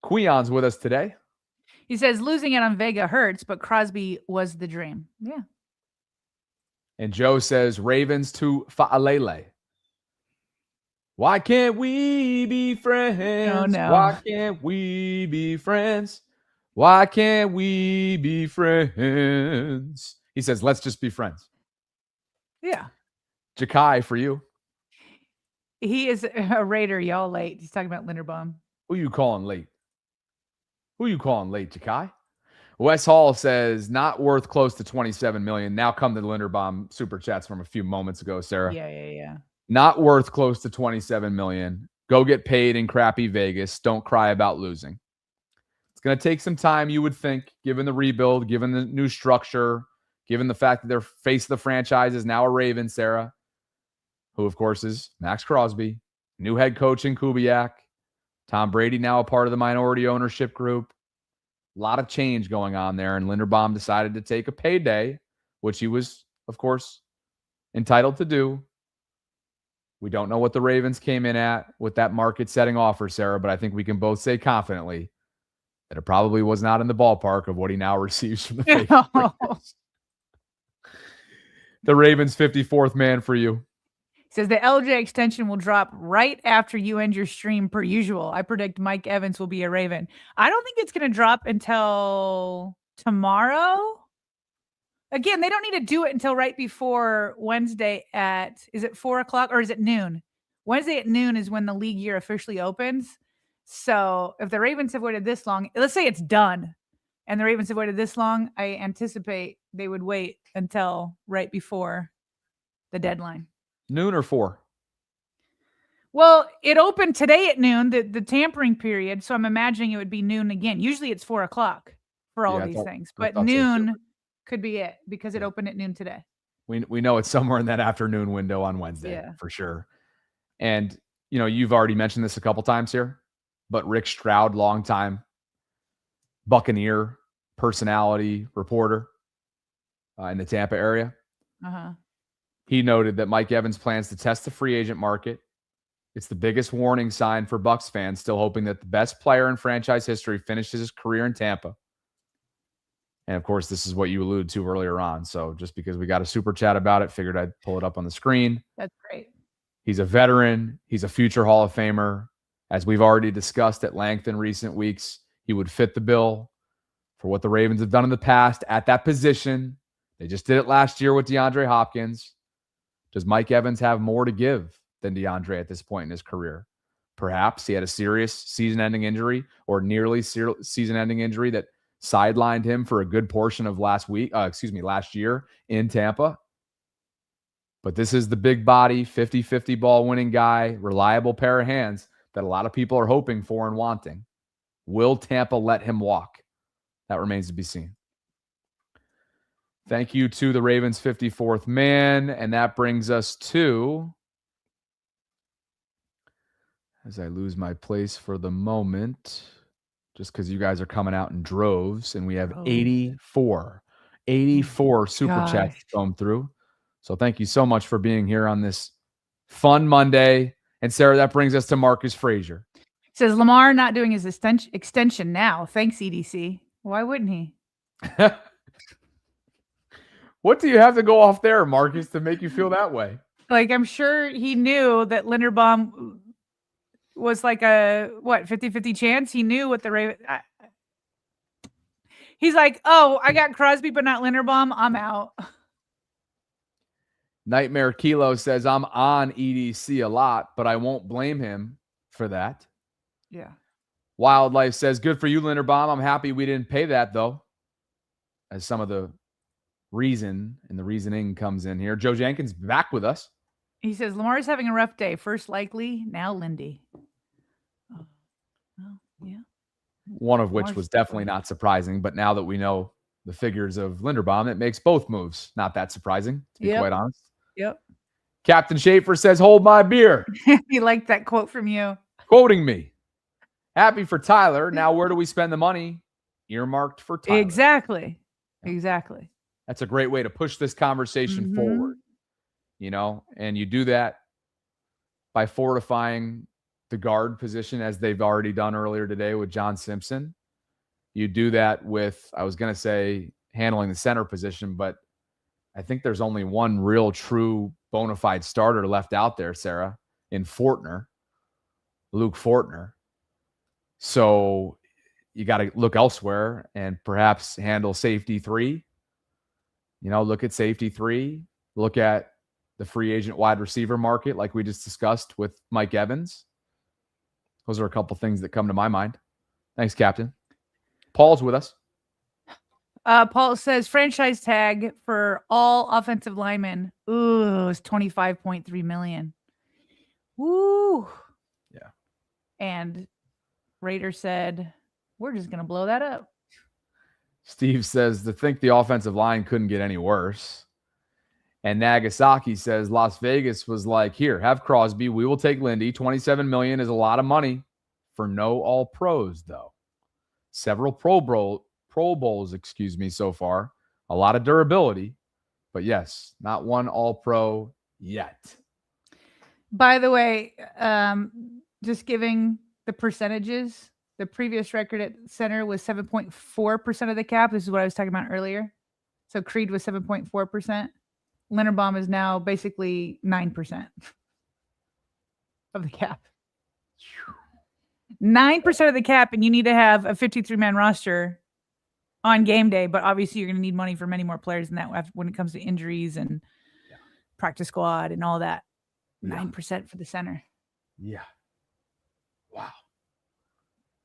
Quion's with us today. He says losing it on Vega hurts, but Crosby was the dream. Yeah. And Joe says Ravens to Fa'alele. Why can't we be friends? Oh, no. Why can't we be friends? Why can't we be friends? He says, let's just be friends. Yeah. Jakai, for you. He is a Raider, y'all late. He's talking about Linderbaum. Who you calling late? Who you calling late, Jakai? Wes Hall says, not worth close to $27 million. Now come the Linderbaum super chats from a few moments ago, Sarah. Yeah. Not worth close to $27 million. Go get paid in crappy Vegas. Don't cry about losing. It's going to take some time, you would think, given the rebuild, given the new structure, given the fact that their face of the franchise is now a Raven, Sarah, who, of course, is Maxx Crosby, new head coach in Kubiak, Tom Brady now a part of the minority ownership group. A lot of change going on there, and Linderbaum decided to take a payday, which he was, of course, entitled to do. We don't know what the Ravens came in at with that market-setting offer, Sarah, but I think we can both say confidently that it probably was not in the ballpark of what he now receives from the Ravens. The Ravens' 54th man for you. Says the LJ extension will drop right after you end your stream per usual. I predict Mike Evans will be a Raven. I don't think it's going to drop until tomorrow. Again, they don't need to do it until right before Wednesday at, is it 4 o'clock or is it noon? Wednesday at noon is when the league year officially opens. So if the Ravens have waited this long, let's say it's done and the Ravens have waited this long, I anticipate they would wait until right before the deadline. Noon or 4? Well, it opened today at noon, the tampering period. So I'm imagining it would be noon again. Usually it's 4 o'clock for all these things, but noon could be it because it opened at noon today. We know it's somewhere in that afternoon window on Wednesday for sure. And, you've already mentioned this a couple times here, but Rick Stroud, longtime Buccaneer personality reporter in the Tampa area. He noted that Mike Evans plans to test the free agent market. It's the biggest warning sign for Bucs fans, still hoping that the best player in franchise history finishes his career in Tampa. And, of course, this is what you alluded to earlier on. So just because we got a super chat about it, figured I'd pull it up on the screen. That's great. He's a veteran. He's a future Hall of Famer. As we've already discussed at length in recent weeks, he would fit the bill for what the Ravens have done in the past at that position. They just did it last year with DeAndre Hopkins. Does Mike Evans have more to give than DeAndre at this point in his career? Perhaps he had a serious season-ending injury or nearly season-ending injury that sidelined him for a good portion of last year in Tampa. But this is the big body, 50-50 ball winning guy, reliable pair of hands that a lot of people are hoping for and wanting. Will Tampa let him walk? That remains to be seen. Thank you to the Ravens' 54th man. And that brings us to, as I lose my place for the moment, just because you guys are coming out in droves, and we have 84 super chats going through. So thank you so much for being here on this fun Monday. And Sarah, that brings us to Marcus Frazier. Says Lamar not doing his extension now. Thanks, EDC. Why wouldn't he? What do you have to go off there, Marcus, to make you feel that way? Like, I'm sure he knew that Linderbaum was like a 50-50 chance. He knew what the Ravens. He's like, oh, I got Crosby, but not Linderbaum. I'm out. Nightmare Kilo says, I'm on EDC a lot, but I won't blame him for that. Yeah. Wildlife says, good for you, Linderbaum. I'm happy we didn't pay that, though. As some of the reason and the reasoning comes in here. Joe Jenkins back with us. He says, Lamar's having a rough day. First likely, now Lindy. Oh, well, yeah. One of which was definitely not surprising, but now that we know the figures of Linderbaum, it makes both moves not that surprising, to be quite honest. Yep. Captain Schaefer says, hold my beer. He liked that quote from you. Quoting me. Happy for Tyler. Now, where do we spend the money? Earmarked for Tyler. Exactly. That's a great way to push this conversation forward, and you do that by fortifying the guard position as they've already done earlier today with John Simpson. You do that with, I was going to say, handling the center position, but I think there's only one real true bona fide starter left out there, Sarah, in Luke Fortner. So you got to look elsewhere and perhaps handle safety 3. Look at safety 3. Look at the free agent wide receiver market like we just discussed with Mike Evans. Those are a couple things that come to my mind. Thanks, Captain. Paul's with us. Paul says franchise tag for all offensive linemen. Ooh, it's $25.3 million. Woo. Yeah. And Raider said, we're just going to blow that up. Steve says to think the offensive line couldn't get any worse. And Nagasaki says Las Vegas was like, here, have Crosby. We will take Lindy. $27 million is a lot of money for no all pros, though. Several Pro Bowls, so far. A lot of durability. But yes, not one all pro yet. By the way, just giving the percentages, the previous record at center was 7.4% of the cap. This is what I was talking about earlier. So Creed was 7.4%. Linderbaum is now basically 9% of the cap. 9% of the cap, and you need to have a 53-man roster on game day, but obviously you're going to need money for many more players than that when it comes to injuries and practice squad and all that. 9% for the center. Yeah. Wow.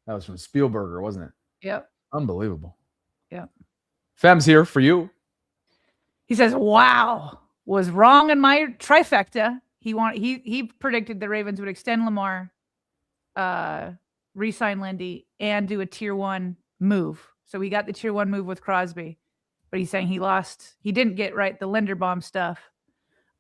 That was from Spielberger, wasn't it? Yep. Unbelievable. Yep. Fem's here for you. He says, wow, was wrong in my trifecta. He predicted the Ravens would extend Lamar, re-sign Lindy, and do a tier 1 move. So he got the tier 1 move with Crosby, but he's saying he didn't get right the Linderbaum stuff.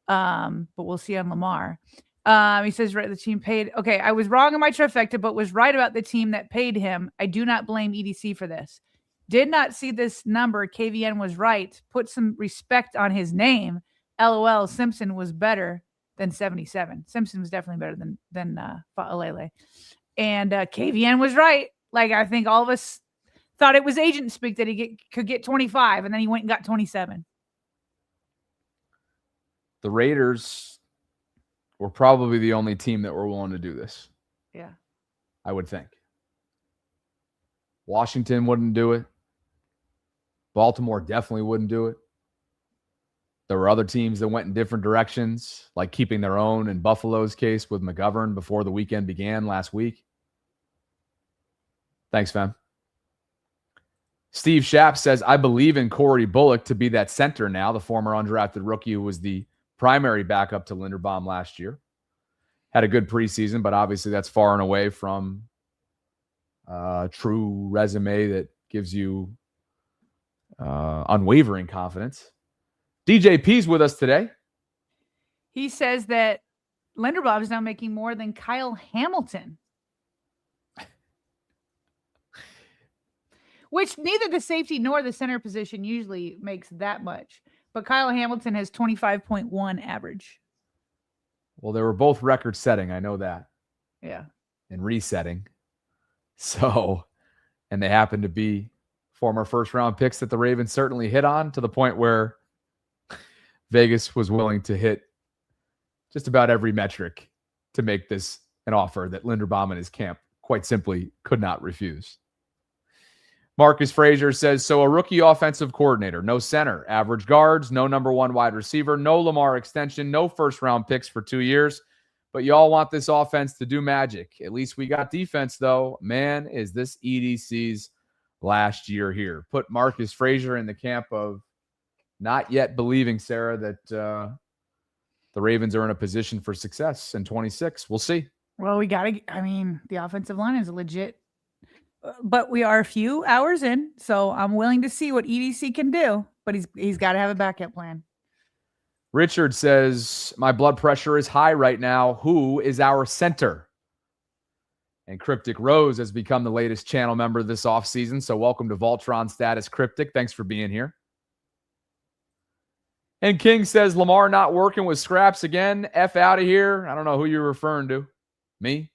But we'll see on Lamar. He says, right, the team paid. Okay, I was wrong in my trifecta, but was right about the team that paid him. I do not blame EDC for this. Did not see this number. KVN was right. Put some respect on his name. LOL, Simpson was better than 77. Simpson was definitely better than Fa'alele. And KVN was right. Like, I think all of us thought it was agent speak that he could get 25, and then he went and got 27. The Raiders were probably the only team that were willing to do this. Yeah. I would think. Washington wouldn't do it. Baltimore definitely wouldn't do it. There were other teams that went in different directions, like keeping their own in Buffalo's case with McGovern before the weekend began last week. Thanks, fam. Steve Schapp says, I believe in Corey Bullock to be that center now, the former undrafted rookie who was the primary backup to Linderbaum last year. Had a good preseason, but obviously that's far and away from a true resume that gives you unwavering confidence. DJP's with us today. He says that Linderbaum is now making more than Kyle Hamilton. Which neither the safety nor the center position usually makes that much. But Kyle Hamilton has 25.1 average. Well, they were both record-setting. I know that. Yeah. And resetting. So, and they happen to be former first-round picks that the Ravens certainly hit on, to the point where Vegas was willing to hit just about every metric to make this an offer that Linderbaum and his camp quite simply could not refuse. Marcus Frazier says, so a rookie offensive coordinator, no center, average guards, no number one wide receiver, no Lamar extension, no first-round picks for 2 years. But y'all want this offense to do magic. At least we got defense, though. Man, is this EDC's last year here. Put Marcus Frazier in the camp of not yet believing, Sarah, that the Ravens are in a position for success in 26. We'll see. Well, the offensive line is legit. But we are a few hours in, so I'm willing to see what EDC can do. But he's got to have a backup plan. Richard says, my blood pressure is high right now. Who is our center? And Cryptic Rose has become the latest channel member this offseason. So welcome to VAULTRON status, Cryptic. Thanks for being here. And King says, Lamar not working with scraps again. F out of here. I don't know who you're referring to. Me?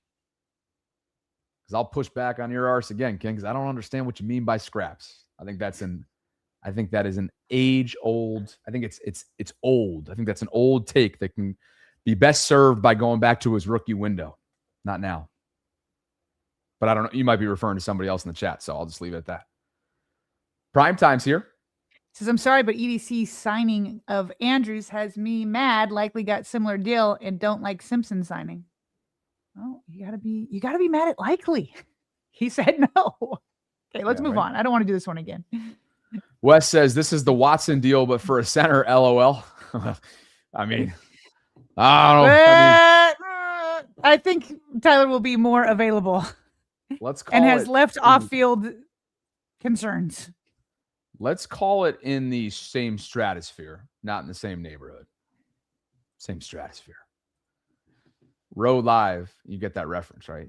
Because I'll push back on your arse again, King, because I don't understand what you mean by scraps. I think that is an age-old. I think it's old. I think that's an old take that can be best served by going back to his rookie window. Not now. But I don't know. You might be referring to somebody else in the chat, so I'll just leave it at that. Prime time's here. Says, I'm sorry, but EDC signing of Andrews has me mad. Likely got similar deal and don't like Simpson signing. Oh, you gotta be mad at Likely. He said no. Okay, let's move on. I don't want to do this one again. Wes says this is the Watson deal, but for a center, LOL. I mean, I don't know. I think Tyler will be more available. Let's call and has it left off-field concerns. Let's call it in the same stratosphere, not in the same neighborhood. Same stratosphere. Row Live, you get that reference, right?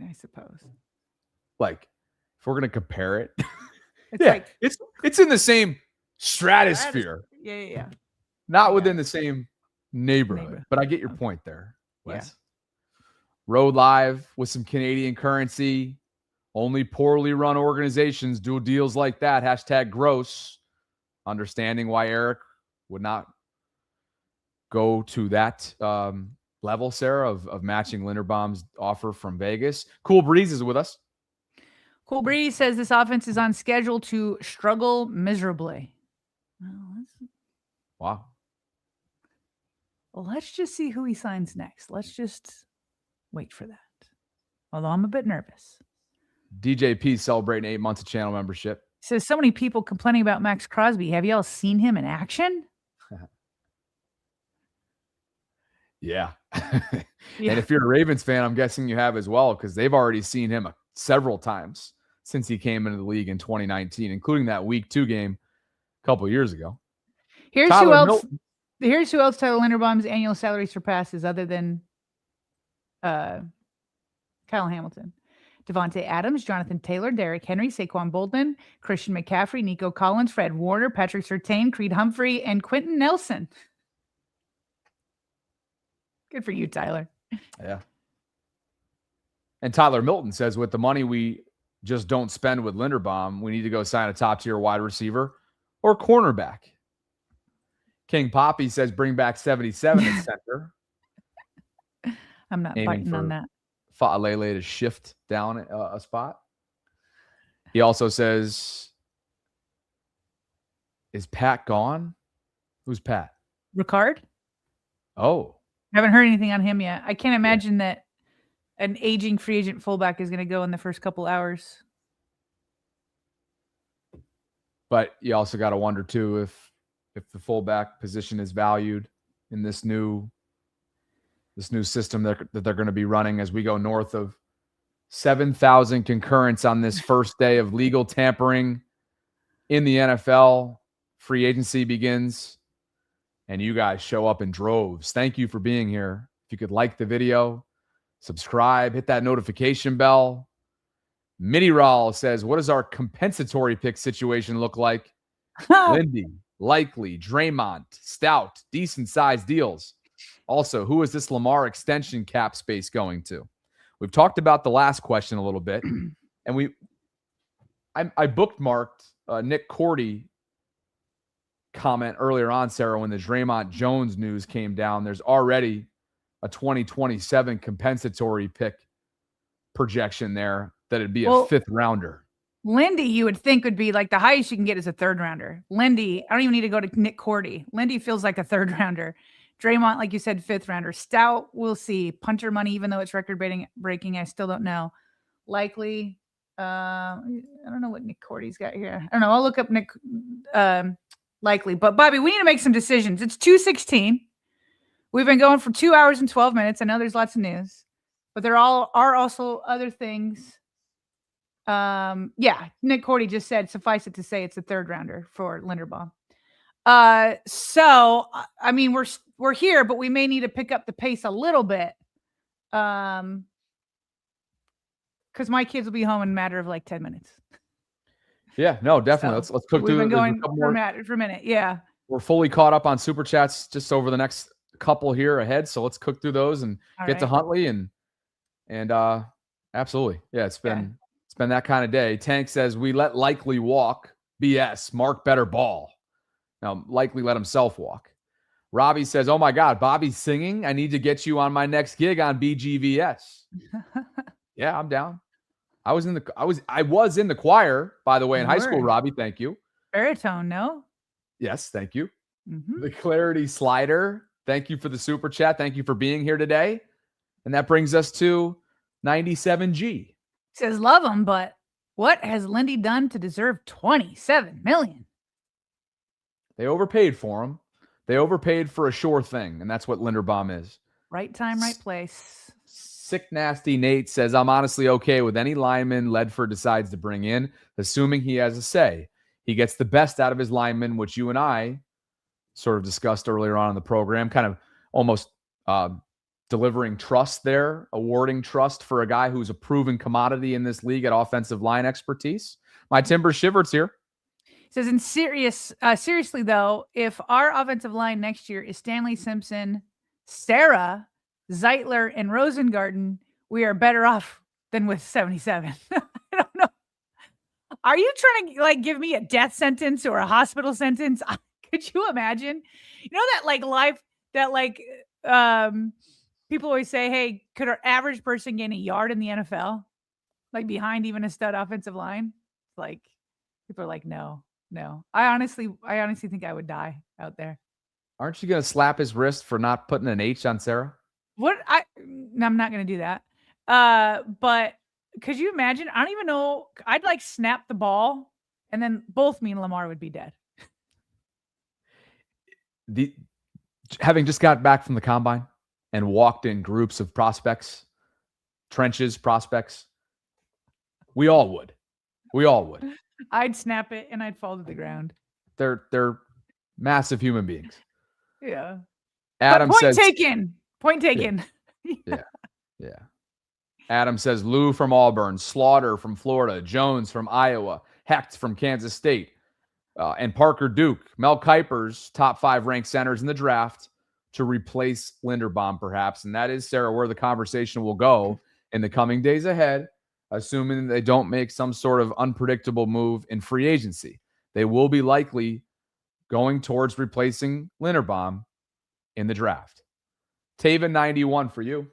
I suppose. Like, if we're gonna compare it, it's it's in the same stratosphere. Yeah. Not within the same neighborhood. But I get your point there, Wes. Yeah. Road Live with some Canadian currency. Only poorly run organizations do deals like that. Hashtag gross. Understanding why Eric would not go to that level, Sarah, of matching Linderbaum's offer from Vegas. Cool Breeze is with us. Cool Breeze says this offense is on schedule to struggle miserably. Wow. Well, let's just see who he signs next. Let's just wait for that. Although I'm a bit nervous. DJP celebrating 8 months of channel membership. Says so many people complaining about Maxx Crosby. Have y'all seen him in action? Yeah. And if you're a Ravens fan, I'm guessing you have as well, because they've already seen him several times since he came into the league in 2019, including that week 2 game a couple years ago. Here's who else Tyler Linderbaum's annual salary surpasses other than Kyle Hamilton. Devontae Adams, Jonathan Taylor, Derrick Henry, Saquon Bolden, Christian McCaffrey, Nico Collins, Fred Warner, Patrick Surtain, Creed Humphrey, and Quentin Nelson. Good for you, Tyler. Yeah. And Tyler Milton says, with the money we just don't spend with Linderbaum, we need to go sign a top-tier wide receiver or cornerback. King Poppy says, bring back 77 at center. I'm not biting on that. Fa'alele to shift down a spot. He also says, is Pat gone? Who's Pat? Ricard. Oh, Haven't heard anything on him yet. I can't imagine that an aging free agent fullback is going to go in the first couple hours. but you also got to wonder too if the fullback position is valued in this new system that they're going to be running as we go north of 7,000 concurrents on this first day of legal tampering in the NFL. Free agency begins, and you guys show up in droves. Thank you for being here. If you could like the video, subscribe, hit that notification bell. Mini Rawl says, what does our compensatory pick situation look like? Lindy, likely, Draymond, Stout, decent sized deals. Also, who is this Lamar extension cap space going to? We've talked about the last question a little bit, and I bookmarked Nick Cordy comment earlier on, Sarah, when the Draymond Jones news came down. There's already a 2027 compensatory pick projection there that it'd be a fifth rounder. Lindy, you would think would be like the highest you can get is a third rounder. Lindy, I don't even need to go to Nick Cordy. Lindy feels like a third rounder. Draymond, like you said, fifth rounder. Stout, we'll see. Punter money, even though it's record breaking, I still don't know. Likely, I don't know what Nick Cordy's got here. I don't know. I'll look up Nick. Likely, but Bobby, we need to make some decisions. It's 2:16. We've been going for 2 hours and 12 minutes. I know there's lots of news, but there are also other things. Nick Cordy just said, suffice it to say, it's a third rounder for Linderbaum. So I mean, we're here, but we may need to pick up the pace a little bit. Because my kids will be home in a matter of like 10 minutes. Yeah, no, definitely. So let's cook we've through been going a couple for more. a minute. Yeah. We're fully caught up on super chats just over the next couple here ahead. So let's cook through those and get to Huntley and absolutely. Yeah, it's been that kind of day. Tank says we let Likely walk. BS. Mark better ball. Now, Likely let himself walk. Robbie says, oh my God, Bobby's singing. I need to get you on my next gig on BGVS. Yeah, I'm down. I was in the choir, by the way, in high school, Robbie. Thank you. Baritone, no? Yes, thank you. Mm-hmm. The Clarity Slider. Thank you for the super chat. Thank you for being here today. And that brings us to 97G. Says love him, but what has Lindy done to deserve $27 million? They overpaid for him. They overpaid for a sure thing, and that's what Linderbaum is. Right time, right place. Sick Nasty Nate says, I'm honestly okay with any lineman Ledford decides to bring in, assuming he has a say. He gets the best out of his linemen, which you and I sort of discussed earlier on in the program, kind of almost delivering trust there, awarding trust for a guy who's a proven commodity in this league at offensive line expertise. My Timber Shivert's here. Says seriously though, if our offensive line next year is Stanley Simpson, Sarah, Zeitler, and Rosengarten, we are better off than with 77. I don't know. Are you trying to give me a death sentence or a hospital sentence? Could you imagine? You know that life that people always say, hey, could our average person gain a yard in the NFL? Like behind even a stud offensive line? People are like, no. I honestly think I would die out there. Aren't you going to slap his wrist for not putting an H on Sarah? No, I'm not going to do that. But could you imagine? I don't even know. I'd snap the ball and then both me and Lamar would be dead. Having just got back from the combine and walked in groups of prospects, trenches, prospects, we all would. I'd snap it and I'd fall to the ground. They're massive human beings. Yeah. Adam says, Point taken. Yeah. Adam says Lou from Auburn, Slaughter from Florida, Jones from Iowa, Hecht from Kansas State, and Parker Duke. Mel Kiper's top 5 ranked centers in the draft to replace Linderbaum, perhaps. And that is, Sarah, where the conversation will go in the coming days ahead, assuming they don't make some sort of unpredictable move in free agency. They will be likely going towards replacing Linderbaum in the draft. Taven 91 for you.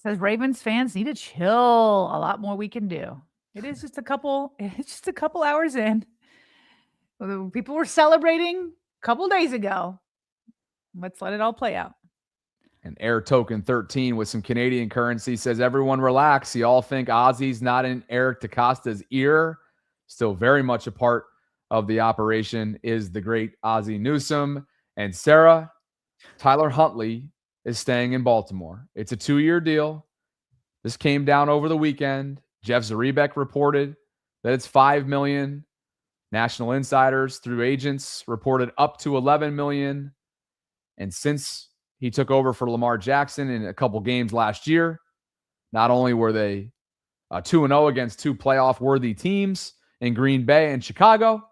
Says Ravens fans need to chill. A lot more we can do. It's just a couple hours in. People were celebrating couple days ago. Let's let it all play out. And Air Token 13 with some Canadian currency says, everyone relax. You all think Ozzy's not in Eric DaCosta's ear. Still very much a part of the operation is the great Ozzie Newsome. And Sarah, Tyler Huntley is staying in Baltimore. It's a 2-year deal. This came down over the weekend. Jeff Zrebiec reported that it's $5 million. National insiders through agents reported up to $11 million. And since he took over for Lamar Jackson in a couple games last year, not only were they 2-0 against 2 playoff-worthy teams in Green Bay and Chicago,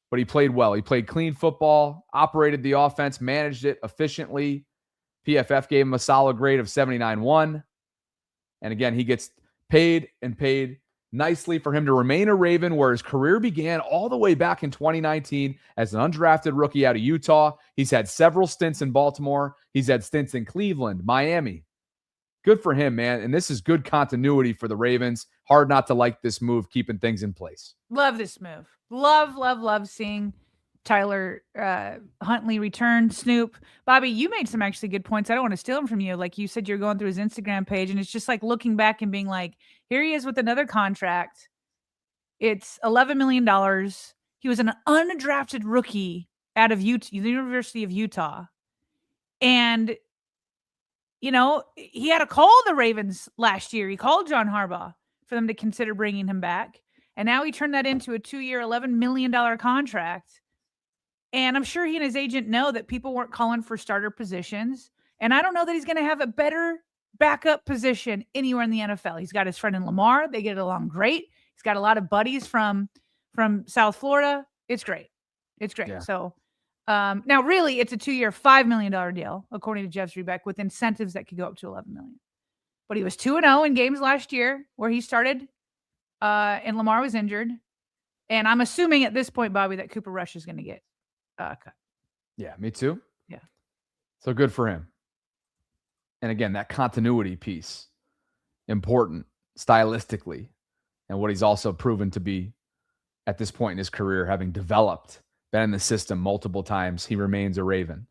but he played well. He played clean football, operated the offense, managed it efficiently. PFF gave him a solid grade of 79.1. And again, he gets paid and paid nicely for him to remain a Raven, where his career began all the way back in 2019 as an undrafted rookie out of Utah. He's had several stints in Baltimore. He's had stints in Cleveland, Miami. Good for him, man. And this is good continuity for the Ravens. Hard not to like this move, keeping things in place. Love this move. Love seeing Tyler Huntley return. Snoop. Bobby, you made some actually good points. I don't want to steal them from you. Like you said, you're going through his Instagram page, and it's just like looking back and being like, here he is with another contract. It's $11 million. He was an undrafted rookie out of the University of Utah. And, you know, he had to call the Ravens last year. He called John Harbaugh for them to consider bringing him back. And now he turned that into a 2-year, $11 million contract. And I'm sure he and his agent know that people weren't calling for starter positions. And I don't know that he's going to have a better backup position anywhere in the NFL. He's got his friend in Lamar. They get along great. He's got a lot of buddies from South Florida. It's great. It's great. Yeah. So now really it's a 2-year, $5 million deal, according to Jeff Zrebiec, with incentives that could go up to $11 million. But he was 2-0 in games last year where he started and Lamar was injured. And I'm assuming at this point, Bobby, that Cooper Rush is going to get cut. Yeah, me too. Yeah. So good for him. And again, that continuity piece, important stylistically, and what he's also proven to be at this point in his career, having developed, been in the system multiple times, he remains a Raven.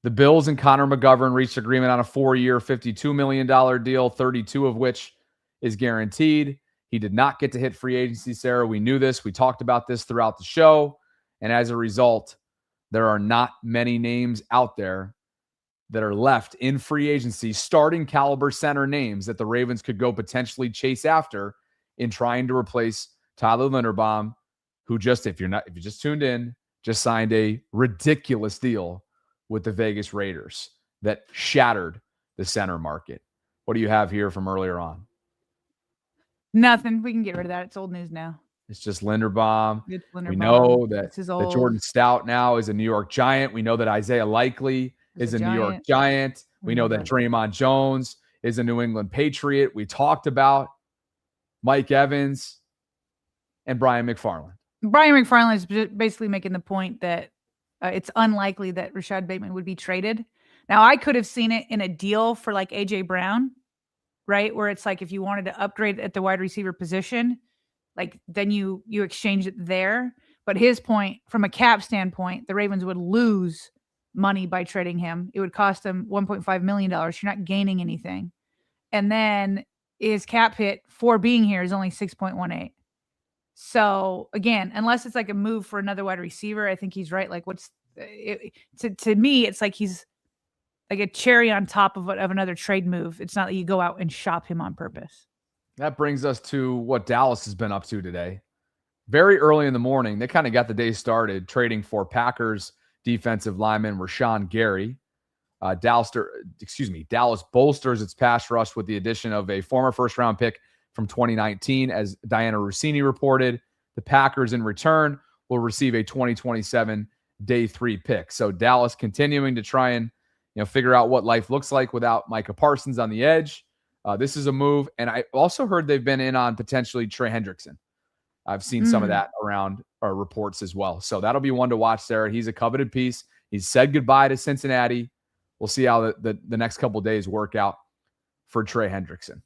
The Bills and Connor McGovern reached agreement on a 4-year, $52 million deal, 32 of which is guaranteed. He did not get to hit free agency, Sarah. We knew this. We talked about this throughout the show. And as a result, there are not many names out there that are left in free agency, starting caliber center names that the Ravens could go potentially chase after in trying to replace Tyler Linderbaum, who just, if you just tuned in, just signed a ridiculous deal with the Vegas Raiders that shattered the center market. What do you have here from earlier on? Nothing. We can get rid of that. It's old news now. It's just Linderbaum. It's Linderbaum. We know that old. Jordan Stout now is a New York Giant. We know that Isaiah Likely is a New York Giant. We know that Draymond Jones is a New England Patriot. We talked about Mike Evans and Brian McFarland. Brian McFarland is basically making the point that it's unlikely that Rashad Bateman would be traded. Now, I could have seen it in a deal for like A.J. Brown, right? Where it's like if you wanted to upgrade at the wide receiver position, like then you exchange it there. But his point, from a cap standpoint, the Ravens would lose money by trading him. It would cost them $1.5 million. You're not gaining anything. And then his cap hit for being here is only 6.18. So again, unless it's like a move for another wide receiver, I think he's right. Like to me, it's like he's like a cherry on top of another trade move. It's not that you go out and shop him on purpose. That brings us to what Dallas has been up to today. Very early in the morning, they kind of got the day started trading for Packers defensive lineman Rashawn Gary. Dallas bolsters its pass rush with the addition of a former first-round pick from 2019, as Diana Rossini reported. The Packers, in return, will receive a 2027 day 3 pick. So Dallas continuing to try and figure out what life looks like without Micah Parsons on the edge. This is a move, and I also heard they've been in on potentially Trey Hendrickson. I've seen some of that around our reports as well. So that'll be one to watch, Sarah. He's a coveted piece. He's said goodbye to Cincinnati. We'll see how the next couple of days work out for Trey Hendrickson.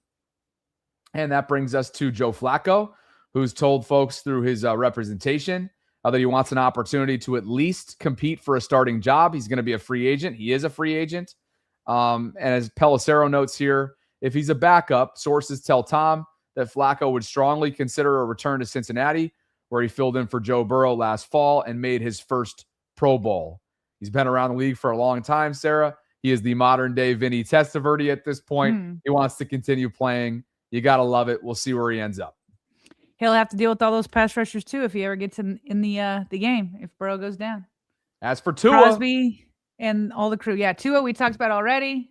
And that brings us to Joe Flacco, who's told folks through his representation that he wants an opportunity to at least compete for a starting job. He's going to be a free agent. He is a free agent. And as Pelissero notes here, if he's a backup, sources tell Tom that Flacco would strongly consider a return to Cincinnati, where he filled in for Joe Burrow last fall and made his first Pro Bowl. He's been around the league for a long time, Sarah. He is the modern-day Vinny Testaverde at this point. He wants to continue playing. You got to love it. We'll see where he ends up. He'll have to deal with all those pass rushers, too, if he ever gets in the game, if Burrow goes down. As for Tua. Crosby and all the crew. Yeah, Tua we talked about already.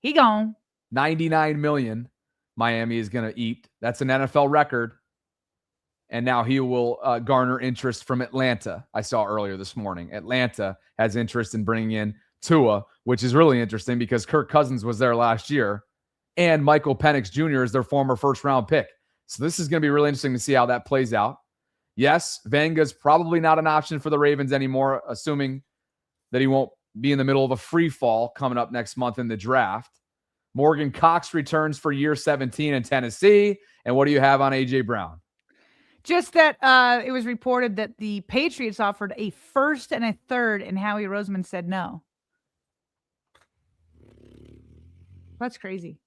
He gone. $99 million Miami is going to eat. That's an NFL record. And now he will garner interest from Atlanta. I saw earlier this morning. Atlanta has interest in bringing in Tua, which is really interesting because Kirk Cousins was there last year. And Michael Penix Jr. is their former first-round pick. So this is going to be really interesting to see how that plays out. Yes, Vanga's probably not an option for the Ravens anymore, assuming that he won't be in the middle of a free fall coming up next month in the draft. Morgan Cox returns for year 17 in Tennessee. And what do you have on A.J. Brown? Just that it was reported that the Patriots offered a first and a third, and Howie Roseman said no. That's crazy.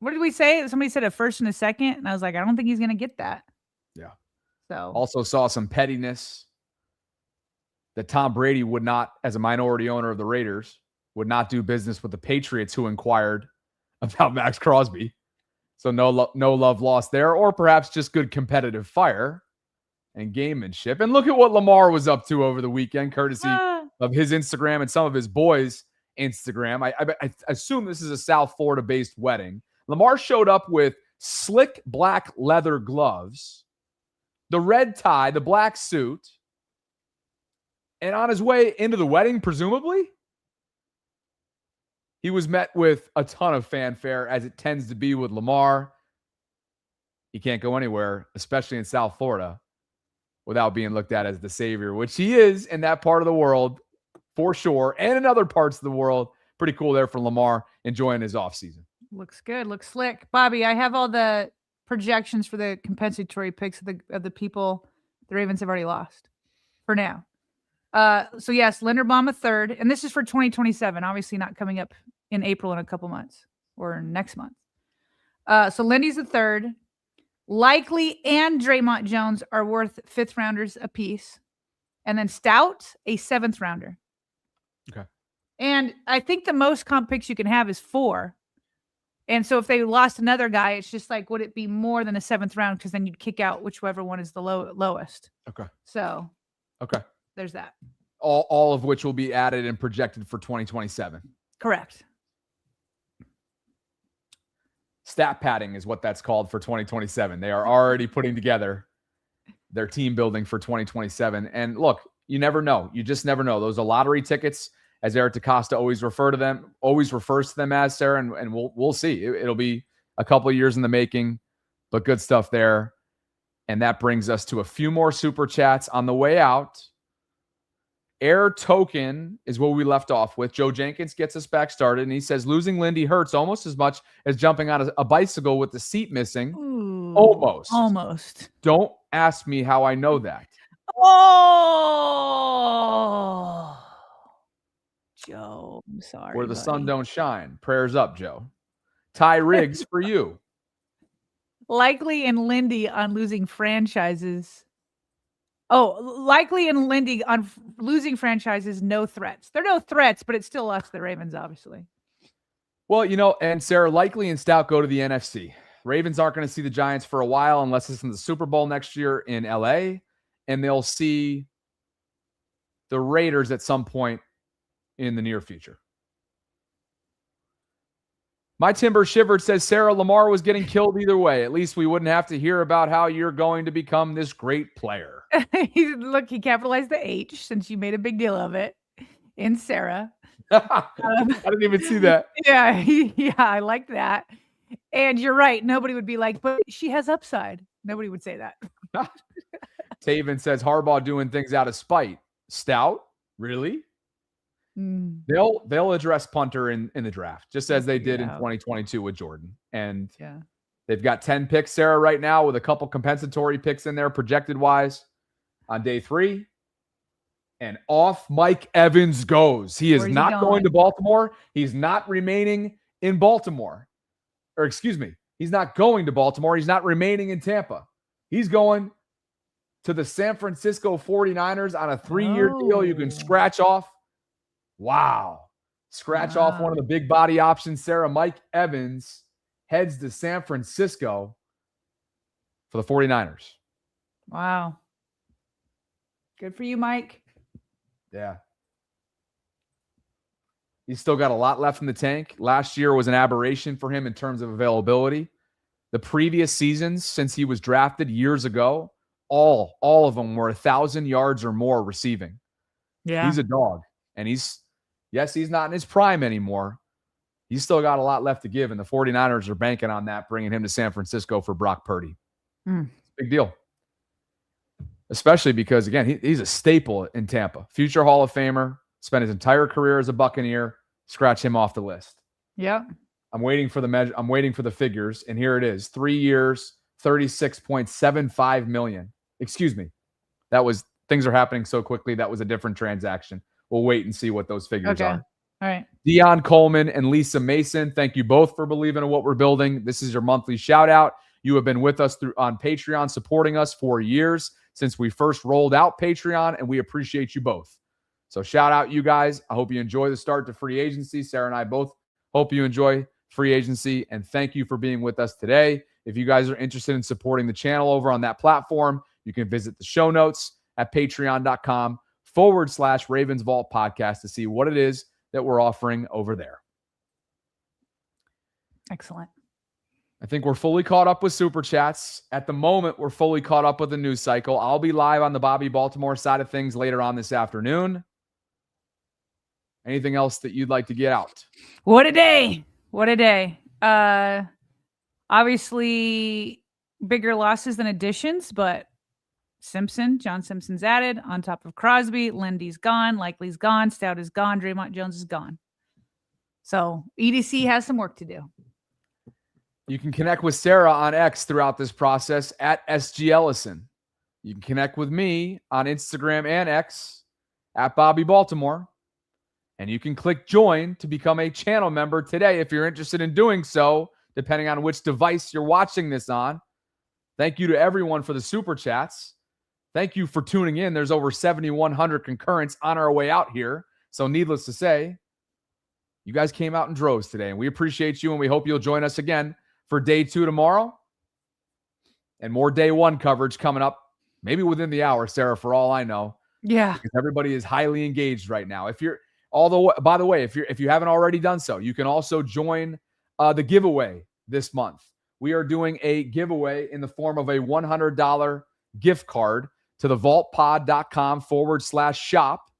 What did we say? Somebody said a first and a second, and I was like, I don't think he's going to get that. Yeah. So also saw some pettiness that Tom Brady would not, as a minority owner of the Raiders, would not do business with the Patriots who inquired about Maxx Crosby. So no love lost there, or perhaps just good competitive fire and gamemanship. And look at what Lamar was up to over the weekend, courtesy of his Instagram and some of his boys' Instagram. I assume this is a South Florida-based wedding. Lamar showed up with slick black leather gloves, the red tie, the black suit, and on his way into the wedding, presumably, he was met with a ton of fanfare, as it tends to be with Lamar. He can't go anywhere, especially in South Florida, without being looked at as the savior, which he is in that part of the world for sure, and in other parts of the world. Pretty cool there for Lamar, enjoying his offseason. looks good, looks slick. Bobby, I have all the projections for the compensatory picks of the people the Ravens have already lost for now. So yes, Linderbaum a third, and this is for 2027. Obviously not coming up in April in a couple months or next month. So Lindy's a third. Likely and Draymond Jones are worth fifth rounders apiece. And then Stout, a seventh rounder. Okay. And I think the most comp picks you can have is 4. And so if they lost another guy, it's just like, would it be more than a seventh round? Because then you'd kick out whichever one is the lowest. Okay. So okay, there's that. All of which will be added and projected for 2027. Correct. Stat padding is what that's called for 2027. They are already putting together their team building for 2027. And look, you never know. You just never know. Those are lottery tickets, as Eric DaCosta always refers to them as, Sarah, and we'll see. It'll be a couple of years in the making, but good stuff there. And that brings us to a few more super chats on the way out. Air token is what we left off with. Joe Jenkins gets us back started, and he says losing Lindy hurts almost as much as jumping on a bicycle with the seat missing. Ooh, Almost. Don't ask me how I know that. Oh, Joe, I'm sorry. Where the buddy. sun don't shine. Prayers up, Joe. Ty Riggs for you. Likely and Lindy on losing franchises. Oh, Likely and Lindy on losing franchises, no threats. They're no threats, but it's still us, the Ravens, obviously. Well, and Sarah, Likely and Stout go to the NFC. Ravens aren't going to see the Giants for a while unless it's in the Super Bowl next year in LA, and they'll see the Raiders at some point in the near future. My Timber Shivered says, Sarah, Lamar was getting killed either way. At least we wouldn't have to hear about how you're going to become this great player. Look, he capitalized the H since you made a big deal of it in Sarah. I didn't even see that. Yeah, I like that. And you're right. Nobody would be like, but she has upside. Nobody would say that. Taven says, Harbaugh doing things out of spite. Stout? Really? They'll address punter in the draft, just as they did in 2022 with Jordan. And They've got 10 picks, Sarah, right now, with a couple compensatory picks in there projected-wise on day 3. And off Mike Evans goes. He is not going to Baltimore. He's not remaining in Baltimore. Or excuse me, he's not going to Baltimore. He's not remaining in Tampa. He's going to the San Francisco 49ers on a 3-year deal you can scratch off. Wow. Scratch off one of the big body options, Sarah. Mike Evans heads to San Francisco for the 49ers. Wow. Good for you, Mike. Yeah. He's still got a lot left in the tank. Last year was an aberration for him in terms of availability. The previous seasons, since he was drafted years ago, all of them were 1,000 yards or more receiving. Yeah. He's a dog. And he's not in his prime anymore. He's still got a lot left to give, and the 49ers are banking on that, bringing him to San Francisco for Brock Purdy. It's a big deal. Especially because, again, he's a staple in Tampa. Future Hall of Famer, spent his entire career as a Buccaneer. Scratch him off the list. Yep. I'm waiting for the measure. I'm waiting for the figures, and here it is. 3 years, $36.75 million. Excuse me. Things are happening so quickly. That was a different transaction. We'll wait and see what those figures are. All right. Dion Coleman and Lisa Mason, thank you both for believing in what we're building. This is your monthly shout out. You have been with us on Patreon, supporting us for years since we first rolled out Patreon, and we appreciate you both. So shout out you guys. I hope you enjoy the start to free agency. Sarah and I both hope you enjoy free agency, and thank you for being with us today. If you guys are interested in supporting the channel over on that platform, you can visit the show notes at patreon.com/Ravens Vault Podcast to see what it is that we're offering over there. Excellent. I think we're fully caught up with Super Chats. At the moment, we're fully caught up with the news cycle. I'll be live on the Bobby Baltimore side of things later on this afternoon. Anything else that you'd like to get out? What a day. What a day. Obviously, bigger losses than additions, but John Simpson's added on top of Crosby. Lindy's gone. Likely's gone. Stout is gone. Draymond Jones is gone. So EDC has some work to do. You can connect with Sarah on X throughout this process at SG Ellison. You can connect with me on Instagram and X at Bobby Baltimore. And you can click join to become a channel member today if you're interested in doing so, depending on which device you're watching this on. Thank you to everyone for the Super Chats. Thank you for tuning in. There's over 7,100 concurrents on our way out here. So needless to say, you guys came out in droves today, and we appreciate you, and we hope you'll join us again for day 2 tomorrow. And more day 1 coverage coming up, maybe within the hour, Sarah, for all I know. Yeah. Because everybody is highly engaged right now. By the way, if you haven't already done so, you can also join the giveaway this month. We are doing a giveaway in the form of a $100 gift card to the vaultpod.com/shop.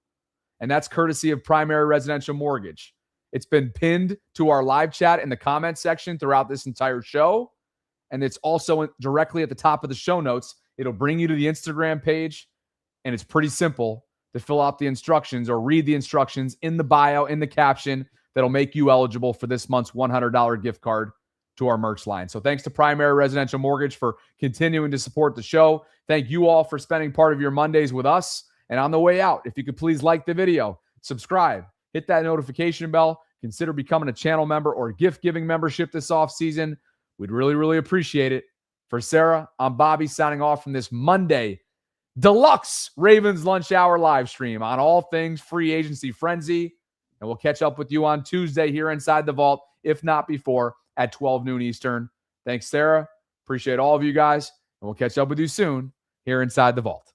And that's courtesy of Primary Residential Mortgage. It's been pinned to our live chat in the comment section throughout this entire show. And it's also directly at the top of the show notes. It'll bring you to the Instagram page. And it's pretty simple to fill out the instructions or read the instructions in the bio, in the caption, that'll make you eligible for this month's $100 gift card to our merch line. So thanks to Primary Residential Mortgage for continuing to support the show. Thank you all for spending part of your Mondays with us. And on the way out, if you could please like the video, subscribe, hit that notification bell, consider becoming a channel member or gift-giving membership this offseason. We'd really, really appreciate it. For Sarah, I'm Bobby signing off from this Monday deluxe Ravens Lunch Hour live stream on all things free agency frenzy. And we'll catch up with you on Tuesday here inside the vault, if not before, at 12 noon Eastern. Thanks, Sarah. Appreciate all of you guys. And we'll catch up with you soon here inside the vault.